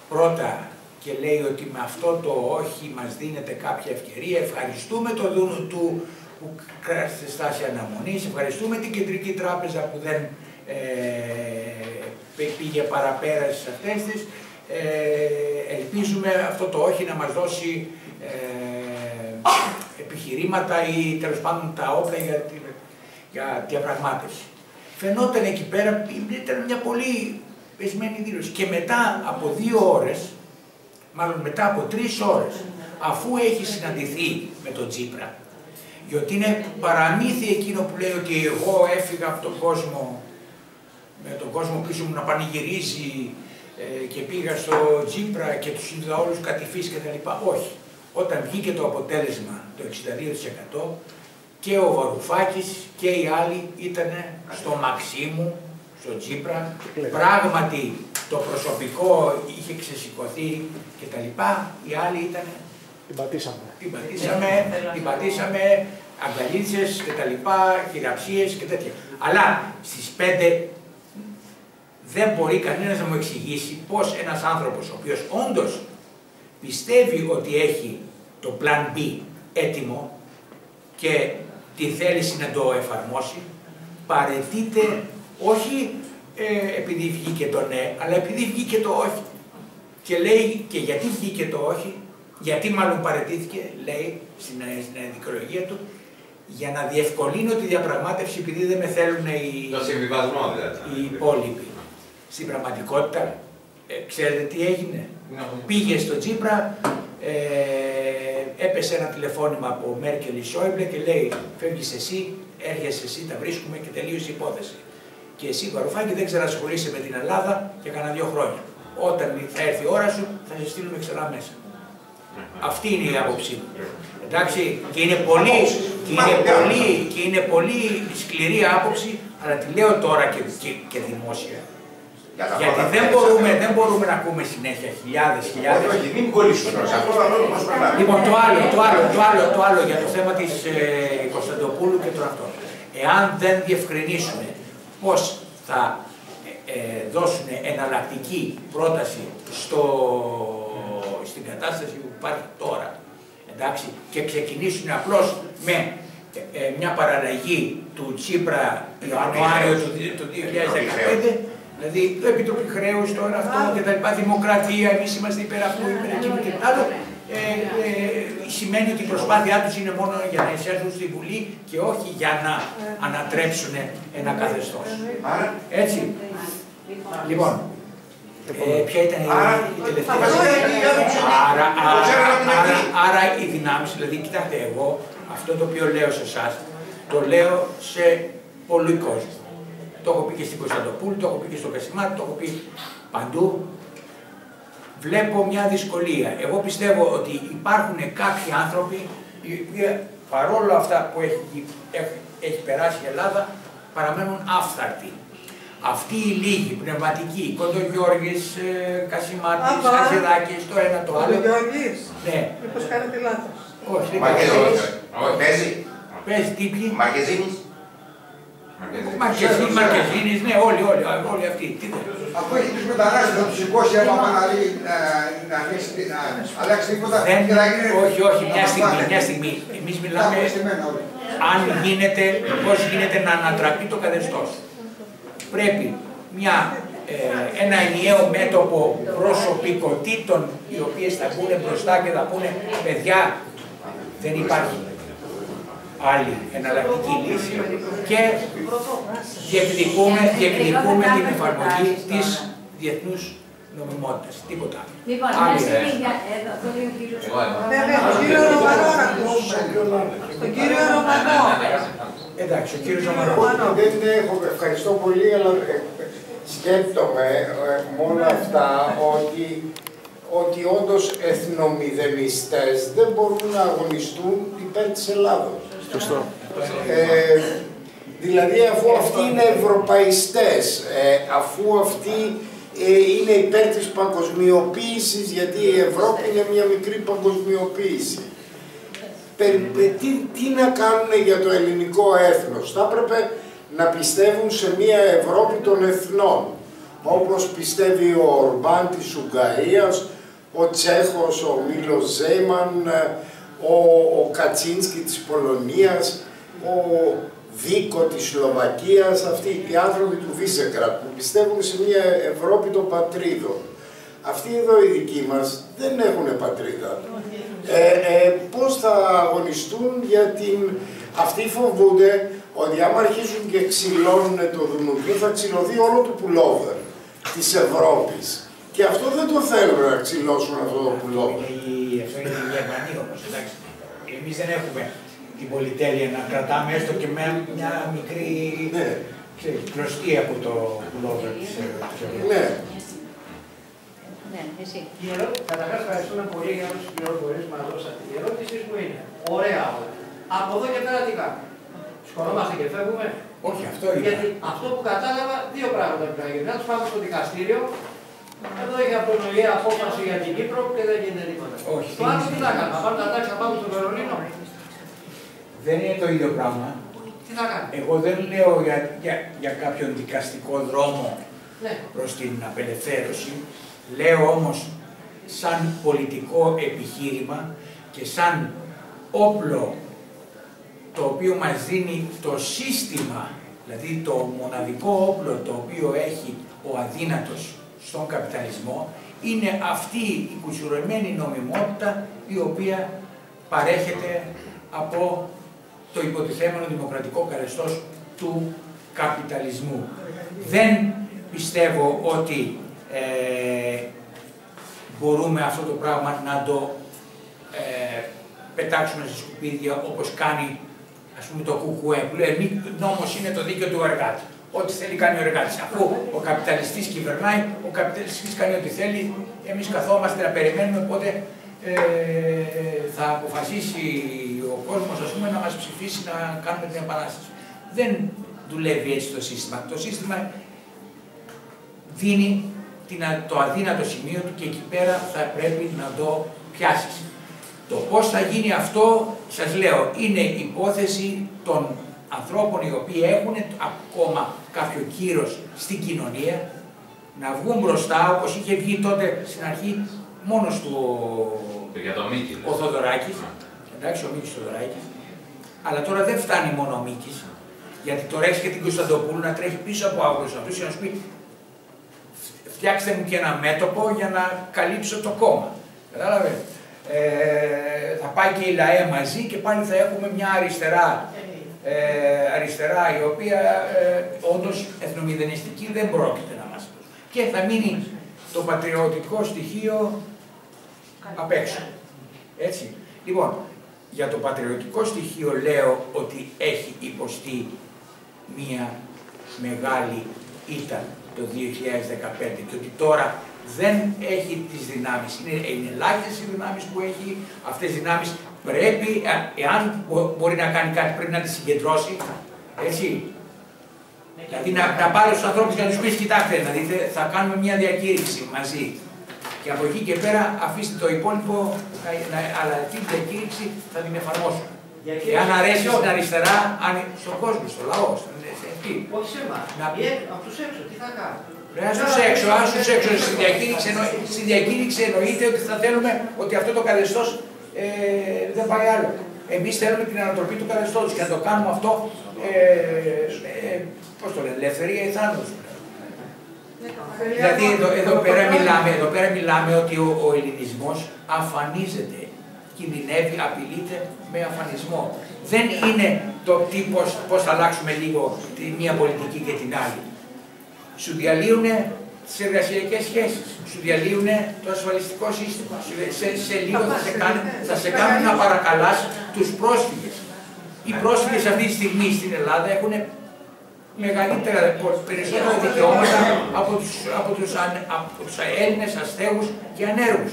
πρώτα και λέει ότι με αυτό το όχι μας δίνεται κάποια ευκαιρία. Ευχαριστούμε το Δούνου του που κράτησε στάση αναμονής, ευχαριστούμε την Κεντρική Τράπεζα που δεν πήγε παραπέρα στις αυτές της. Ελπίζουμε αυτό το όχι να μας δώσει επιχειρήματα ή τέλος πάντων τα όπλα για διαπραγμάτευση. Φαινόταν εκεί πέρα, ήταν μια πολύ πεσμένη δήλωση. Και μετά από 2 ώρες, μάλλον μετά από 3 ώρες, αφού έχει συναντηθεί με τον Τσίπρα, γιατί είναι παραμύθι εκείνο που λέει ότι εγώ έφυγα από τον κόσμο, με τον κόσμο πίσω μου να πανηγυρίζει και πήγα στο Τσίπρα και τους είδα όλους κατηφείς και τα λοιπά. Όχι. Όταν βγήκε το αποτέλεσμα το 62%, και ο Βαρουφάκης και οι άλλοι ήταν στο Μαξίμου, στο Τσίπρα. Πράγματι το προσωπικό είχε ξεσηκωθεί και τα λοιπά. Οι άλλοι ήταν... Την πατήσαμε, αγκαλίτσες και τα λοιπά, χειραψίες και τέτοια. Αλλά στις 5 δεν μπορεί κανένας να μου εξηγήσει πώς ένας άνθρωπος ο οποίος όντως πιστεύει ότι έχει το plan B έτοιμο και τη θέληση να το εφαρμόσει, παραιτείται όχι επειδή βγήκε το ναι, αλλά επειδή βγήκε το όχι. Και λέει, και γιατί βγήκε το όχι, γιατί μάλλον παραιτήθηκε, λέει στην δικαιολογία του, για να διευκολύνω τη διαπραγμάτευση επειδή δεν με θέλουν οι υπόλοιποι. Στην πραγματικότητα, ξέρετε τι έγινε? Πήγε στο Τσίπρα, έπεσε ένα τηλεφώνημα από Μέρκελ ή Σόιμπλε και λέει φεύγεις εσύ, έρχεσαι εσύ, τα βρίσκουμε και τελείωσε η υπόθεση. Και εσύ Βαρουφάκη δεν ξανασχολείσαι με την Ελλάδα για κανένα 2 χρόνια. Όταν θα έρθει η ώρα σου θα σε στείλουμε ξανά μέσα. Αυτή είναι η άποψή μου. Εντάξει, και είναι πολύ σκληρή άποψη, αλλά τη λέω τώρα και δημόσια. Γιατί δεν μπορούμε να ακούμε συνέχεια χιλιάδες. Όχι, μην κολλήσουμε τώρα. Αυτό θα πρέπει να προσπαθάμε. Λοιπόν, το άλλο για το θέμα της Κωνσταντοπούλου και των αυτών. Εάν δεν διευκρινίσουμε πώς θα δώσουν εναλλακτική πρόταση στην κατάσταση που υπάρχει τώρα, εντάξει, και ξεκινήσουν απλώς με μια παραλλαγή του Τσίπρα Ιανουάριο του 2015, δηλαδή το Επιτροπή Χρέους τώρα αυτό και τα λοιπά, δημοκρατία, εμείς είμαστε υπέρ αυτού, υπέρ εκείνου και άλλο, σημαίνει ότι η προσπάθειά τους είναι μόνο για να εισέλθουν στη Βουλή και όχι για να ανατρέψουν ένα καθεστώς. Έτσι. Λοιπόν, ποια ήταν η τελευταία. Άρα οι δυνάμεις, δηλαδή κοιτάξτε, εγώ αυτό το οποίο λέω σε εσάς, το λέω σε πολύ κόσμο. Το έχω πει και στην Κωνσταντοπούλου, το έχω πει και στο Κασιμάτι, το έχω πει παντού. Βλέπω μια δυσκολία. Εγώ πιστεύω ότι υπάρχουν κάποιοι άνθρωποι οι οποίοι παρόλο αυτά που έχει περάσει η Ελλάδα παραμένουν άφθαρτοι. Αυτοί οι λίγοι πνευματικοί, Κοντογιώργης, Κασιμάτης, Χατζηδάκης, το ένα το άλλο. Κοντογιώργης. Ναι. Μήπως κάνετε λάθος. Όχι, δεν Παίζει. Παίζει τι ποιοι. Μαρκεζίνης. Μαρκεζίνης, ναι, όλοι αυτοί. Αφού έχει τους μετανάστες, θα τους σηκώσει άπαπα να αλλάξει τίποτα. Όχι, μια στιγμή. Εμείς μιλάμε αν γίνεται, πώς γίνεται να ανατραπεί το καθεστώς. Πρέπει ένα ενιαίο μέτωπο προσωπικότητων οι οποίες θα μπουν μπροστά και θα πούνε παιδιά, δεν υπάρχει άλλη εναλλακτική λύση και διεκδικούμε την εφαρμογή της διεθνούς νομιμότητας. Τίποτα. Λοιπόν, εδώ λέει ο κύριος. Βέβαια, τον κύριο Ρωμανό να ακούσουμε. Τον κύριο Ρωμανό. Εντάξει, ο κύριος Ρωμανό. Δεν έχω, ευχαριστώ πολύ, αλλά σκέπτομαι μόνο αυτά ότι όντως εθνομηδενιστές δεν μπορούν να αγωνιστούν υπέρ της Ελλάδος. Σωστό. Δηλαδή αφού αυτοί είναι ευρωπαϊστές, αφού αυτοί είναι υπέρ της παγκοσμιοποίησης, γιατί η Ευρώπη είναι μια μικρή παγκοσμιοποίηση. Τι να κάνουν για το ελληνικό έθνος? Θα έπρεπε να πιστεύουν σε μια Ευρώπη των εθνών, όπως πιστεύει ο Ορμπάν της Ουγγαρίας, ο Τσέχος, ο Μίλος Ζέιμαν, ο Κατσίνσκι της Πολωνίας, ο Βίκο της Σλοβακίας, αυτοί οι άνθρωποι του Βίσεγκραντ που πιστεύουν σε μια Ευρώπη των πατρίδων. Αυτοί εδώ οι δικοί μας δεν έχουν πατρίδα. Πώς θα αγωνιστούν για την... Αυτοί φοβούνται ότι άμα αρχίσουν και ξυλώνουν το Δουνουτού θα ξυλωθεί όλο το πουλόβερ της Ευρώπης. Και αυτό δεν το θέλουν να ξυλώσουν αυτό το πουλόβερ. Αυτό είναι η Γερμανία όμως, εντάξει. Εμείς δεν έχουμε την πολυτέλεια να κρατάμε έστω και με μια μικρή κλωστή από το πουλόβερ της Ευρώπης. Ναι. Καταρχάς, ευχαριστούμε πολύ για όλες τις πληροφορίες που μας δώσατε. Η ερώτησή μου είναι, ωραία όλα. Από εδώ και πέρα τι κάνουμε? Σκορόμαστε και φεύγουμε? Όχι, αυτό είναι. Γιατί αυτό που κατάλαβα, δύο πράγματα πρέπει να γίνει. Να τους πάμε στο δικαστήριο. Εδώ έχει από τον ΟΗΕ απόφαση για την Κύπρο και δεν γίνεται τίποτα. Όχι. Το άλλο τι θα κάνουμε? Να πάρουμε τα τάξη να πάμε στο Βερολίνο? Δεν είναι το ίδιο πράγμα. Τι θα κάνουμε? Εγώ δεν λέω για κάποιον δικαστικό δρόμο προς την απελευθέρωση. Λέω όμως σαν πολιτικό επιχείρημα και σαν όπλο το οποίο μας δίνει το σύστημα, δηλαδή το μοναδικό όπλο το οποίο έχει ο αδύνατος στον καπιταλισμό, είναι αυτή η κουσουρωμένη νομιμότητα η οποία παρέχεται από το υποτιθέμενο δημοκρατικό καθεστώς του καπιταλισμού. Δεν πιστεύω ότι μπορούμε αυτό το πράγμα να το πετάξουμε σε σκουπίδια όπως κάνει ας πούμε το ΚΚΕ που λέει νόμος είναι το δίκαιο του εργάτη. Ό,τι θέλει κάνει ο εργάτης. Αφού ο καπιταλιστής κυβερνάει, ο καπιταλιστής κάνει ό,τι θέλει, εμείς καθόμαστε να περιμένουμε πότε θα αποφασίσει ο κόσμος ας πούμε, να μας ψηφίσει να κάνουμε την επανάσταση. Δεν δουλεύει έτσι το σύστημα. Το σύστημα δίνει το αδύνατο σημείο του και εκεί πέρα θα πρέπει να το πιάσεις. Το πώς θα γίνει αυτό, σας λέω, είναι υπόθεση των ανθρώπων οι οποίοι έχουν ακόμα κάποιο κύρος στην κοινωνία, να βγουν μπροστά, όπως είχε βγει τότε στην αρχή μόνος του ο Θοδωράκης, εντάξει, ο Μίκης Θοδωράκης, αλλά τώρα δεν φτάνει μόνο ο Μίκης, γιατί τώρα έχει και την Κωνσταντοπούλου να τρέχει πίσω από άγνωστους αυτούς και να σου πει φτιάξτε μου και ένα μέτωπο για να καλύψω το κόμμα. Κατάλαβε. Θα πάει και η ΛΑΕ μαζί και πάλι θα έχουμε μια αριστερά η οποία όντως εθνομηδενιστική δεν πρόκειται να μας. Και θα μείνει το πατριωτικό στοιχείο απ' έξω. Έτσι. Λοιπόν, για το πατριωτικό στοιχείο λέω ότι έχει υποστεί μία μεγάλη ήττα το 2015 και ότι τώρα δεν έχει τις δυνάμεις, είναι ελάχιστες οι δυνάμεις που έχει, αυτές οι δυνάμεις πρέπει, εάν μπορεί να κάνει κάτι πρέπει να τις συγκεντρώσει, έτσι. Δηλαδή να πάρει τους ανθρώπους και να τους πεις κοιτάξτε, να δείτε, θα κάνουμε μια διακήρυξη μαζί και από εκεί και πέρα αφήστε το υπόλοιπο, αλλά αυτή τη διακήρυξη θα την εφαρμόσουμε. Εάν αρέσει στην αριστερά, στον κόσμο, στο λαό, όχι σε εμάς, από τους έξω, τι θα κάνουμε. Ας τους έξω, στη διακήρυξη εννοείται ότι θα θέλουμε ότι αυτό το καθεστώς δεν πάει άλλο. Εμείς θέλουμε την ανατροπή του καθεστώτος και να το κάνουμε αυτό, πώς το λένε, ελευθερία ή θάνατος. Δηλαδή εδώ πέρα μιλάμε ότι ο ελληνισμός αφανίζεται, κινδυνεύει, απειλείται με αφανισμό. Δεν είναι το πώς θα αλλάξουμε λίγο τη μία πολιτική και την άλλη. Σου διαλύουν τις εργασιακές σχέσεις, σου διαλύουν το ασφαλιστικό σύστημα. Σε λίγο θα σε κάνουν να παρακαλάς τους πρόσφυγες. Οι πρόσφυγες αυτή τη στιγμή στην Ελλάδα έχουν μεγαλύτερα, περισσότερα δικαιώματα από τους Έλληνες αστέγους και ανέργους.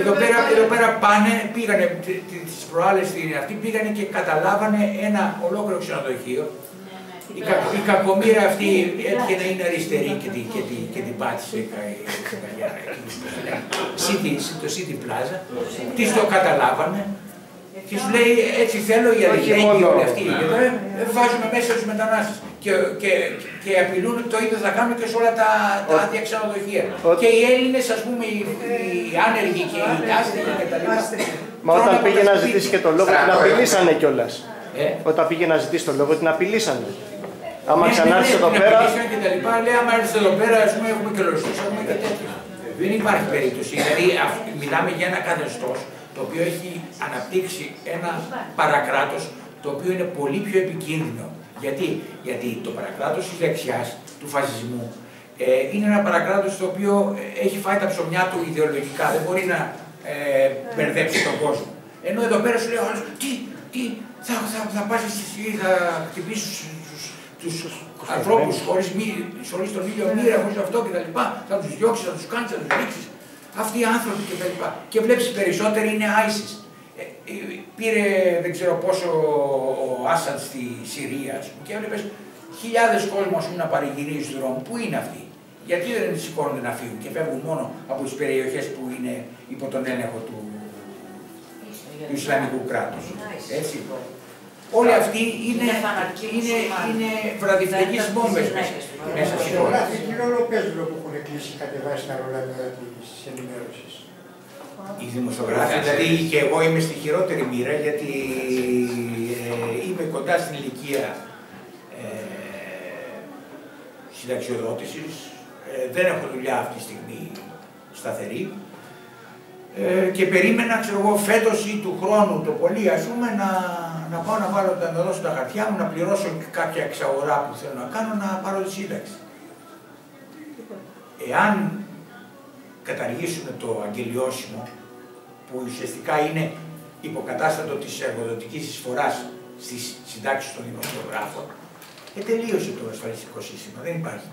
Εδώ πέρα πήγανε τις προάλλες αυτοί, πήγανε και καταλάβανε ένα ολόκληρο ξενοδοχείο. Η κακομοίρα αυτή έτυχε να είναι αριστερή και την πάτησε το City Plaza. Τις το καταλάβανε και σου λέει έτσι θέλω η αλληλεγγύη όλη αυτή. Βάζουμε μέσα τους μετανάστες και απειλούν το ίδιο θα κάνουν και σε όλα τα άδεια ξενοδοχεία. Και οι Έλληνες, ας πούμε, οι άνεργοι και οι άστεγοι κτλ. Μα όταν πήγε να ζητήσει και το λόγο την απειλήσανε κιόλας. Όταν πήγε να ζητήσει το λόγο την απειλήσανε. Άμα ξανάρθεις εδώ πέρα. Λέει, άμα έρθεις εδώ πέρα, ας πούμε, έχουμε και λογιστούς, έχουμε και τέτοια. Δεν υπάρχει περίπτωση. Δηλαδή, μιλάμε για ένα καθεστώς το οποίο έχει αναπτύξει ένα παρακράτος το οποίο είναι πολύ πιο επικίνδυνο. Γιατί το παρακράτος της δεξιάς, του φασισμού, είναι ένα παρακράτος το οποίο έχει φάει τα ψωμιά του ιδεολογικά. Δεν μπορεί να μπερδέψει τον κόσμο. Ενώ εδώ πέρα σου λέει ο άλλος, θα πας εσύ, θα χτυπήσεις τους ανθρώπους χωρίς τον ίδιο μοίρα, χωρίς αυτό κτλ. Θα τους διώξεις, θα τους κάνεις, θα τους ρίξεις. Αυτοί οι άνθρωποι κτλ. Και βλέπεις περισσότεροι είναι ISIS. Πήρε δεν ξέρω πόσο ο Άσαντ στη Συρία, ας πούμε, και έβλεπες χιλιάδες κόσμος να παρηγυρίζει στους δρόμους. Πού είναι αυτοί, γιατί δεν σηκώνονται να φύγουν και φεύγουν μόνο από τις περιοχές που είναι υπό τον έλεγχο του Ισλαμικού κράτους. Έτσι. Όλοι αυτοί είναι βραδιφλεγείς μπόμπες μέσα στη χώρα. Τι ρόλο παίζουν που έχουν κλείσει κατεβάσει τα ρόλα της ενημέρωσης? Οι δημοσιογράφοι, δηλαδή και εγώ είμαι στη χειρότερη μοίρα γιατί είμαι κοντά στην ηλικία συνταξιοδότησης, δεν έχω δουλειά αυτή τη στιγμή σταθερή και περίμενα, ξέρω εγώ, φέτος ή του χρόνου το πολύ, ας πούμε, να πάω να δώσω τα χαρτιά μου, να πληρώσω κάποια εξαγορά που θέλω να κάνω, να πάρω τη σύνταξη. Εάν καταργήσουμε το αγγελιώσιμο, που ουσιαστικά είναι υποκατάστατο της εργοδοτικής εισφοράς στις συντάξεις των δημοσιογράφων, τελείωσε το ασφαλιστικό σύστημα, δεν υπάρχει.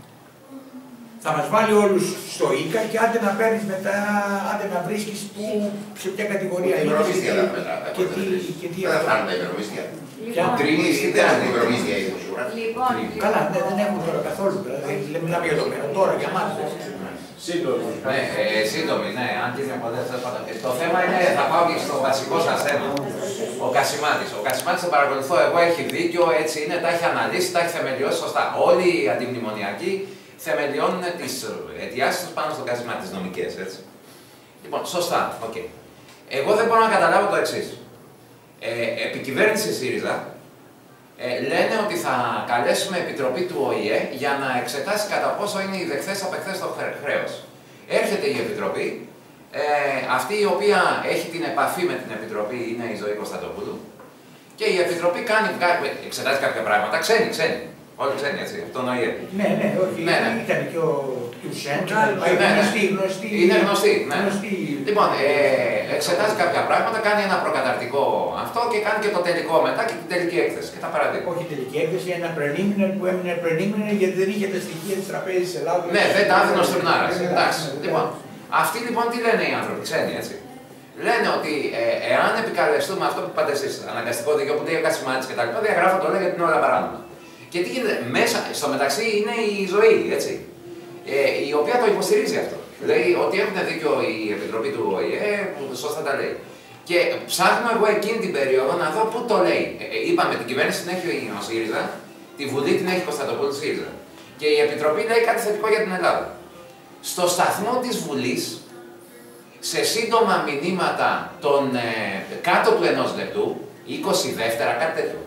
Θα μας βάλει όλους στο ΙΚΑ και άντε να παίρνεις μετά, άντε να βρίσκεις που, σε ποια κατηγορία είναι και τι. Δεν θα φτάνουν τα υπερομίσθια. Δεν αντιπρομήθεια η ουσούρα. Καλά, δεν έχουν τώρα καθόλου. Δηλαδή, μιλάμε για το μέλλον τώρα, για εμάς. Σύντομη, ναι, αν και είναι πολλές. Το θέμα είναι, θα πάω και στο βασικό σας θέμα. Ο Κασιμάτης. Ο Κασιμάτης, θα παρακολουθώ εγώ, έχει δίκιο, έτσι είναι, τα έχει αναλύσει, τα έχει θεμελιώσει σωστά. Όλοι οι αντιμνημονιακοί θεμελιώνουν τις αιτιάσεις τους πάνω στον Κασιμάτη, τις νομικές, έτσι. Λοιπόν, σωστά, οκ. Εγώ δεν μπορώ να καταλάβω το εξής. Επικυβέρνηση ΣΥΡΙΖΑ λένε ότι θα καλέσουμε επιτροπή του ΟΗΕ για να εξετάσει κατά πόσο είναι οι δεχθές απεχθές το χρέος. Έρχεται η επιτροπή, αυτή η οποία έχει την επαφή με την επιτροπή είναι η Ζωή Κωνσταντοπούλου και η επιτροπή εξετάζει κάποια πράγματα, ξένοι. Όλοι ξένοι, έτσι, από τον ΟΗΕ. Ναι, όχι. Ήταν και ο Τιουσέν, είναι γνωστή. Λοιπόν, εξετάζει κάποια πράγματα, κάνει ένα προκαταρτικό αυτό και κάνει και το τελικό μετά και την τελική έκθεση. Και τα παραδείγματα. Όχι τελική έκθεση, ένα preliminary που έμεινε preliminary γιατί δεν είχε τα στοιχεία της Τραπέζης Ελλάδος. Ναι, δεν τα άφηνε ο Στουρνάρας. Εντάξει. Λοιπόν, αυτοί λοιπόν τι λένε οι άνθρωποι, ξένοι, έτσι. Λένε ότι εάν επικαλεστούμε αυτό που είπατε εσείς, αναγκαστικό δίκαιο που λέει ο Κασιμάτης κτλ., διαγράφω το λέει γιατί είναι όλα παράνομα. Και τι γίνεται, μέσα, στο μεταξύ είναι η Ζωή, έτσι, η οποία το υποστηρίζει αυτό. Λέει ότι έχουν δίκιο η Επιτροπή του ΟΗΕ, που σωστά τα λέει. Και ψάχνω εγώ εκείνη την περίοδο να δω πού το λέει. Είπαμε, την κυβέρνηση την έχει ο ΣΥΡΙΖΑ, τη Βουλή την έχει Κωνσταντοπούλου ΣΥΡΙΖΑ. Και η Επιτροπή λέει κάτι θετικό για την Ελλάδα. Στο σταθμό της Βουλής, σε σύντομα μηνύματα κάτω του 1 λεπτού, 20 δεύτερα, κάτι τέτοιο,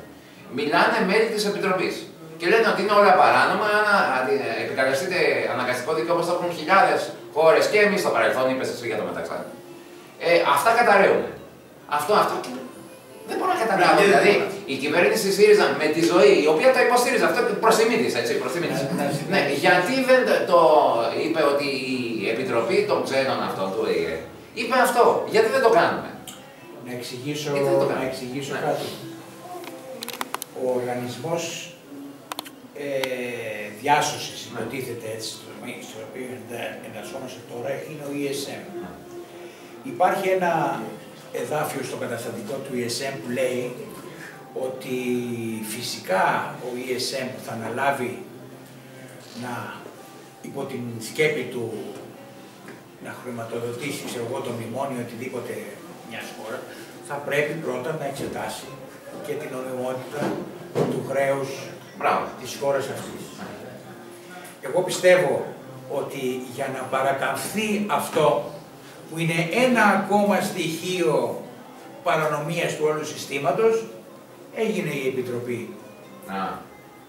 μιλάνε μέλη της Επιτροπής. Και λένε ότι είναι όλα παράνομα, επικαλεστείτε αναγκαστικό δίκαιο όπως το έχουν χιλιάδες χώρες και εμείς στο παρελθόν, είπες εσύ για το μεταξύ. Αυτά καταραίουν. Αυτό. Δεν μπορώ να καταλάβω. Δηλαδή, η κυβέρνηση ΣΥΡΙΖΑ με τη Ζωή, η οποία το υποστήριζε, αυτό προς τιμή της, έτσι, προς τιμή της. Ναι, γιατί δεν το είπε ότι η Επιτροπή των Ξένων αυτών του ΟΗΕ είπε αυτό, γιατί δεν το κάνουμε. Να εξηγήσω κάτι. Ο οργανισμός διάσωσης, υποτίθεται έτσι, στο οποίο εντασσόμαστε τώρα, είναι ο ESM. Υπάρχει ένα εδάφιο στο καταστατικό του ESM που λέει ότι φυσικά ο ESM θα αναλάβει υπό την σκέπη του να χρηματοδοτήσει το μνημόνιο οτιδήποτε μιας χώρας, θα πρέπει πρώτα να εξετάσει και την νομιμότητα του χρέους της χώρας αυτής. Εγώ πιστεύω ότι για να παρακαμφθεί αυτό που είναι ένα ακόμα στοιχείο παρανομίας του όλου συστήματος, έγινε η Επιτροπή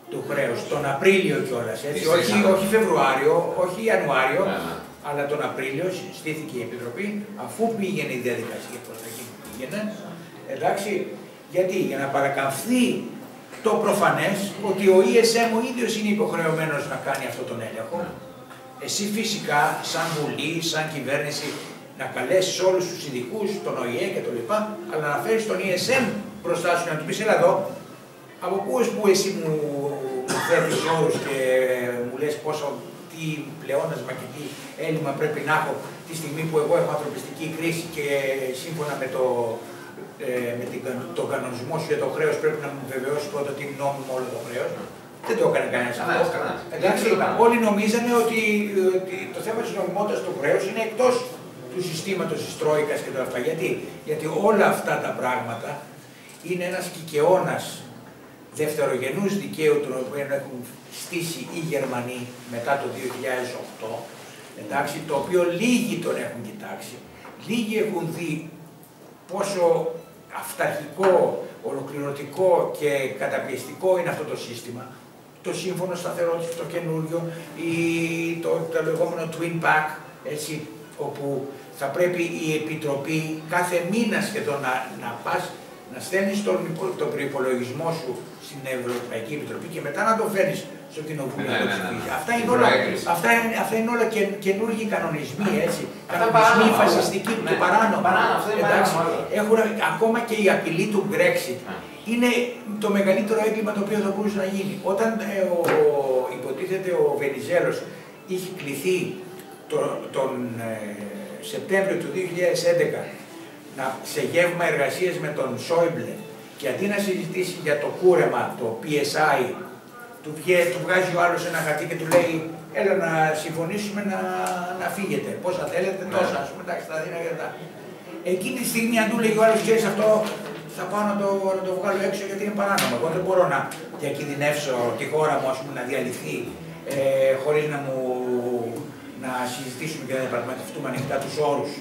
του χρέους τον Απρίλιο κιόλας, έτσι, όχι Φεβρουάριο, όχι Ιανουάριο, αλλά τον Απρίλιο στήθηκε η Επιτροπή αφού πήγαινε η διαδικασία προς τα εκεί που πήγαινε, εντάξει, γιατί για να παρακαμφθεί το προφανές ότι ο ESM ο ίδιος είναι υποχρεωμένος να κάνει αυτόν τον έλεγχο. Εσύ φυσικά, σαν Βουλή, σαν κυβέρνηση, να καλέσεις όλους τους ειδικούς, τον ΟΗΕ και το λοιπά, αλλά να φέρεις τον ESM μπροστά σου και να του πεις, έλα εδώ, από πού εσύ μου θέτεις όρους και μου λες τι πλεόνασμα και τι έλλειμμα πρέπει να έχω τη στιγμή που εγώ έχω ανθρωπιστική κρίση και σύμφωνα με τον κανονισμό σου για το χρέος πρέπει να μου βεβαιώσει πρώτα ότι είναι νόμιμο όλο το χρέος. Δεν το έκανε κανένας αυτό. Εντάξει, όλοι νομίζανε ότι το θέμα της νομιμότητας του χρέους είναι εκτός του συστήματος της Τρόικας και τα αυτά. Γιατί όλα αυτά τα πράγματα είναι ένας κικαιώνας δευτερογενούς δικαίου τον οποίο έχουν στήσει οι Γερμανοί μετά το 2008, εντάξει, το οποίο λίγοι τον έχουν κοιτάξει, λίγοι έχουν δει πόσο αυταρχικό, ολοκληρωτικό και καταπιεστικό είναι αυτό το σύστημα. Το σύμφωνο σταθερότητας, το καινούριο, το λεγόμενο Twin Pack, έτσι, όπου θα πρέπει η Επιτροπή κάθε μήνα σχεδόν να πας να στέλνεις τον προϋπολογισμό σου στην Ευρωπαϊκή Επιτροπή και μετά να το φέρνεις στο Κοινοβούλιο. Αυτά είναι όλα καινούργιοι κανονισμοί, έτσι. Κανονισμοί φασιστικοί του παράνομα. Έχουν ακόμα και η απειλή του Brexit. Είναι το μεγαλύτερο έγκλημα το οποίο θα μπορούσε να γίνει. Όταν υποτίθεται ο Βενιζέλος είχε κληθεί τον Σεπτέμβριο του 2011 σε γεύμα εργασίες με τον Σόιμπλε Και αντί να συζητήσει για το κούρεμα, το PSI, του βγάζει ο άλλος ένα χαρτί και του λέει έλα να συμφωνήσουμε να φύγετε. Πόσα θέλετε, τόσα, ας πούμε, εντάξει, θα δίνω για τα. Εκείνη τη στιγμή αν του λέει ο άλλος, ξέρεις αυτό, θα πάω να το βγάλω έξω γιατί είναι παράνομο. Εγώ δεν μπορώ να διακινδυνεύσω τη χώρα μου, ας πούμε, να διαλυθεί χωρίς να συζητήσουμε και να διαπραγματευτούμε ανοιχτά τους όρους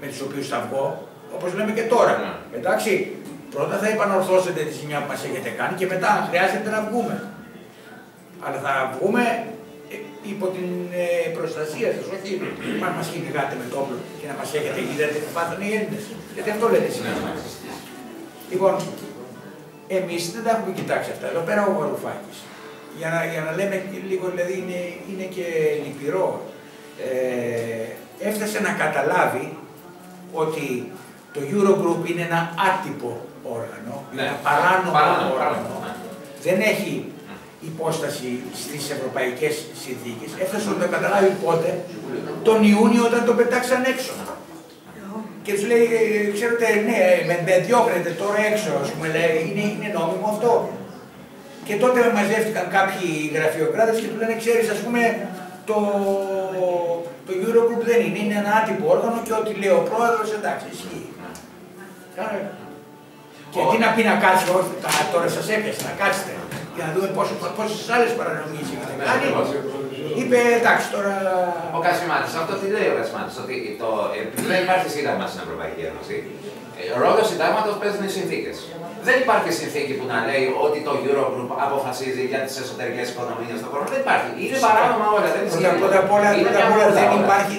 με τους οποίους θα βγω, όπως λέμε και τώρα. Εντάξει, πρώτα θα επανορθώσετε τη ζημιά που μας έχετε κάνει και μετά αν χρειάζεται να βγούμε. Αλλά θα βγούμε υπό την προστασία σας, όχι αν μας κυνηγάτε με το όπλο και να μας έχετε είδατε που πάθανε οι Έλληνες. Γιατί αυτό λέτε σήμερα. Λοιπόν, εμείς δεν τα έχουμε κοιτάξει αυτά. Εδώ πέρα ο Βαρουφάκης, για να λέμε λίγο, δηλαδή είναι και λυπηρό, έφτασε να καταλάβει ότι το Eurogroup είναι ένα άτυπο όργανο, ένα παράνομο όργανο, δεν έχει υπόσταση στις ευρωπαϊκές συνθήκες. Έφτασε να το καταλάβει πότε, τον Ιούνιο όταν το πετάξαν έξω. Και τους λέει, ξέρετε, ναι, με διώχνετε τώρα έξω, ας πούμε, λέει, είναι νόμιμο αυτό. Και τότε μαζεύτηκαν κάποιοι γραφειοκράτες και του λένε, ξέρεις, ας πούμε, το Eurogroup δεν είναι ένα άτυπο όργανο και ό,τι λέει ο πρόεδρος, εντάξει, ισχύει. Και τι να πει να κάτσει, όχι, τώρα σας έπιασε, να κάτσετε, για να δούμε πόσες άλλες παρανομίες έχετε κάνει. Είπε, εντάξει, τώρα. Ο Κασιμάτης, αυτό τι λέει ο Κασιμάτης, ότι επειδή δεν υπάρχει σύνταγμα στην Ευρωπαϊκή Ένωση, ρόλο συντάγματος παίζουν οι συνθήκες. Δεν υπάρχει συνθήκη που να λέει ότι το Eurogroup αποφασίζει για τις εσωτερικές οικονομίες στον χώρο. Δεν υπάρχει. Είναι παράνομα όλα. Πρώτα απ' όλα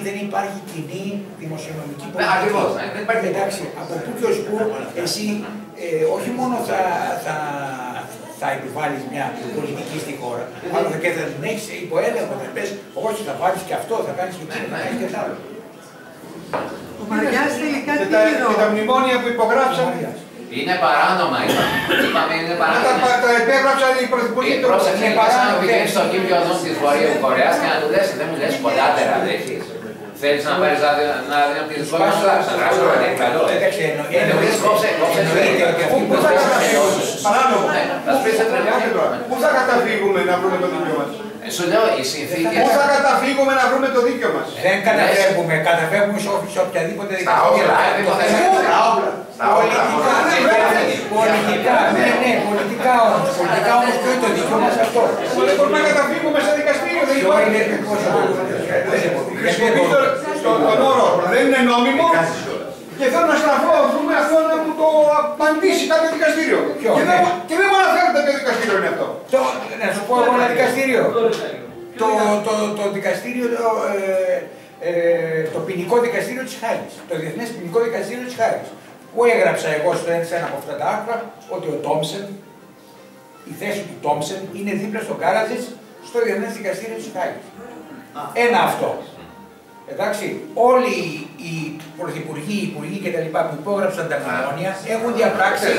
δεν υπάρχει κοινή δημοσιονομική πολιτική. Ακριβώς. Δεν υπάρχει. Εντάξει, από πού και ως πού εσύ όχι μόνο θα επιβάλλεις μια πολιτική στη χώρα, αλλά και θα την έχεις υποέλεγχο, θα πες, όχι θα βάλεις και αυτό, θα κάνεις και εκείνο, θα κάνεις και άλλο. Ο Μαριάς τελικά τι Και τα μνημόνια που υπογράψαν. Είναι παράνομα, είπαμε, είναι παράνομα. Τα υπέγραψαν οι πρωθυπουργοί. Πρόσεχε, να πηγαίνεις στο Κίμ Ιον Un της Βορείου Κορέας και να του λες, δεν μου λες κοντάτερα, δέχεις. Θέλεις να πάρεις να από τη δυσκολία σου, να γράψω να είναι καλό, εννοείς κόψε παράνομο. Πού θα καταφύγουμε να βρούμε το δίκιο μας. Σου λέω, οι συνθήκες. Πού θα καταφύγουμε να βρούμε το δίκιο μας. Δεν καταφεύγουμε, καταφεύγουμε σε οποιαδήποτε δικαστήρια. Πολιτικά όμως. Πολιτικά όμως ποιο είναι το δίκιο μας αυτό. Δεν μπορούμε να καταφύγουμε σε δικαστήριο. Στον όρο δεν είναι νόμιμο. Και θέλω να στραφώ, πούμε, αυτό να μου το απαντήσει κάποιο δικαστήριο. Και δεν μου αναφέρετε ποιο δικαστήριο είναι αυτό. Να σου πω εγώ ένα δικαστήριο. Το δικαστήριο, το ποινικό δικαστήριο της Χάγης. Το Διεθνές Ποινικό Δικαστήριο της Χάγης. Που έγραψα εγώ στο ένα από αυτά τα άρθρα ότι ο Τόμψεν, η θέση του Τόμψεν είναι δίπλα στο Κάραζιτς στο Διεθνές Δικαστήριο της Χάγης. Ένα αυτό. Εντάξει, όλοι οι πρωθυπουργοί, οι υπουργοί κτλ. Που υπόγραψαν τα μνημόνια έχουν διαπράξει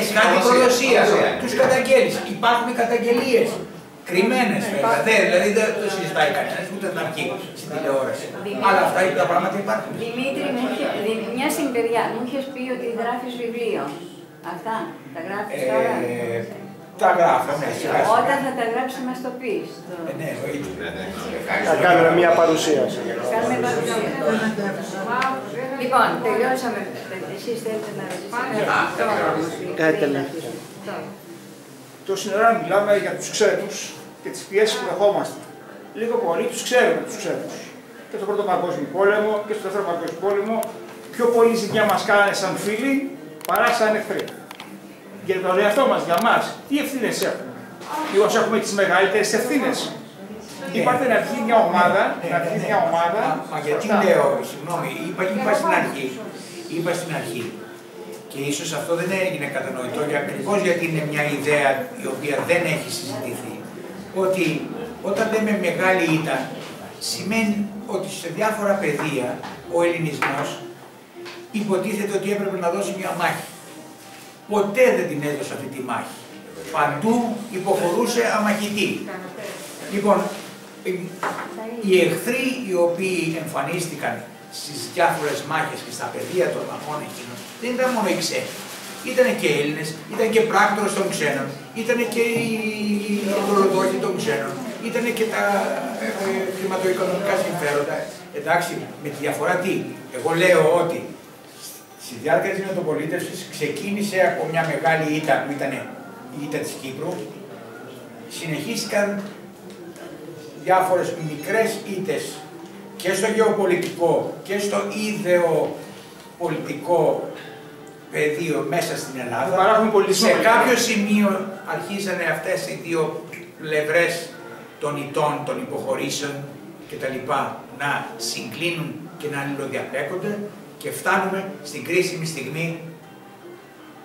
εσχάτη προδοσία. Τους καταγγέλεις. Υπάρχουν καταγγελίες. Κρυμμένες βέβαια. Δηλαδή δεν το συζητάει κανένας, ούτε θα βγει στην τηλεόραση. Αλλά αυτά τα πράγματα υπάρχουν. Δημήτρη, μια συμπεριά, μου είχες πει ότι γράφεις βιβλίο. Αυτά τα γράφεις τώρα. Τα γράφω, ναι. Όταν θα τα γράψεις μας το πεις. Ναι, εννοείται. Θα κάνουμε μια παρουσίαση. Κάνουμε παρουσίαση. Λοιπόν, τελειώσαμε. Εσείς θέλετε να ρωτήσετε. Τόση ώρα μιλάμε για τους ξένους και τις πιέσεις που δεχόμαστε. Λίγο πολύ τους ξέρουμε τους ξένους. Και στον Πρώτο Παγκόσμιο Πόλεμο και στον Δεύτερο Παγκόσμιο Πόλεμο πιο πολύ ζημιά μας κάνανε σαν φίλοι παρά σαν εχθροί. Για τον εαυτό μας, για μας, τι ευθύνες έχουμε. Μήπως έχουμε τις μεγαλύτερες ευθύνες. Είπατε να βγει μια ομάδα, Μα γιατί λέω, συγγνώμη, είπα στην αρχή. Και ίσως αυτό δεν έγινε κατανοητό, ακριβώς γιατί είναι μια ιδέα η οποία δεν έχει συζητηθεί. Ότι όταν λέμε μεγάλη ήττα, σημαίνει ότι σε διάφορα πεδία ο ελληνισμός υποτίθεται ότι έπρεπε να δώσει μια μάχη. Ποτέ δεν την έδωσε αυτή τη μάχη. Παντού υποχωρούσε αμαχητή. Λοιπόν, οι εχθροί οι οποίοι εμφανίστηκαν στις διάφορες μάχες και στα πεδία των μαχών εκείνων, δεν ήταν μόνο οι ξένοι. Ήταν και Έλληνες, ήταν και πράκτορες των ξένων, ήταν και οι δωροδόχοι των ξένων, ήταν και τα χρηματοοικονομικά συμφέροντα. Εντάξει, με τη διαφορά τι. Εγώ λέω ότι στη διάρκεια της μεταπολίτευσης ξεκίνησε από μια μεγάλη ήττα που ήταν η ήττα της Κύπρου. Συνεχίστηκαν διάφορες μικρές ήττες και στο γεωπολιτικό και στο ιδεοπολιτικό πεδίο μέσα στην Ελλάδα. Σε κάποιο σημείο αρχίσανε αυτές οι δύο πλευρές των ηττών, των υποχωρήσεων κτλ. Να συγκλίνουν και να αλληλοδιαπλέκονται και φτάνουμε στην κρίσιμη στιγμή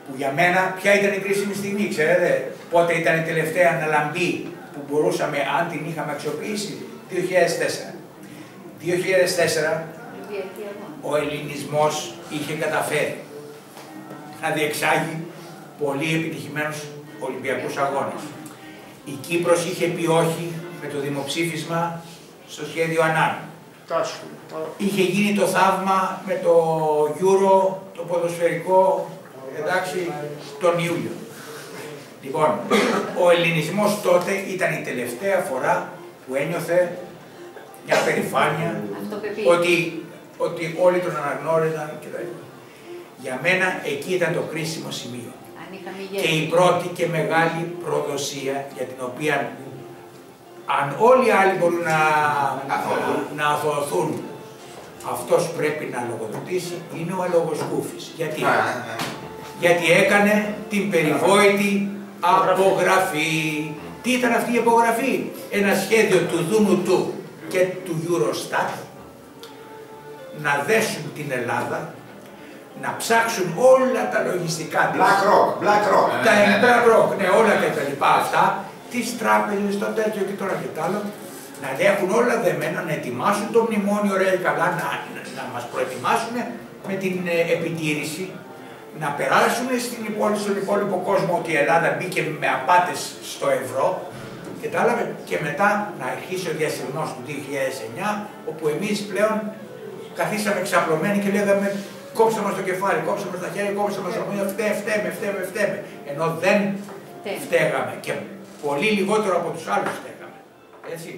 που για μένα, ποια ήταν η κρίσιμη στιγμή, ξέρετε, πότε ήταν η τελευταία αναλαμπή που μπορούσαμε, αν την είχαμε αξιοποιήσει, 2004. 2004 ο ελληνισμός είχε καταφέρει να διεξάγει πολύ επιτυχημένους Ολυμπιακούς αγώνες. Η Κύπρος είχε πει όχι με το δημοψήφισμα στο σχέδιο Ανάν. Είχε γίνει το θαύμα με το Euro, το ποδοσφαιρικό, εντάξει, τον Ιούλιο. Λοιπόν, ο ελληνισμός τότε ήταν η τελευταία φορά που ένιωθε μια περηφάνεια ότι όλοι τον αναγνώριζαν κτλ. Για μένα εκεί ήταν το κρίσιμο σημείο. Και η πρώτη και μεγάλη προδοσία για την οποία αν όλοι οι άλλοι μπορούν να αθωωωθούν, αυτός πρέπει να λογοδοτήσει, είναι ο Αλόγος Κούφης. Γιατί έκανε την περιβόητη απογραφή. Τι ήταν αυτή η απογραφή? Ένα σχέδιο του Δούνου και του Eurostat να δέσουν την Ελλάδα, να ψάξουν όλα τα λογιστικά της. BlackRock, ναι, όλα και τα λοιπά αυτά, τις τράπεζες, το τέτοιο και τώρα και το άλλο, να έχουν όλα δεμένα, να ετοιμάσουν το μνημόνιο, ωραία και καλά, να μας προετοιμάσουν με την επιτήρηση, να περάσουν στον υπόλοιπο κόσμο ότι η Ελλάδα μπήκε με απάτες στο ευρώ και μετά να αρχίσει ο διασυρμός του 2009, όπου εμείς πλέον καθίσαμε ξαπλωμένοι και λέγαμε κόψτε μας το κεφάλι, κόψτε μας τα χέρια, κόψτε μας τα πόδια, φταίμε. Ενώ δεν φταίγαμε και πολύ λιγότερο από τους άλλους φταίγαμε. Έτσι.